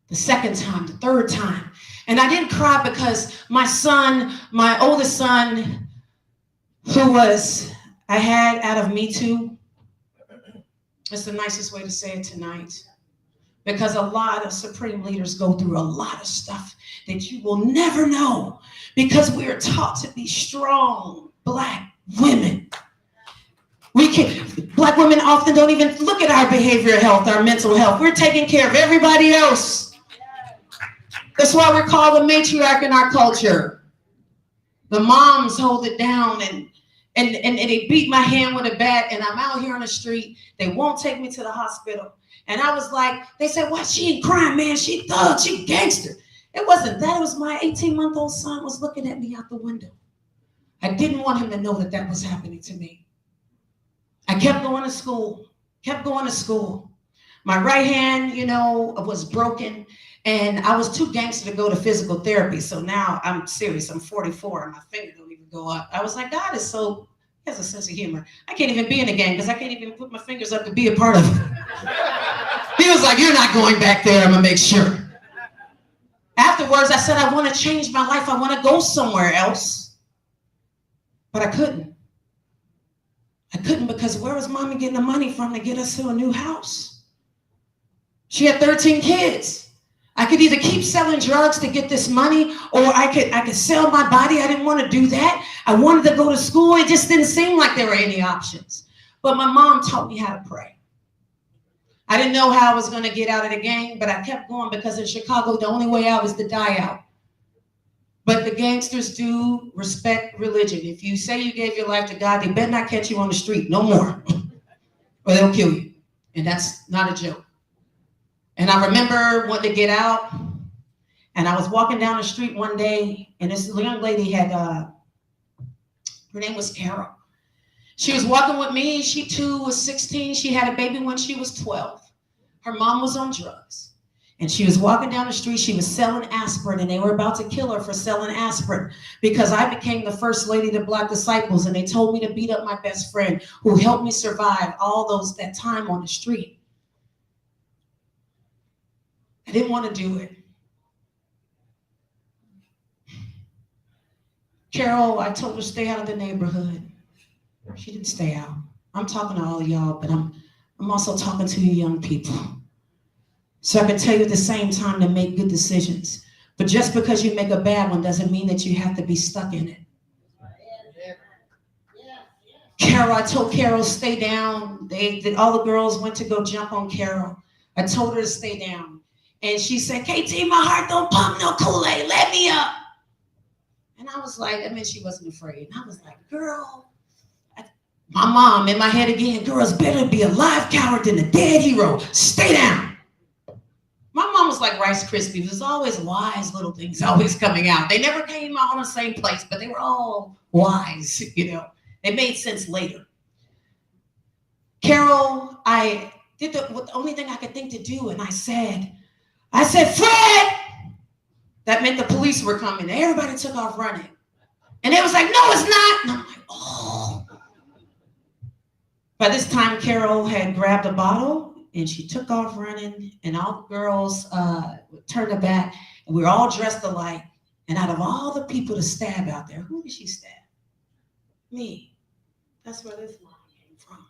the second time, the third time. And I didn't cry because my son, my oldest son, who I had out of Me Too. It's the nicest way to say it tonight. Because a lot of supreme leaders go through a lot of stuff that you will never know because we're taught to be strong Black women. Black Black women often don't even look at our behavioral health, our mental health. We're taking care of everybody else. That's why we're called the matriarch in our culture. The moms hold it down and they beat my hand with a bat, and I'm out here on the street. They won't take me to the hospital. And I was like, they said, why she ain't crying, man? She thug, she gangster. It wasn't that. It was my 18-month-old son was looking at me out the window. I didn't want him to know that that was happening to me. I kept going to school, My right hand, was broken, and I was too gangster to go to physical therapy. So now I'm serious. I'm 44, and my finger don't even go up. I was like, God is so, he has a sense of humor. I can't even be in a gang because I can't even put my fingers up to be a part of it. He was like, you're not going back there. I'm going to make sure. Afterwards, I said, I want to change my life. I want to go somewhere else. But I couldn't. Because where was mommy getting the money from to get us to a new house? She had 13 kids. I could either keep selling drugs to get this money, or I could sell my body. I didn't want to do that. I wanted to go to school. It just didn't seem like there were any options. But my mom taught me how to pray. I didn't know how I was going to get out of the gang, but I kept going because in Chicago, the only way out is to die out. But the gangsters do respect religion. If you say you gave your life to God, they better not catch you on the street no more, or they'll kill you. And that's not a joke. And I remember wanting to get out, and I was walking down the street one day, and this young lady had, her name was Carol. She was walking with me. She too was 16. She had a baby when she was 12. Her mom was on drugs. And she was walking down the street. She was selling aspirin, and they were about to kill her for selling aspirin because I became the first lady of the Black Disciples, and they told me to beat up my best friend who helped me survive all that time on the street. I didn't want to do it. Carol, I told her to stay out of the neighborhood. She didn't stay out. I'm talking to all of y'all, but I'm also talking to you young people. So I can tell you at the same time to make good decisions. But just because you make a bad one doesn't mean that you have to be stuck in it. Carol, I told Carol, stay down. All the girls went to go jump on Carol. I told her to stay down. And she said, KT, my heart don't pump no Kool-Aid. Let me up. And I was like, that meant she wasn't afraid. And I was like, girl. My mom in my head again, girls better be a live coward than a dead hero. Stay down. My mom was like Rice Krispies. There's always wise little things always coming out. They never came out in the same place, but they were all wise, They made sense later. Carol, I did the only thing I could think to do, and I said, Fred! That meant the police were coming. Everybody took off running. And they was like, no, it's not. And I'm like, oh. By this time, Carol had grabbed a bottle, and she took off running, and all the girls turned her back, and we were all dressed alike. And out of all the people to stab out there, who did she stab? Me. That's where this line came from.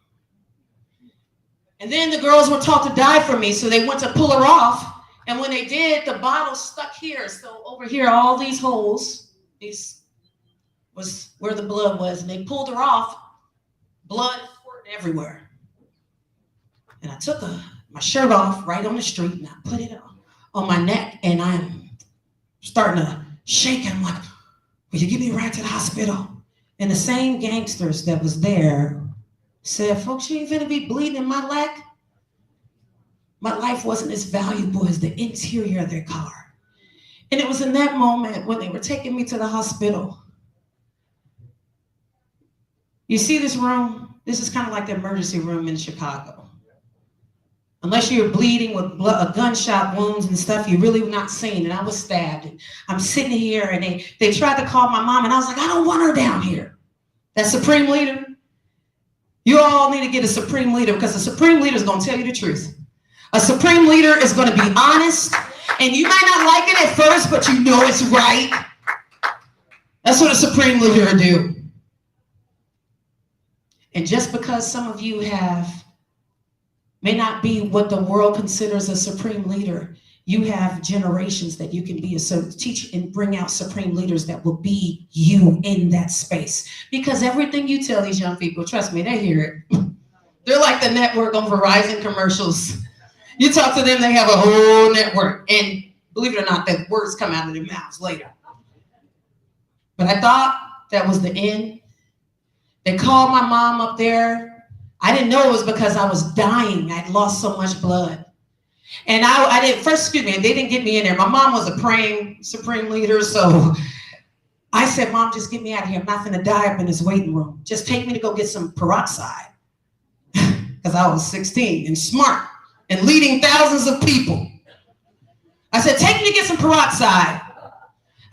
And then the girls were taught to die for me, so they went to pull her off. And when they did, the bottle stuck here. So over here, all these holes, these was where the blood was. And they pulled her off, blood squirting everywhere. And I took my shirt off right on the street, and I put it on my neck, and I'm starting to shake. I'm like, will you give me a ride to the hospital? And the same gangsters that was there said, folks, you ain't gonna be bleeding in my leg. My life wasn't as valuable as the interior of their car. And it was in that moment when they were taking me to the hospital. You see this room? This is kind of like the emergency room in Chicago. Unless you're bleeding with gunshot wounds and stuff, you're really not seen. And I was stabbed. And I'm sitting here, and they tried to call my mom, and I was like, I don't want her down here. That supreme leader, you all need to get a supreme leader, because the supreme leader is going to tell you the truth. A supreme leader is going to be honest, and you might not like it at first, but you know it's right. That's what a supreme leader will do. And just because some of you may not be what the world considers a supreme leader, you have generations that you can be teach and bring out supreme leaders that will be you in that space. Because everything you tell these young people, trust me, they hear it. They're like the network on Verizon commercials. You talk to them, they have a whole network. And believe it or not, the words come out of their mouths later. But I thought that was the end. They called my mom up there. I didn't know it was because I was dying. I'd lost so much blood. And I didn't, first, excuse me, they didn't get me in there. My mom was a praying supreme leader, so I said, Mom, just get me out of here. I'm not gonna die up in this waiting room. Just take me to go get some peroxide. Because I was 16 and smart and leading thousands of people. I said, take me to get some peroxide.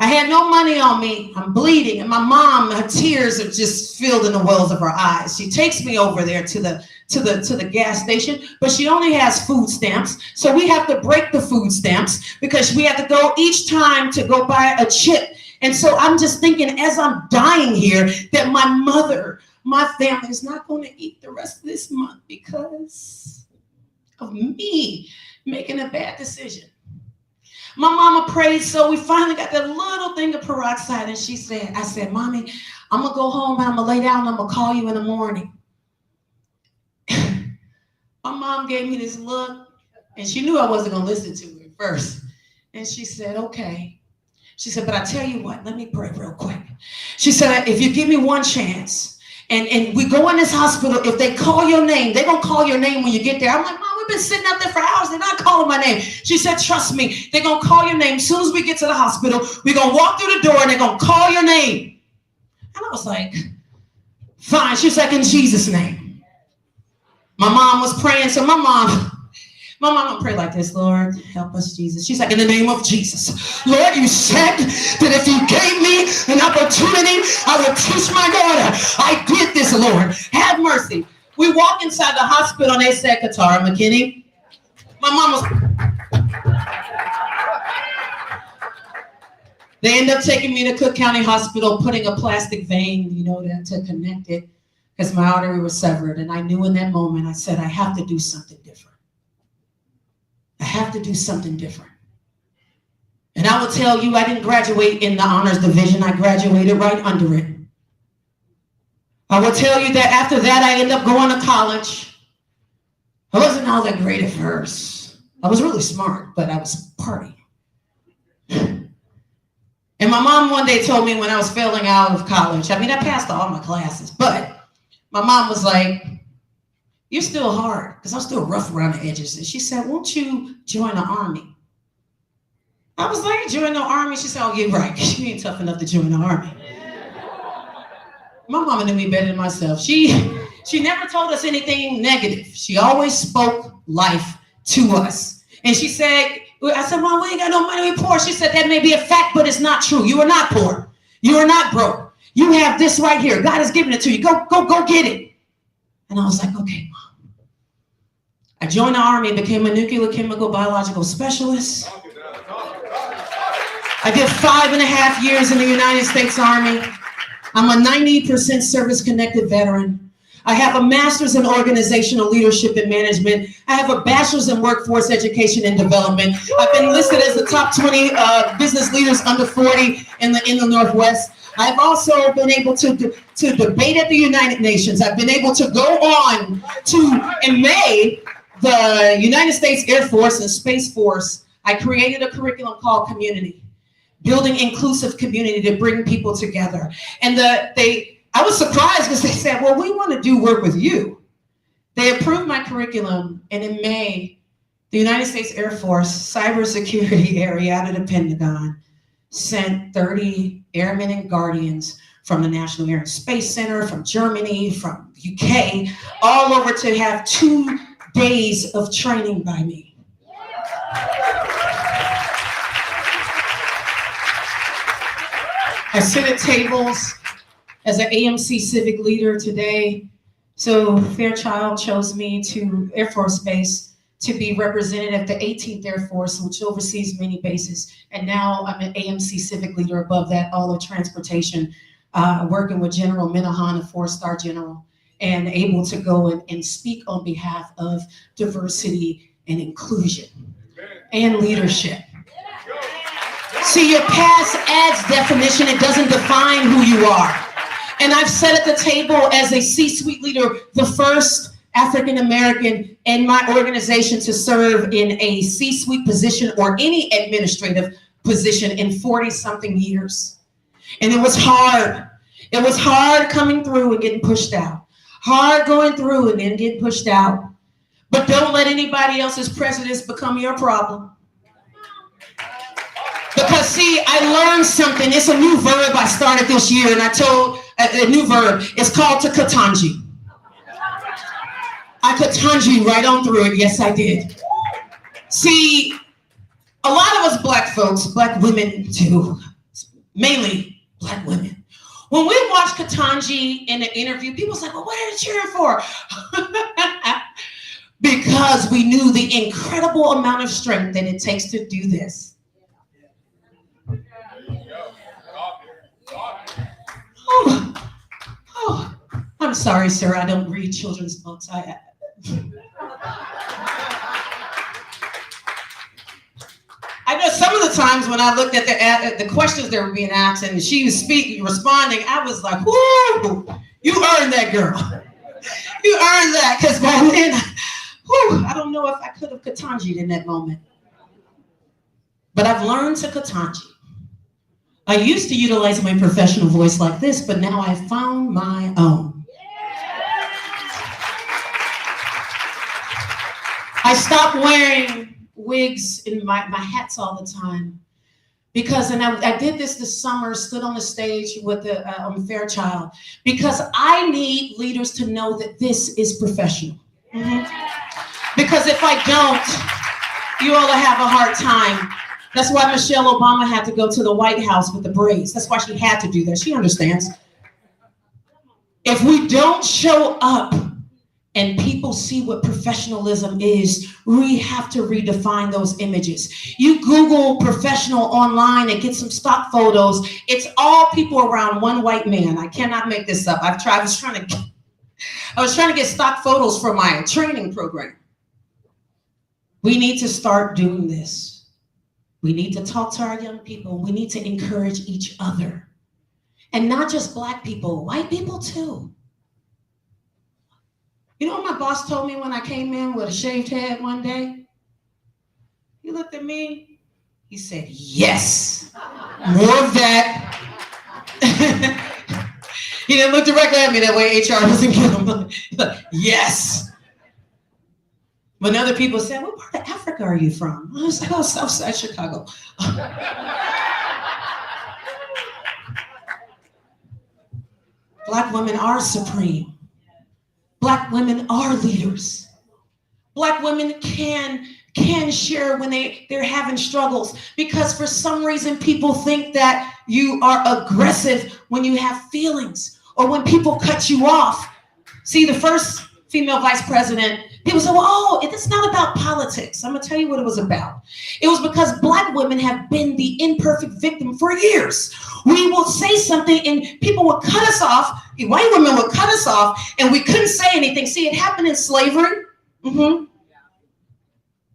I had no money on me. I'm bleeding. And my mom, her tears are just filled in the wells of her eyes. She takes me over there to the gas station, but she only has food stamps. So we have to break the food stamps because we have to go each time to go buy a chip. And so I'm just thinking as I'm dying here that my mother, my family is not going to eat the rest of this month because of me making a bad decision. My mama prayed, so we finally got that little thing of peroxide, and she said, I said, Mommy, I'm going to go home and I'm going to lay down and I'm going to call you in the morning. My mom gave me this look, and she knew I wasn't going to listen to her at first. And she said, okay. She said, but I tell you what, let me pray real quick. She said, if you give me one chance, and we go in this hospital, if they call your name, they're going to call your name when you get there. I'm like, Mom, we've been sitting out there for hours. They're not calling my name. She said, trust me, they're going to call your name. As soon as we get to the hospital, we're going to walk through the door and they're going to call your name. And I was like, fine. She was like, in Jesus' name. My mom was praying. So my mom don't pray like this, Lord, help us, Jesus. She's like, in the name of Jesus. Lord, you said that if you gave me an opportunity, I would teach my daughter. I did this, Lord. Have mercy. We walk inside the hospital and they said, Katara McKinney. My mom was... They end up taking me to Cook County Hospital, putting a plastic vein, to connect it because my artery was severed. And I knew in that moment, I said, I have to do something different. I have to do something different. And I will tell you, I didn't graduate in the honors division. I graduated right under it. I will tell you that after that, I ended up going to college. I wasn't all that great at first. I was really smart, but I was partying. And my mom one day told me when I was failing out of college, I passed all my classes, but my mom was like, you're still hard, because I'm still rough around the edges. And she said, won't you join the Army? I was like, join the Army? She said, oh, you're right. You ain't tough enough to join the Army. My mama knew me better than myself. She never told us anything negative. She always spoke life to us. And she said, I said, Mom, we ain't got no money, we poor. She said, that may be a fact, but it's not true. You are not poor. You are not broke. You have this right here. God has given it to you. Go get it. And I was like, okay, Mom. I joined the Army and became a nuclear chemical biological specialist. I did 5.5 years in the United States Army. I'm a 90% service-connected veteran. I have a master's in organizational leadership and management. I have a bachelor's in workforce education and development. I've been listed as the top 20 business leaders under 40 in the Northwest. I've also been able to debate at the United Nations. I've been able to go on to, in May, the United States Air Force and Space Force, I created a curriculum called Community, building inclusive community to bring people together. And I was surprised because they said, well, we want to do work with you. They approved my curriculum, and in May, the United States Air Force cybersecurity area out of the Pentagon sent 30 airmen and guardians from the National Air and Space Center, from Germany, from UK, all over to have 2 days of training by me. I sit at tables as an AMC civic leader today. So Fairchild chose me to Air Force Base to be represented at the 18th Air Force, which oversees many bases. And now I'm an AMC civic leader above that, all of transportation, working with General Minahan, a 4-star general, and able to go and speak on behalf of diversity and inclusion and leadership. See, your past adds definition. It doesn't define who you are. And I've sat at the table as a C-suite leader, the first African American in my organization to serve in a C-suite position or any administrative position in 40-something years. And it was hard. It was hard coming through and getting pushed out. Hard going through and then getting pushed out. But don't let anybody else's prejudice become your problem. Because see, I learned something. It's a new verb I started this year, and I told a new verb. It's called to katanji. I katanji right on through it. Yes, I did. See, a lot of us black folks, black women too, mainly black women, when we watch Ketanji in an interview, people's like, well, what are you cheering for? Because we knew the incredible amount of strength that it takes to do this. Oh, I'm sorry, sir. I don't read children's books. I know some of the times when I looked at the questions that were being asked and she was responding, I was like, whoo, you earned that, girl. You earned that, because by then, I don't know if I could have katanji'd in that moment. But I've learned to katanji. I used to utilize my professional voice like this, but now I've found my own. I stopped wearing wigs and my hats all the time because, and I did this summer, stood on the stage with Fairchild, because I need leaders to know that this is professional. Because if I don't, you all have a hard time. That's why Michelle Obama had to go to the White House with the braids. That's why she had to do that. She understands. If we don't show up and people see what professionalism is, we have to redefine those images. You Google professional online and get some stock photos. It's all people around one white man. I cannot make this up. I was trying to get stock photos for my training program. We need to start doing this. We need to talk to our young people. We need to encourage each other. And not just black people, white people too. You know what my boss told me when I came in with a shaved head one day? He looked at me, he said, yes, more of that. He didn't look directly at me, that way HR doesn't get him. Like, yes. When other people said, what part of Africa are you from? I was like, oh, Southside Chicago. Black women are supreme. Black women are leaders. Black women can share when they're having struggles, because for some reason people think that you are aggressive when you have feelings or when people cut you off. See, the first female vice president, people say, well, oh, it's not about politics. I'm gonna tell you what it was about. It was because black women have been the imperfect victim for years. We will say something and people would cut us off. White women would cut us off and we couldn't say anything. See, it happened in slavery.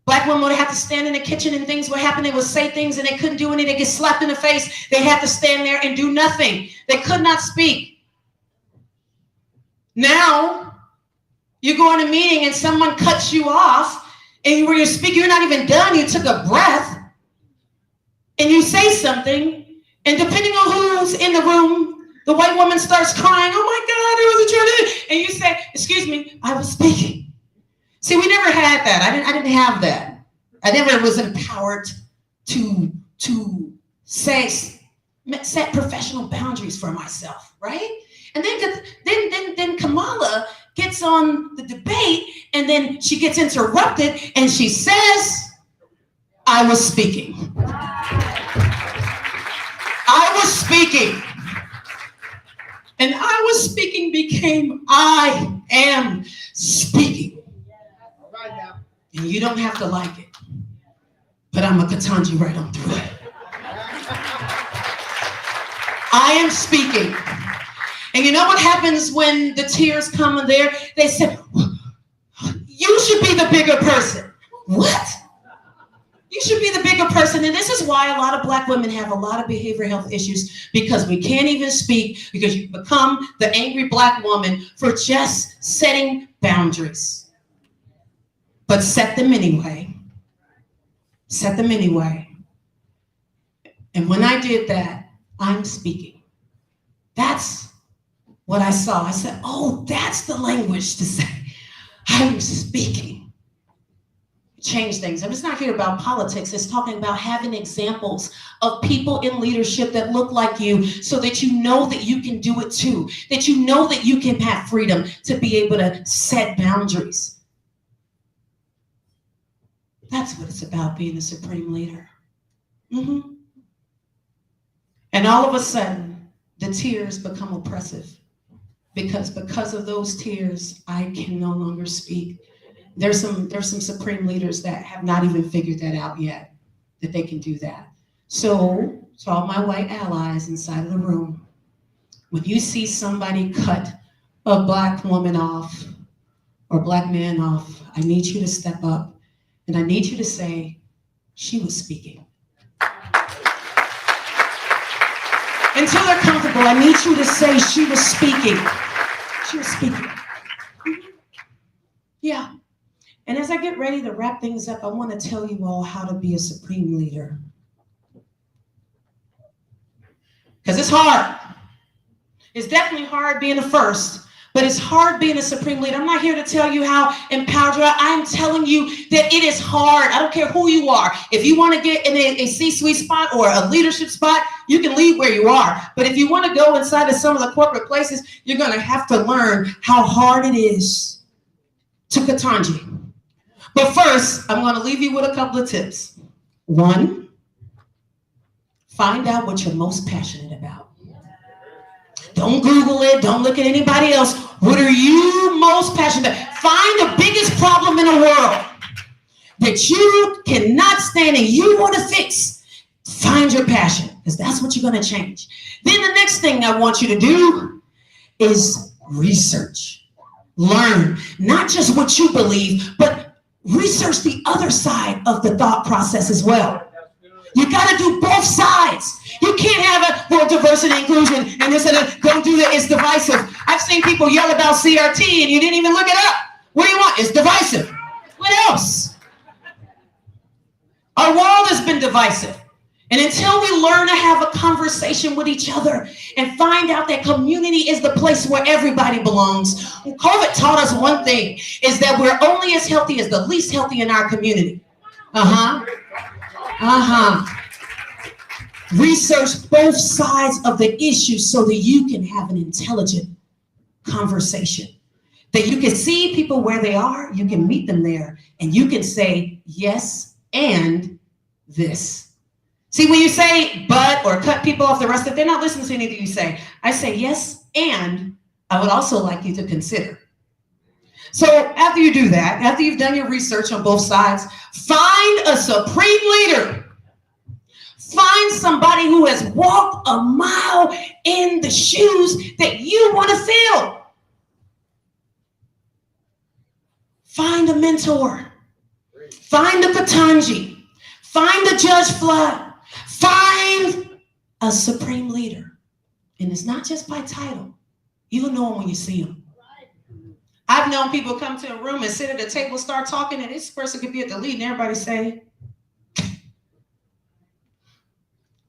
Black women would have to stand in the kitchen and things would happen. They would say things and they couldn't do anything. They get slapped in the face. They had to stand there and do nothing. They could not speak. Now, you go in a meeting and someone cuts you off and when you're speaking, you're not even done. You took a breath and you say something, and depending on who's in the room, the white woman starts crying, oh my God, it was a tragedy. And you say, excuse me, I was speaking. See, we never had that. I didn't have that. I never was empowered to set professional boundaries for myself, right? And then Kamala gets on the debate and then she gets interrupted and she says, I was speaking. I was speaking. And I was speaking became I am speaking. And you don't have to like it, but I'm a katanji right on through it. I am speaking. And you know what happens when the tears come in there? They say, you should be the bigger person. What? You should be the bigger person. Listen, and this is why a lot of Black women have a lot of behavioral health issues, because we can't even speak, because you become the angry Black woman for just setting boundaries. But set them anyway. Set them anyway. And when I did that, I'm speaking. That's what I saw. I said, oh, that's the language to say. I'm speaking. Change things. I'm just not here about politics. It's talking about having examples of people in leadership that look like you, so that you know that you can do it too, that you know that you can have freedom to be able to set boundaries. That's what it's about, being a supreme leader. And all of a sudden, the tears become oppressive, because of those tears, I can no longer speak. There's some supreme leaders that have not even figured that out yet, that they can do that. So, to all my white allies inside of the room, when you see somebody cut a Black woman off or Black man off, I need you to step up, and I need you to say, she was speaking. Until they're comfortable, I need you to say, she was speaking. She was speaking. Yeah. And as I get ready to wrap things up, I want to tell you all how to be a supreme leader. Because it's hard. It's definitely hard being the first, but it's hard being a supreme leader. I'm not here to tell you how empowered you are. I'm telling you that it is hard. I don't care who you are. If you want to get in a C-suite spot or a leadership spot, you can leave where you are. But if you want to go inside of some of the corporate places, you're going to have to learn how hard it is to Katanji. But first, I'm going to leave you with a couple of tips. One, find out what you're most passionate about. Don't Google it. Don't look at anybody else. What are you most passionate about? Find the biggest problem in the world that you cannot stand and you want to fix. Find your passion, because that's what you're going to change. Then the next thing I want you to do is research. Learn not just what you believe, but research the other side of the thought process as well. You got to do both sides. You can't have a diversity, inclusion, and this and that. Don't do that. It's divisive. I've seen people yell about CRT and you didn't even look it up. What do you want? It's divisive. What else? Our world has been divisive. And until we learn to have a conversation with each other and find out that community is the place where everybody belongs, COVID taught us one thing, is that we're only as healthy as the least healthy in our community. Research both sides of the issue so that you can have an intelligent conversation. That you can see people where they are, you can meet them there, and you can say yes and this. See, when you say but or cut people off the rest of it, they're not listening to anything you say. I say yes, and I would also like you to consider. So after you do that, after you've done your research on both sides, find a supreme leader. Find somebody who has walked a mile in the shoes that you want to fill. Find a mentor. Find a Patanji. Find a Judge Flood. Find a supreme leader. And it's not just by title. You'll know them when you see them. I've known people come to a room and sit at a table, start talking, and this person could be at the lead, and everybody say,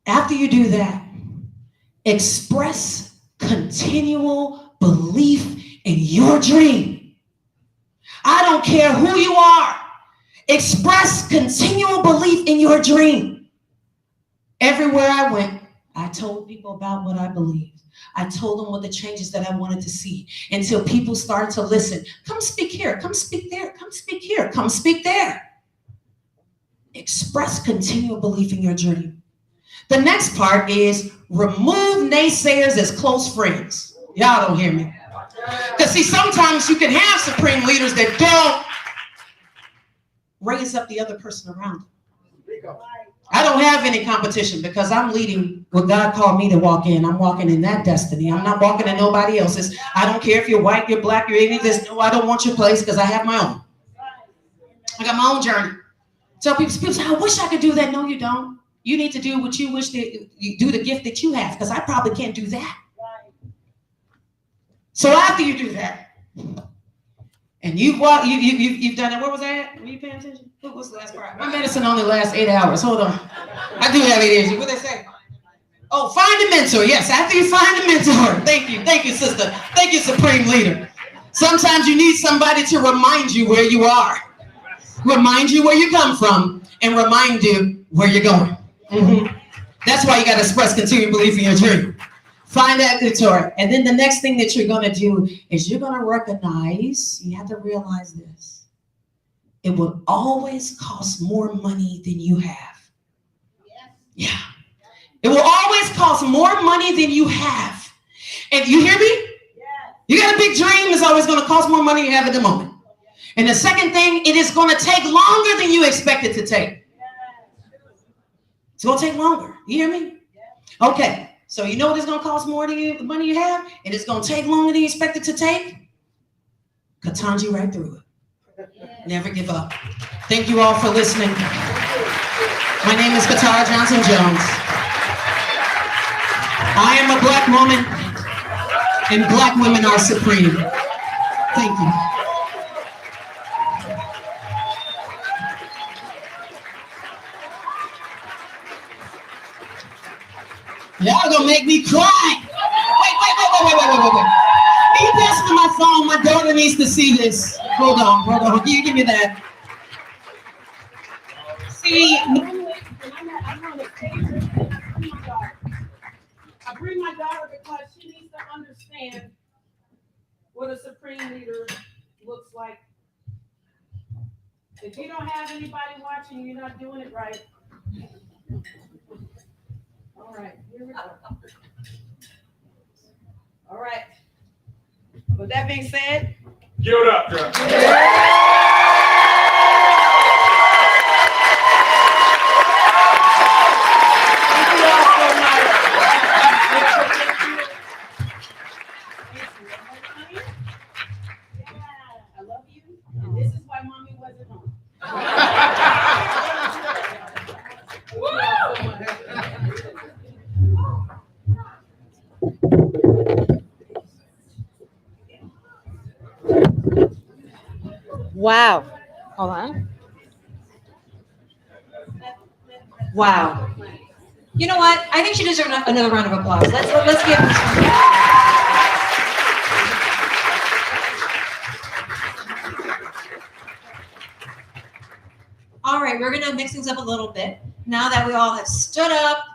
after you do that, express continual belief in your dream. I don't care who you are. Express continual belief in your dream. Everywhere I went, I told people about what I believed. I told them what the changes that I wanted to see, until people started to listen. Come speak here, come speak there, come speak here, come speak there. Express continual belief in your dream. The next part is remove naysayers as close friends. Y'all don't hear me. Because see, sometimes you can have supreme leaders that don't raise up the other person around them. I don't have any competition because I'm leading what God called me to walk in. I'm walking in that destiny. I'm not walking in nobody else's. I don't care if you're white, you're black, you're any of this. No, I don't want your place because I have my own. I got my own journey. Tell people say, I wish I could do that. No, you don't. You need to do what you wish to you do, the gift that you have, because I probably can't do that. So after you do that, and you've done it. What was that? Were you paying attention? What was the last part? My medicine only lasts 8 hours. Hold on. I do have 8 hours. What did they say? Oh, find a mentor. Yes, after you find a mentor. Thank you, sister. Thank you, Supreme Leader. Sometimes you need somebody to remind you where you are, remind you where you come from, and remind you where you're going. That's why you got to express continued belief in your dream. Find that mentor. And then the next thing that you're going to do is you're going to recognize, you have to realize this, it will always cost more money than you have. Yeah. It will always cost more money than you have. And you hear me? You got a big dream, it's always going to cost more money than you have at the moment. And the second thing, it is going to take longer than you expect it to take. It's going to take longer. You hear me? Okay. So you know what it's going to cost more than the money you have? And it's going to take longer than you expect it to take? Katanji right through it. Never give up. Thank you all for listening. My name is Katara Johnson Jones. I am a Black woman, and Black women are supreme. Thank you. Y'all gonna make me cry. Wait. Can you pass me my phone? My daughter needs to see this. Hold on. Can you give me that? See, I bring my daughter because she needs to understand what a supreme leader looks like. If you don't have anybody watching, you're not doing it right. All right, here we go. All right. With that being said, give it up, girl. I love you, and this is why mommy wasn't home. Wow. Hold on. Wow. You know what? I think she deserves another round of applause. Let's give her. All right, we're gonna mix things up a little bit. Now that we all have stood up,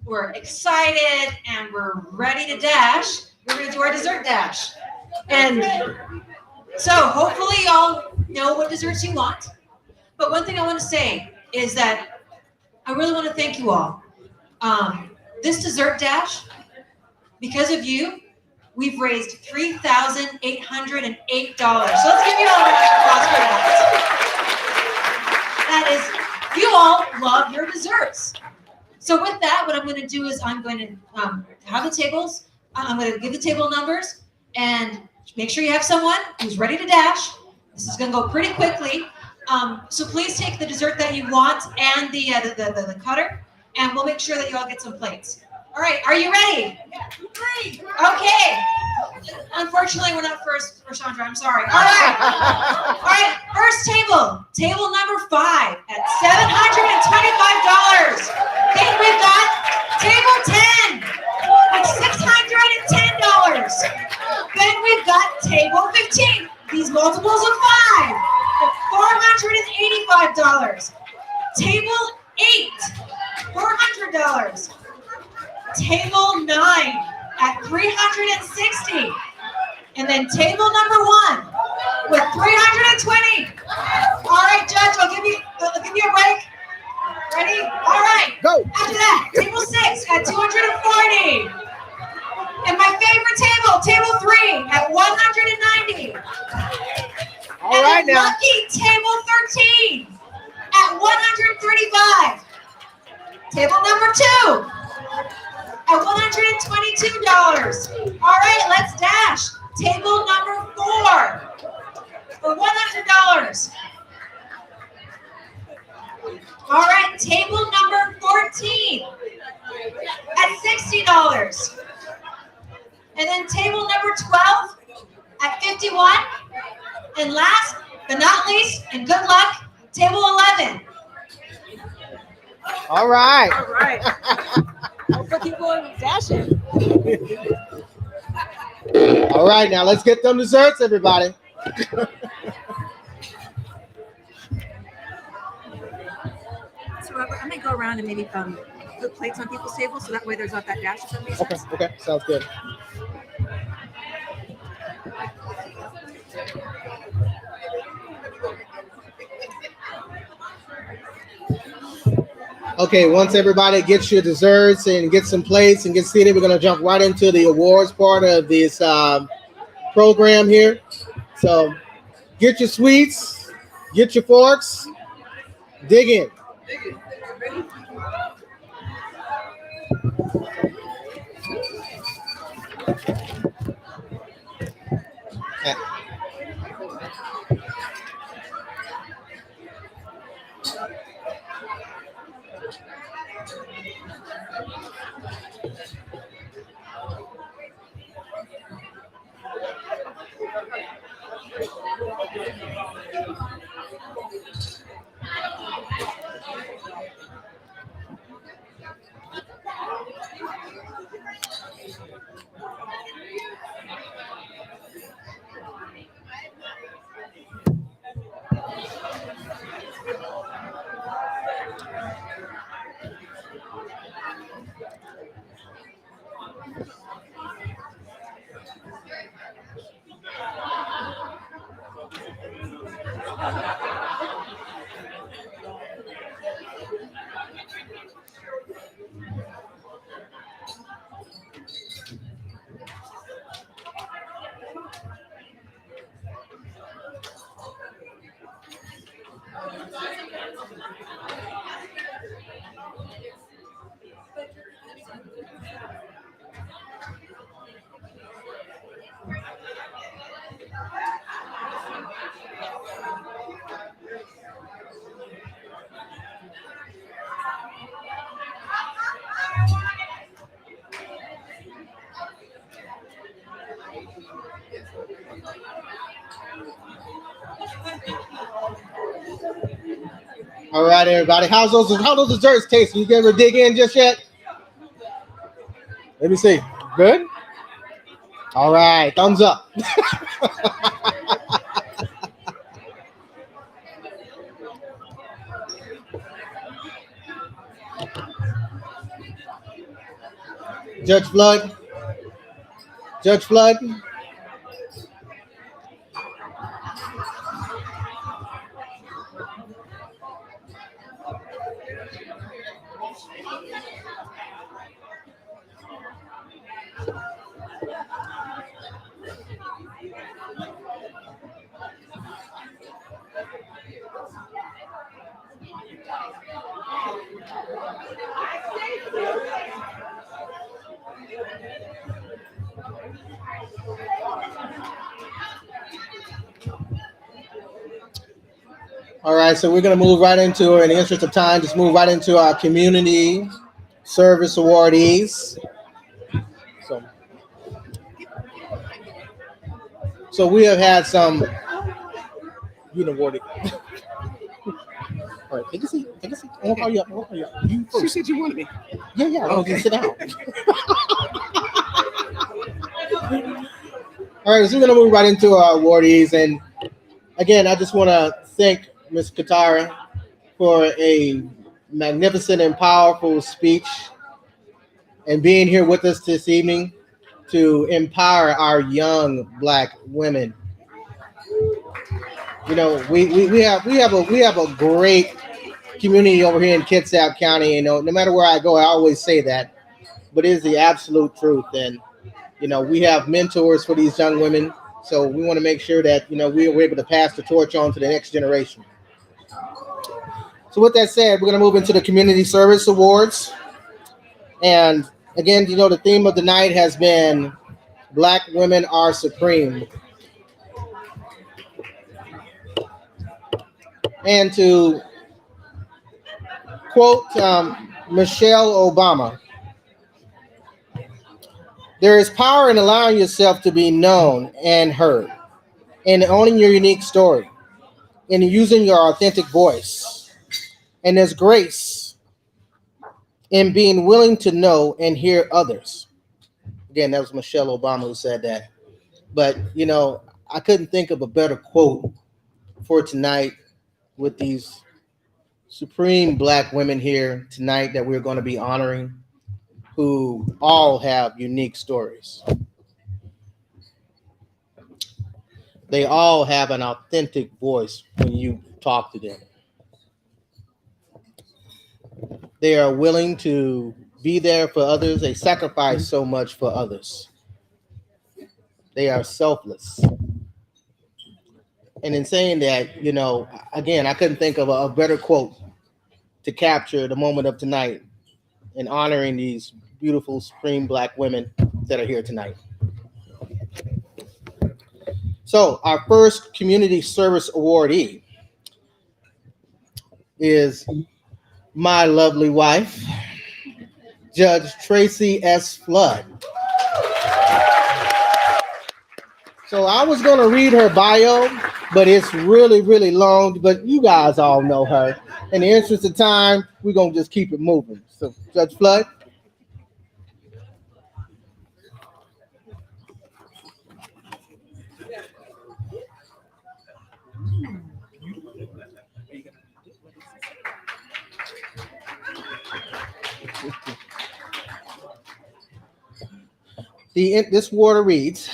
we're excited, and we're ready to dash, we're gonna do our dessert dash. And so hopefully y'all know what desserts you want. But one thing I want to say is that I really want to thank you all. This dessert dash, because of you, we've raised $3,808. So let's give you all a round of applause for that. That is, you all love your desserts. So with that, what I'm going to do is I'm going to have the tables. I'm going to give the table numbers and make sure you have someone who's ready to dash. This is going to go pretty quickly. So please take the dessert that you want and the cutter, and we'll make sure that you all get some plates. All right, are you ready? Okay. Unfortunately, we're not first for Chandra. I'm sorry. All right, first table. Table number 5 at $725. Then we've got table 10 at $610. Then we've got table 15. These multiples of 5 at $485. Table 8, $400. Table 9 at $360. And then table number 1 with $320. All right, Judge, I'll give you a break. Ready? All right. Go. After that, table 6 at $240. And my favorite table, table 3 at $190. All right now. Lucky table 13 at $135. Table number 2 at $122. All right, let's dash. Table number 4 for $100. All right, table number 14 please, and good luck. Table 11. All right. All right. Don't keep going dashing. All right, now let's get them desserts, everybody. So I might go around and maybe put plates on people's tables so that way there's not that dash. If that makes sense. Okay, sounds good. Okay, once everybody gets your desserts and gets some plates and gets seated, we're going to jump right into the awards part of this program here. So get your sweets, get your forks, dig in. All right, everybody. How those desserts taste? You ever dig in just yet? Let me see. Good? All right, thumbs up. Judge Flood. Judge Flood. All right, so we're going to move right into, in the interest of time, just move right into our community service awardees. So we have had some awarded. All right, take a seat. Take a seat. I won't call you up. I won't call you up. You first. She said you wanted me. Yeah. Okay. Sit down. All right, so we're going to move right into our awardees. And again, I just want to thank Ms. Katara for a magnificent and powerful speech and being here with us this evening to empower our young Black women. You know, we have a great community over here in Kitsap County. You know, no matter where I go, I always say that, but it is the absolute truth. And you know, we have mentors for these young women, so we want to make sure that we're able to pass the torch on to the next generation. So with that said, we're going to move into the Community Service Awards. And again, the theme of the night has been Black Women Are Supreme. And to quote Michelle Obama, there is power in allowing yourself to be known and heard, and owning your unique story. in using your authentic voice. And there's grace in being willing to know and hear others. Again, that was Michelle Obama who said that. But, you know, I couldn't think of a better quote for tonight with these supreme Black women here tonight that we're going to be honoring, who all have unique stories. They all have an authentic voice when you talk to them. They are willing to be there for others. They sacrifice so much for others. They are selfless. And in saying that, you know, again, I couldn't think of a better quote to capture the moment of tonight in honoring these beautiful supreme Black women that are here tonight. So our first community service awardee is my lovely wife, Judge Tracy S. Flood. So I was going to read her bio, but it's really, really long, but you guys all know her. In the interest of time, we're going to just keep it moving. So Judge Flood. This award reads,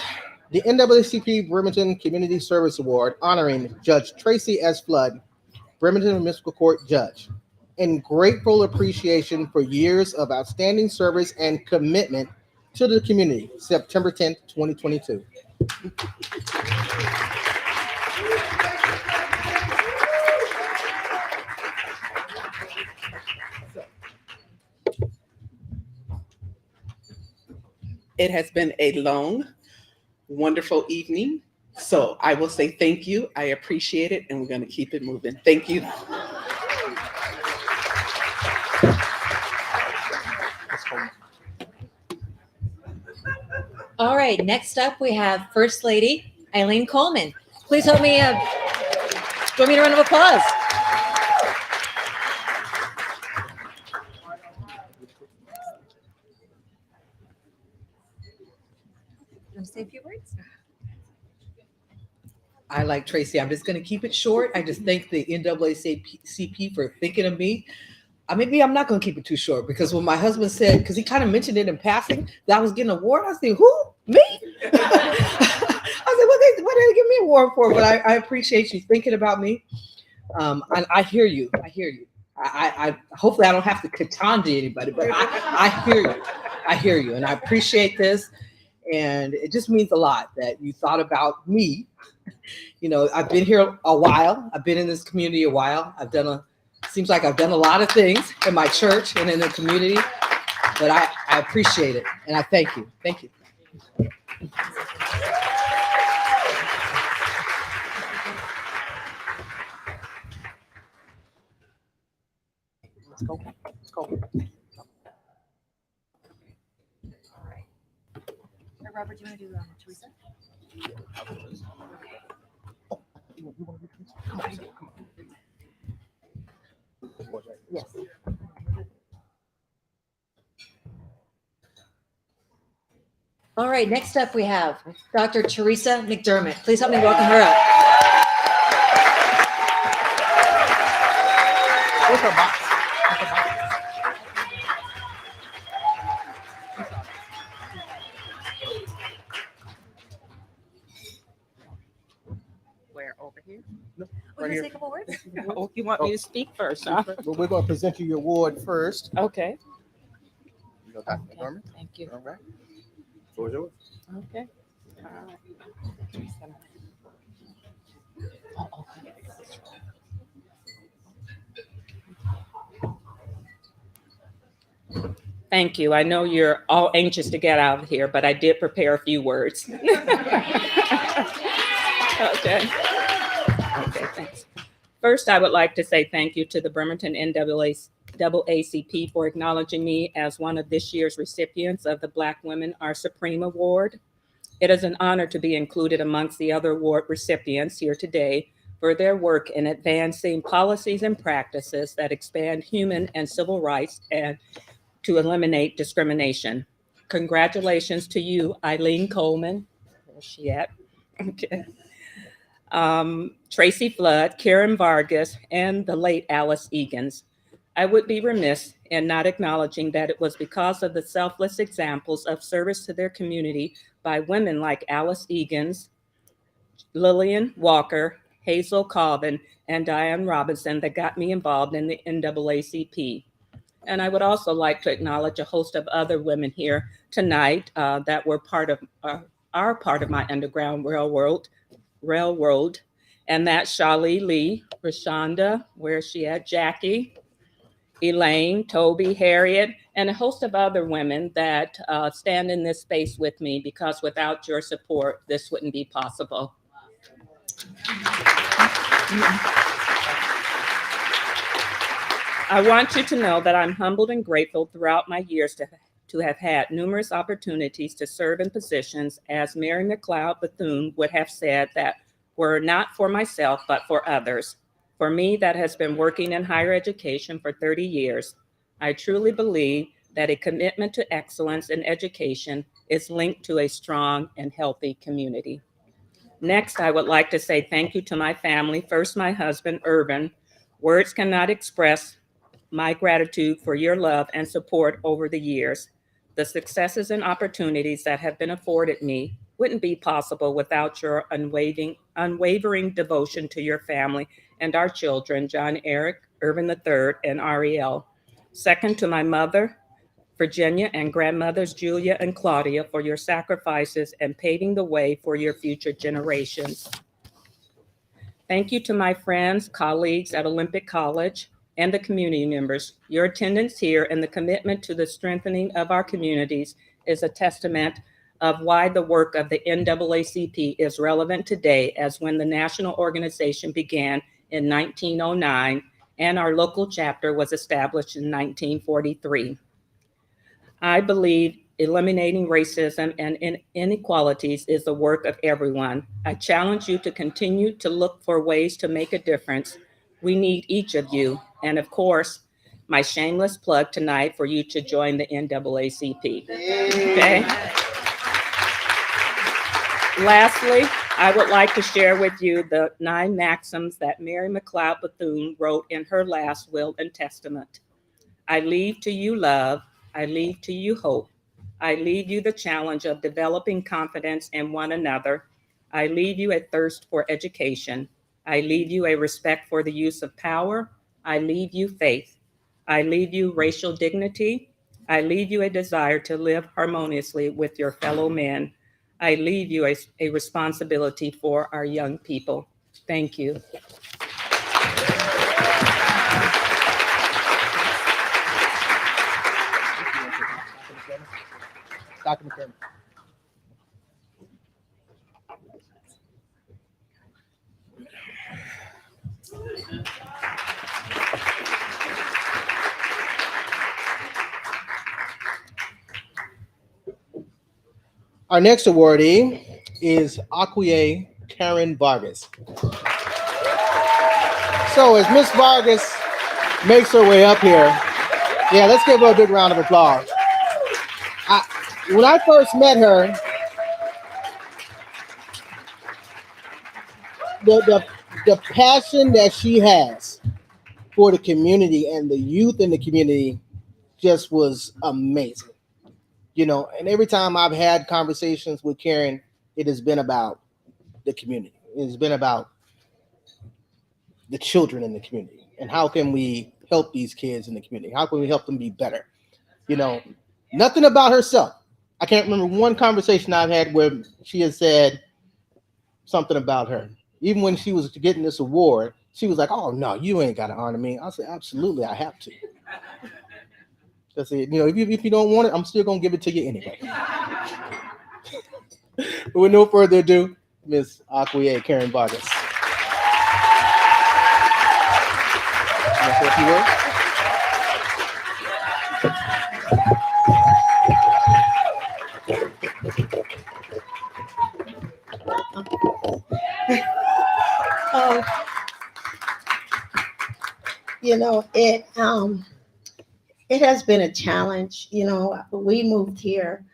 the NAACP Bremerton Community Service Award honoring Judge Tracy S. Flood, Bremerton Municipal Court Judge, in grateful appreciation for years of outstanding service and commitment to the community, September 10th, 2022. It has been a long, wonderful evening. So I will say thank you. I appreciate it, and we're going to keep it moving. Thank you. All right, next up we have First Lady Eileen Coleman. Please help me, join me in a round of applause. Want to say a few words? I like Tracy. I'm just going to keep it short. I just thank the NAACP for thinking of me. Maybe I'm not going to keep it too short, because when my husband said, because he kind of mentioned it in passing, that I was getting an award, I said, who? Me? I said, what did they give me an award for? But I appreciate you thinking about me. I hear you. I hear you. I hopefully I don't have to katana anybody, but I hear you. I hear you. And I appreciate this. And it just means a lot that you thought about me. You know, I've been here a while. I've been in this community a while. Seems like I've done a lot of things in my church and in the community, but I appreciate it. And I thank you. Thank you. Let's go. Let's go. Robert, do you want to do Teresa? Yes. All right, next up we have Dr. Teresa McDermott. Please help me welcome her up. Where's her box? Where, over here? No, Want to say a couple words? Oh, you want me to speak first, huh? Well, we're going to present you your award first. Okay. You go, Dr. McDermott. Thank you. All right. Floor is yours. Okay. All right. Thank you. I know you're all anxious to get out of here, but I did prepare a few words. Okay. Okay, thanks. First, I would like to say thank you to the Bremerton NAACP for acknowledging me as one of this year's recipients of the Black Women Are Supreme Award. It is an honor to be included amongst the other award recipients here today for their work in advancing policies and practices that expand human and civil rights and to eliminate discrimination. Congratulations to you, Eileen Coleman. Where's she at? Okay. Tracy Flood, Karen Vargas, and the late Alice Egan's. I would be remiss in not acknowledging that it was because of the selfless examples of service to their community by women like Alice Egan's, Lillian Walker, Hazel Colvin, and Diane Robinson that got me involved in the NAACP. And I would also like to acknowledge a host of other women here tonight that were are part of my Underground Railroad, and that's Shali Lee, Rashonda, where's she at? Jackie, Elaine, Toby, Harriet, and a host of other women that stand in this space with me, because without your support, this wouldn't be possible. I want you to know that I'm humbled and grateful throughout my years to have had numerous opportunities to serve in positions, as Mary McLeod Bethune would have said, that were not for myself, but for others. For me, that has been working in higher education for 30 years. I truly believe that a commitment to excellence in education is linked to a strong and healthy community. Next, I would like to say thank you to my family. First, my husband, Irvin. Words cannot express my gratitude for your love and support over the years. The successes and opportunities that have been afforded me wouldn't be possible without your unwavering devotion to your family and our children, John Eric, Irvin III, and Ariel. Second, to my mother, Virginia, and grandmothers, Julia and Claudia, for your sacrifices and paving the way for your future generations. Thank you to my friends, colleagues at Olympic College, and the community members. Your attendance here and the commitment to the strengthening of our communities is a testament of why the work of the NAACP is relevant today, as when the national organization began in 1909 and our local chapter was established in 1943. I believe eliminating racism and inequalities is the work of everyone. I challenge you to continue to look for ways to make a difference. We need each of you. And of course, my shameless plug tonight for you to join the NAACP. Okay. Lastly, I would like to share with you the 9 maxims that Mary McLeod Bethune wrote in her last will and testament. I leave to you love. I leave to you hope. I leave you the challenge of developing confidence in one another. I leave you a thirst for education. I leave you a respect for the use of power. I leave you faith. I leave you racial dignity. I leave you a desire to live harmoniously with your fellow men. I leave you a responsibility for our young people. Thank you. Dr. McKernan. Our next awardee is Akwie Karen Vargas. So as Miss Vargas makes her way up here, yeah, let's give her a big round of applause. When I first met her, the passion that she has for the community and the youth in the community just was amazing. You know, and every time I've had conversations with Karen, it has been about the community. It's been about the children in the community and how can we help these kids in the community? How can we help them be better? You know, nothing about herself. I can't remember one conversation I've had where she has said something about her. Even when she was getting this award, she was like, "Oh no, you ain't got to honor me." I said, "Absolutely, I have to." I said, "You know, if you don't want it, I'm still gonna give it to you anyway." But with no further ado, Miss Akwie Karen Vargas. If you will. it has been a challenge. We moved here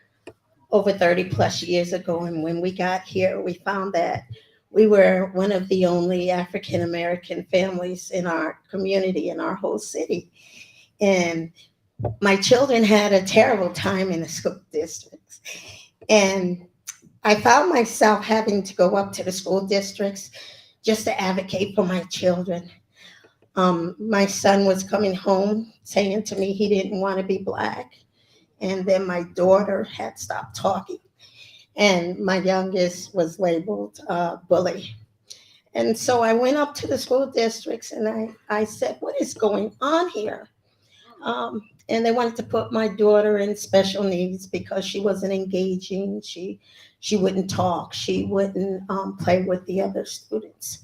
over 30 plus years ago, and when we got here, we found that we were one of the only African American families in our community, in our whole city. And my children had a terrible time in the school districts. And I found myself having to go up to the school districts just to advocate for my children. My son was coming home saying to me he didn't want to be Black. And then my daughter had stopped talking. And my youngest was labeled bully. And so I went up to the school districts and I said, what is going on here? And they wanted to put my daughter in special needs because she wasn't engaging. She wouldn't talk. She wouldn't play with the other students.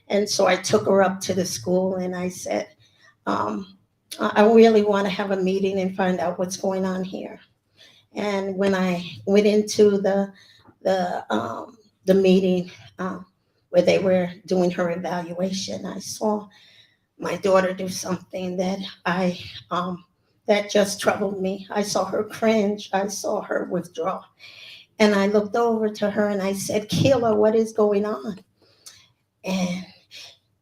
And so I took her up to the school and I said, I really want to have a meeting and find out what's going on here. And when I went into the meeting where they were doing her evaluation, I saw my daughter do something that that just troubled me. I saw her cringe. I saw her withdraw. And I looked over to her and I said, Kayla, what is going on? And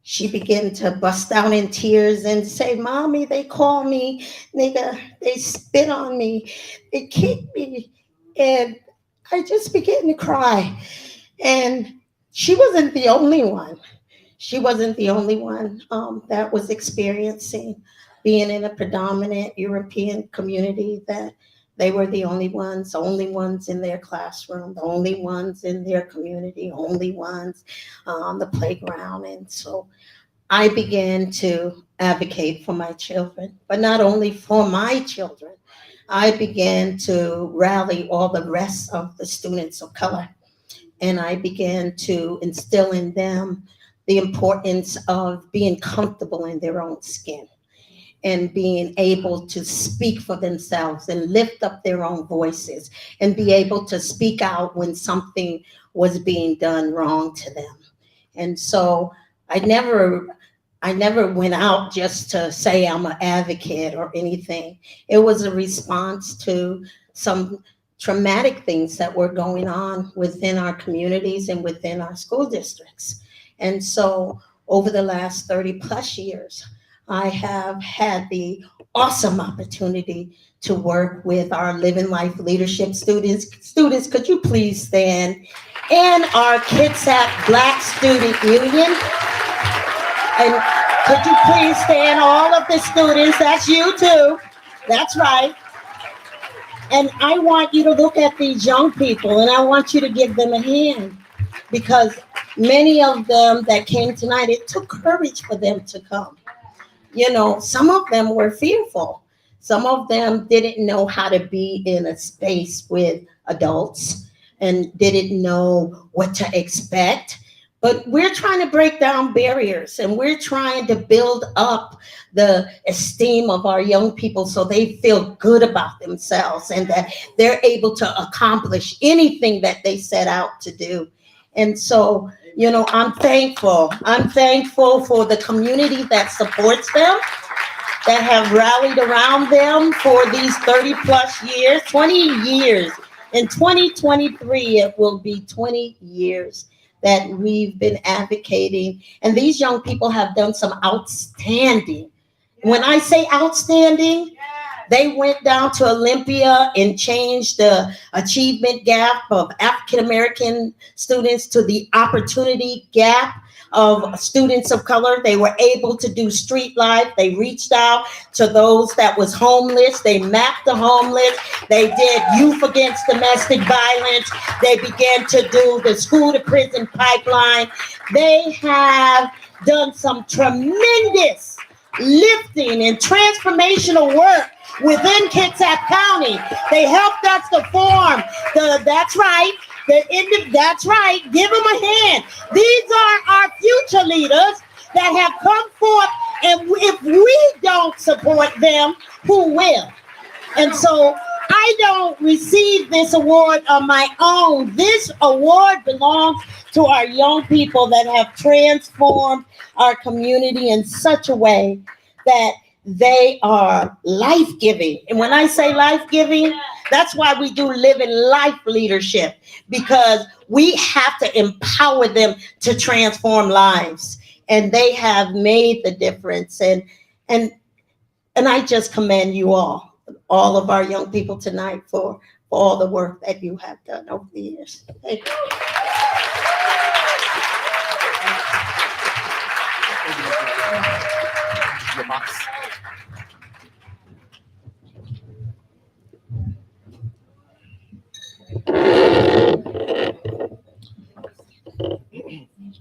she began to bust out in tears and say, Mommy, they call me nigga. They spit on me. They kicked me. And I just began to cry. And she wasn't the only one. She wasn't the only one that was experiencing being in a predominant European community, that they were the only ones in their classroom, the only ones in their community, only ones on the playground. And so I began to advocate for my children, but not only for my children. I began to rally all the rest of the students of color. And I began to instill in them the importance of being comfortable in their own skin and being able to speak for themselves and lift up their own voices and be able to speak out when something was being done wrong to them. And so I never went out just to say I'm an advocate or anything. It was a response to some traumatic things that were going on within our communities and within our school districts. And so over the last 30 plus years, I have had the awesome opportunity to work with our Living Life Leadership students. Students, could you please stand? And our Kitsap Black Student Union. And could you please stand, all of the students? That's you too. That's right. And I want you to look at these young people and I want you to give them a hand, because many of them that came tonight, it took courage for them to come. Some of them were fearful. Some of them didn't know how to be in a space with adults and didn't know what to expect. But we're trying to break down barriers and we're trying to build up the esteem of our young people so they feel good about themselves and that they're able to accomplish anything that they set out to do. And so, I'm thankful. I'm thankful for the community that supports them, that have rallied around them for these 30 plus years, 20 years. In 2023, it will be 20 years that we've been advocating. And these young people have done some outstanding. When I say outstanding, they went down to Olympia and changed the achievement gap of African American students to the opportunity gap of students of color. They were able to do street life. They reached out to those that was homeless. They mapped the homeless. They did youth against domestic violence. They began to do the school to prison pipeline. They have done some tremendous lifting and transformational work within Kitsap County. They helped us to form that's right, give them a hand. These are our future leaders that have come forth, and if we don't support them, who will? And so I don't receive this award on my own. This award belongs to our young people that have transformed our community in such a way that they are life-giving. And when I say life-giving, that's why we do Living Life Leadership, because we have to empower them to transform lives. And they have made the difference. And I just commend you all of our young people tonight for all the work that you have done over the years. Thank you.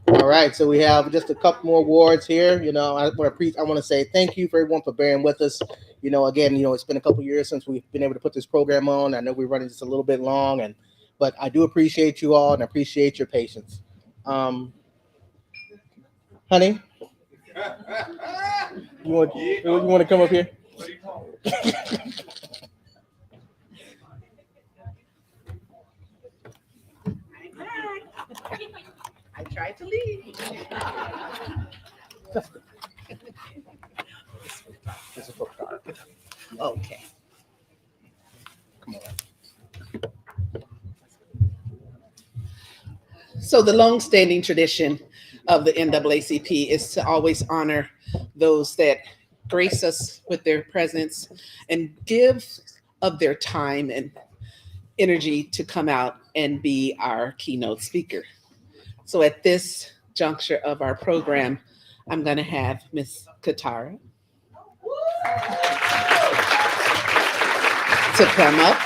All right, so we have just a couple more awards here. I want to say thank you for everyone for bearing with us. Again, it's been a couple years since we've been able to put this program on. I know we're running just a little bit long, but I do appreciate you all and appreciate your patience. Honey, you want to come up here? I tried to leave. This is for Cara. Okay. Come on. So the long-standing tradition of the NAACP is to always honor those that grace us with their presence and give of their time and energy to come out and be our keynote speaker. So at this juncture of our program, I'm going to have Ms. Katara to come up.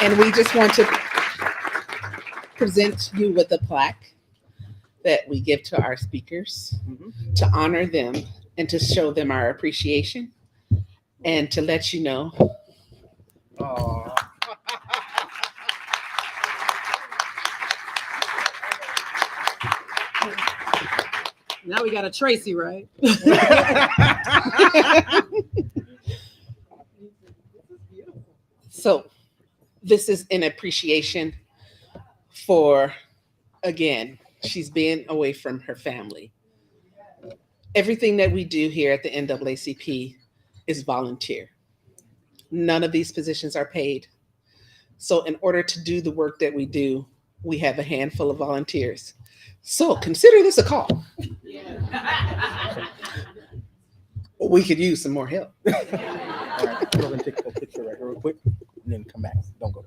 And we just want to present you with a plaque that we give to our speakers to honor them and to show them our appreciation and to let you know. Now we got a Tracy, right? So this is an appreciation for, again, she's been away from her family. Everything that we do here at the NAACP is volunteer. None of these positions are paid. So in order to do the work that we do, we have a handful of volunteers. So consider this a call. We could use some more help. All right, go ahead and take a picture right here real quick, and then come back. Don't go.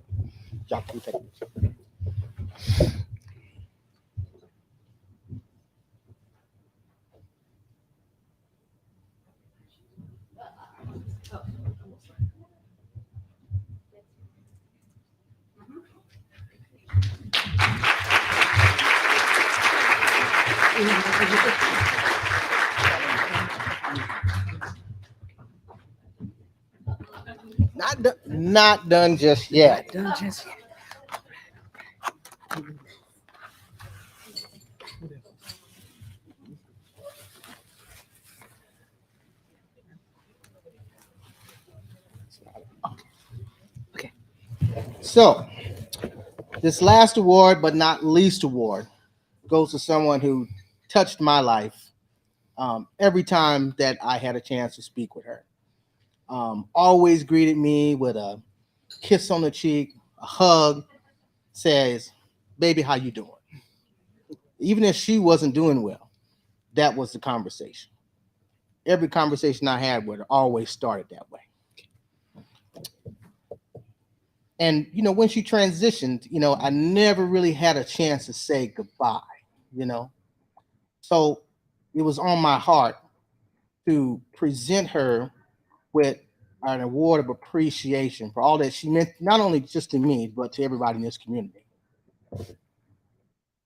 John, can you take a picture? Not done just yet. Not done just yet. Okay. So, this last award, but not least award, goes to someone who touched my life every time that I had a chance to speak with her. Always greeted me with a kiss on the cheek, a hug, says, "Baby, how you doing?" Even if she wasn't doing well, that was the conversation. Every conversation I had with her always started that way. And, when she transitioned, I never really had a chance to say goodbye, So it was on my heart to present her with an award of appreciation for all that she meant, not only just to me, but to everybody in this community.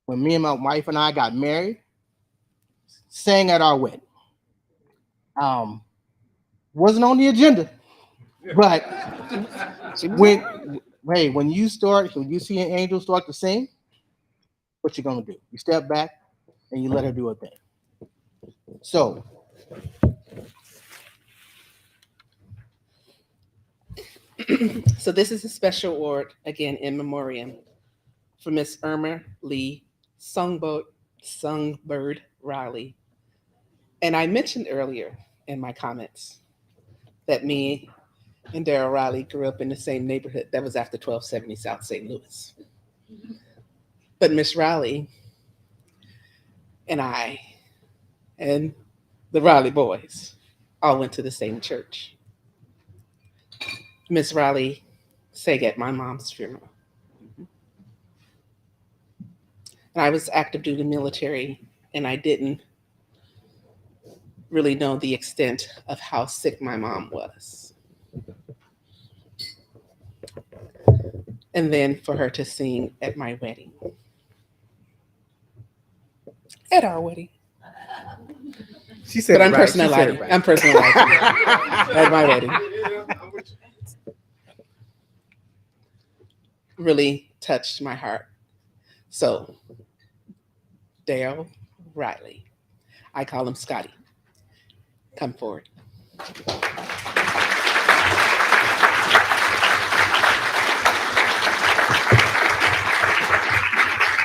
When me and my wife and I got married, sang at our wedding. Wasn't on the agenda, but when you see an angel start to sing, what you gonna do? You step back and you let her do her thing. So So this is a special award, again, in memoriam for Miss Irma Lee Songbird Riley. And I mentioned earlier in my comments that me and Daryl Riley grew up in the same neighborhood. That was after 1270 South St. Louis. But Miss Riley and I and the Riley boys all went to the same church. Miss Riley sang at my mom's funeral. And I was active duty military, and I didn't really know the extent of how sick my mom was. And then for her to sing at my wedding. At our wedding. She said but I'm it right. She said personalizing. it right. I'm personalizing at my wedding. Really touched my heart. So, Dale Riley, I call him Scotty. Come forward.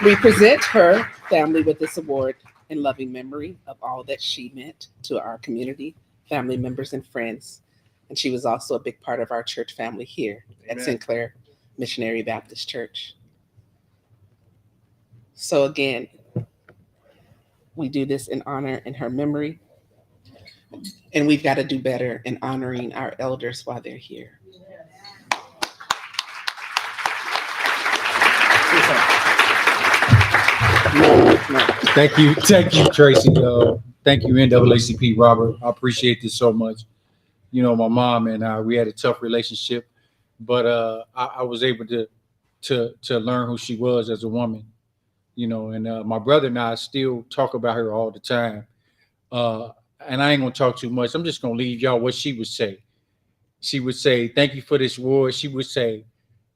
We present her family with this award in loving memory of all that she meant to our community, family members, and friends. And she was also a big part of our church family here at Amen. Sinclair Missionary Baptist Church. So again, we do this in honor in her memory. And we've got to do better in honoring our elders while they're here. Thank you, Tracy. Thank you, NAACP, Robert. I appreciate this so much. You know, my mom and I, we had a tough relationship, but I was able to learn who she was as a woman. You know, and my brother and I still talk about her all the time. And I ain't gonna talk too much. I'm just gonna leave y'all what she would say. She would say, "Thank you for this award." She would say,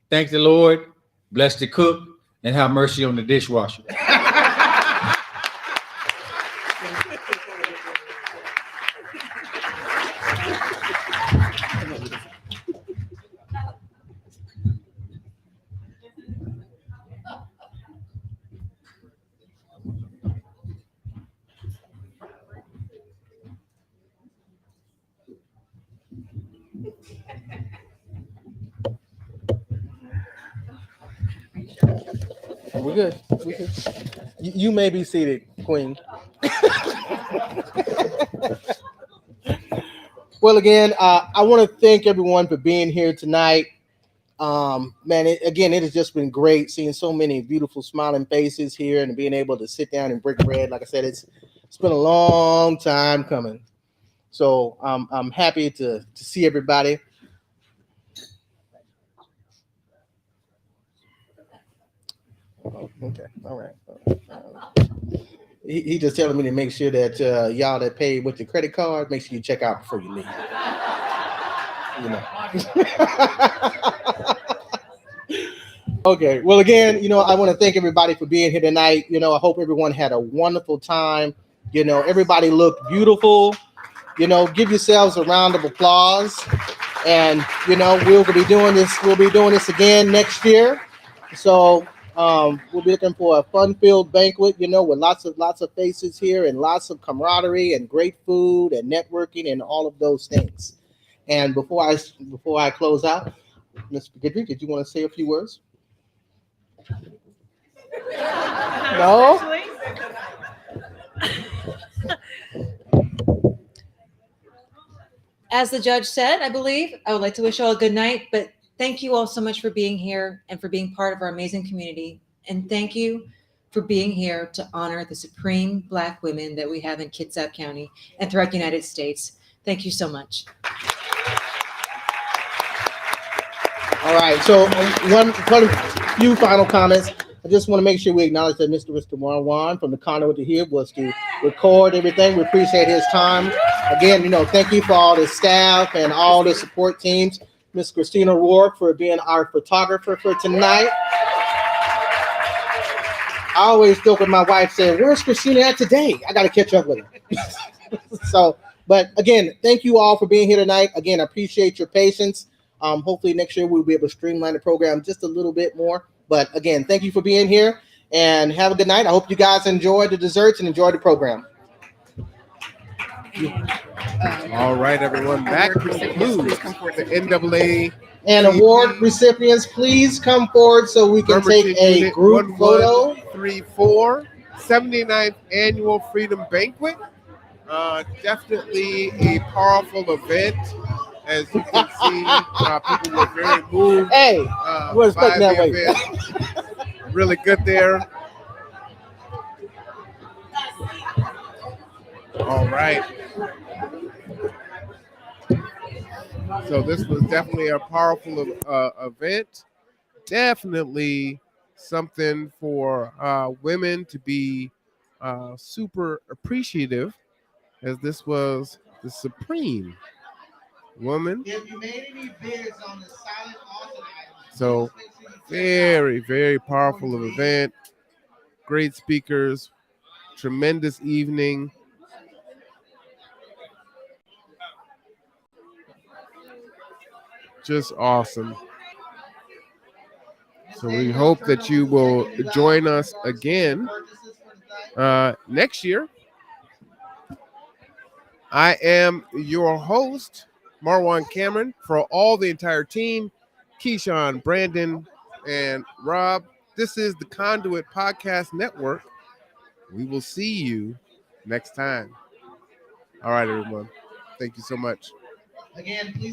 "Thank the Lord, bless the cook, and have mercy on the dishwasher." We're good. We're good. You may be seated, Queen. Well, again, I want to thank everyone for being here tonight. Man, it has just been great seeing so many beautiful smiling faces here and being able to sit down and break bread. Like I said, it's been a long time coming. So I'm happy to see everybody. Oh, okay, all right. He just telling me to make sure that y'all that pay with your credit card, make sure you check out before you leave. You know. Okay. Well, again, I want to thank everybody for being here tonight. I hope everyone had a wonderful time. Everybody looked beautiful. Give yourselves a round of applause. And we'll be doing this. We'll be doing this again next year. So we'll be looking for a fun-filled banquet. With lots of faces here and lots of camaraderie and great food and networking and all of those things. And before I close out, Ms. Goodrich, did you want to say a few words? No. As the judge said, I believe, I would like to wish you all a good night, but thank you all so much for being here and for being part of our amazing community. And thank you for being here to honor the supreme Black women that we have in Kitsap County and throughout the United States. Thank you so much. All right, so one few final comments. I just want to make sure we acknowledge that Mr. Warwan from the Conduit to here was to record everything. We appreciate his time. Again, thank you for all the staff and all the support teams. Miss Christina Rourke for being our photographer for tonight. I always joke with my wife saying, "Where's Christina at today? I got to catch up with her." But again, thank you all for being here tonight. Again, I appreciate your patience. Hopefully next year we'll be able to streamline the program just a little bit more. But again, thank you for being here and have a good night. I hope you guys enjoyed the desserts and enjoyed the program. All right, everyone, back to the blues. The NAA And award recipients, please come forward so we can take a group photo. 1134 79th Annual Freedom Banquet. Definitely a powerful event. As you can see, people were very moved Hey, we're by expecting that the way. event. Really good there. All right. So this was definitely a powerful event. Definitely something for women to be super appreciative, as this was the supreme woman. If you made any bids on the silent auction items, So very, very powerful event. Great speakers, tremendous evening. Just awesome. So we hope that you will join us again next year. I am your host, Marwan Cameron, for all the entire team, Keyshawn, Brandon, and Rob. This is the Conduit Podcast Network. We will see you next time. All right, everyone. Thank you so much. again, please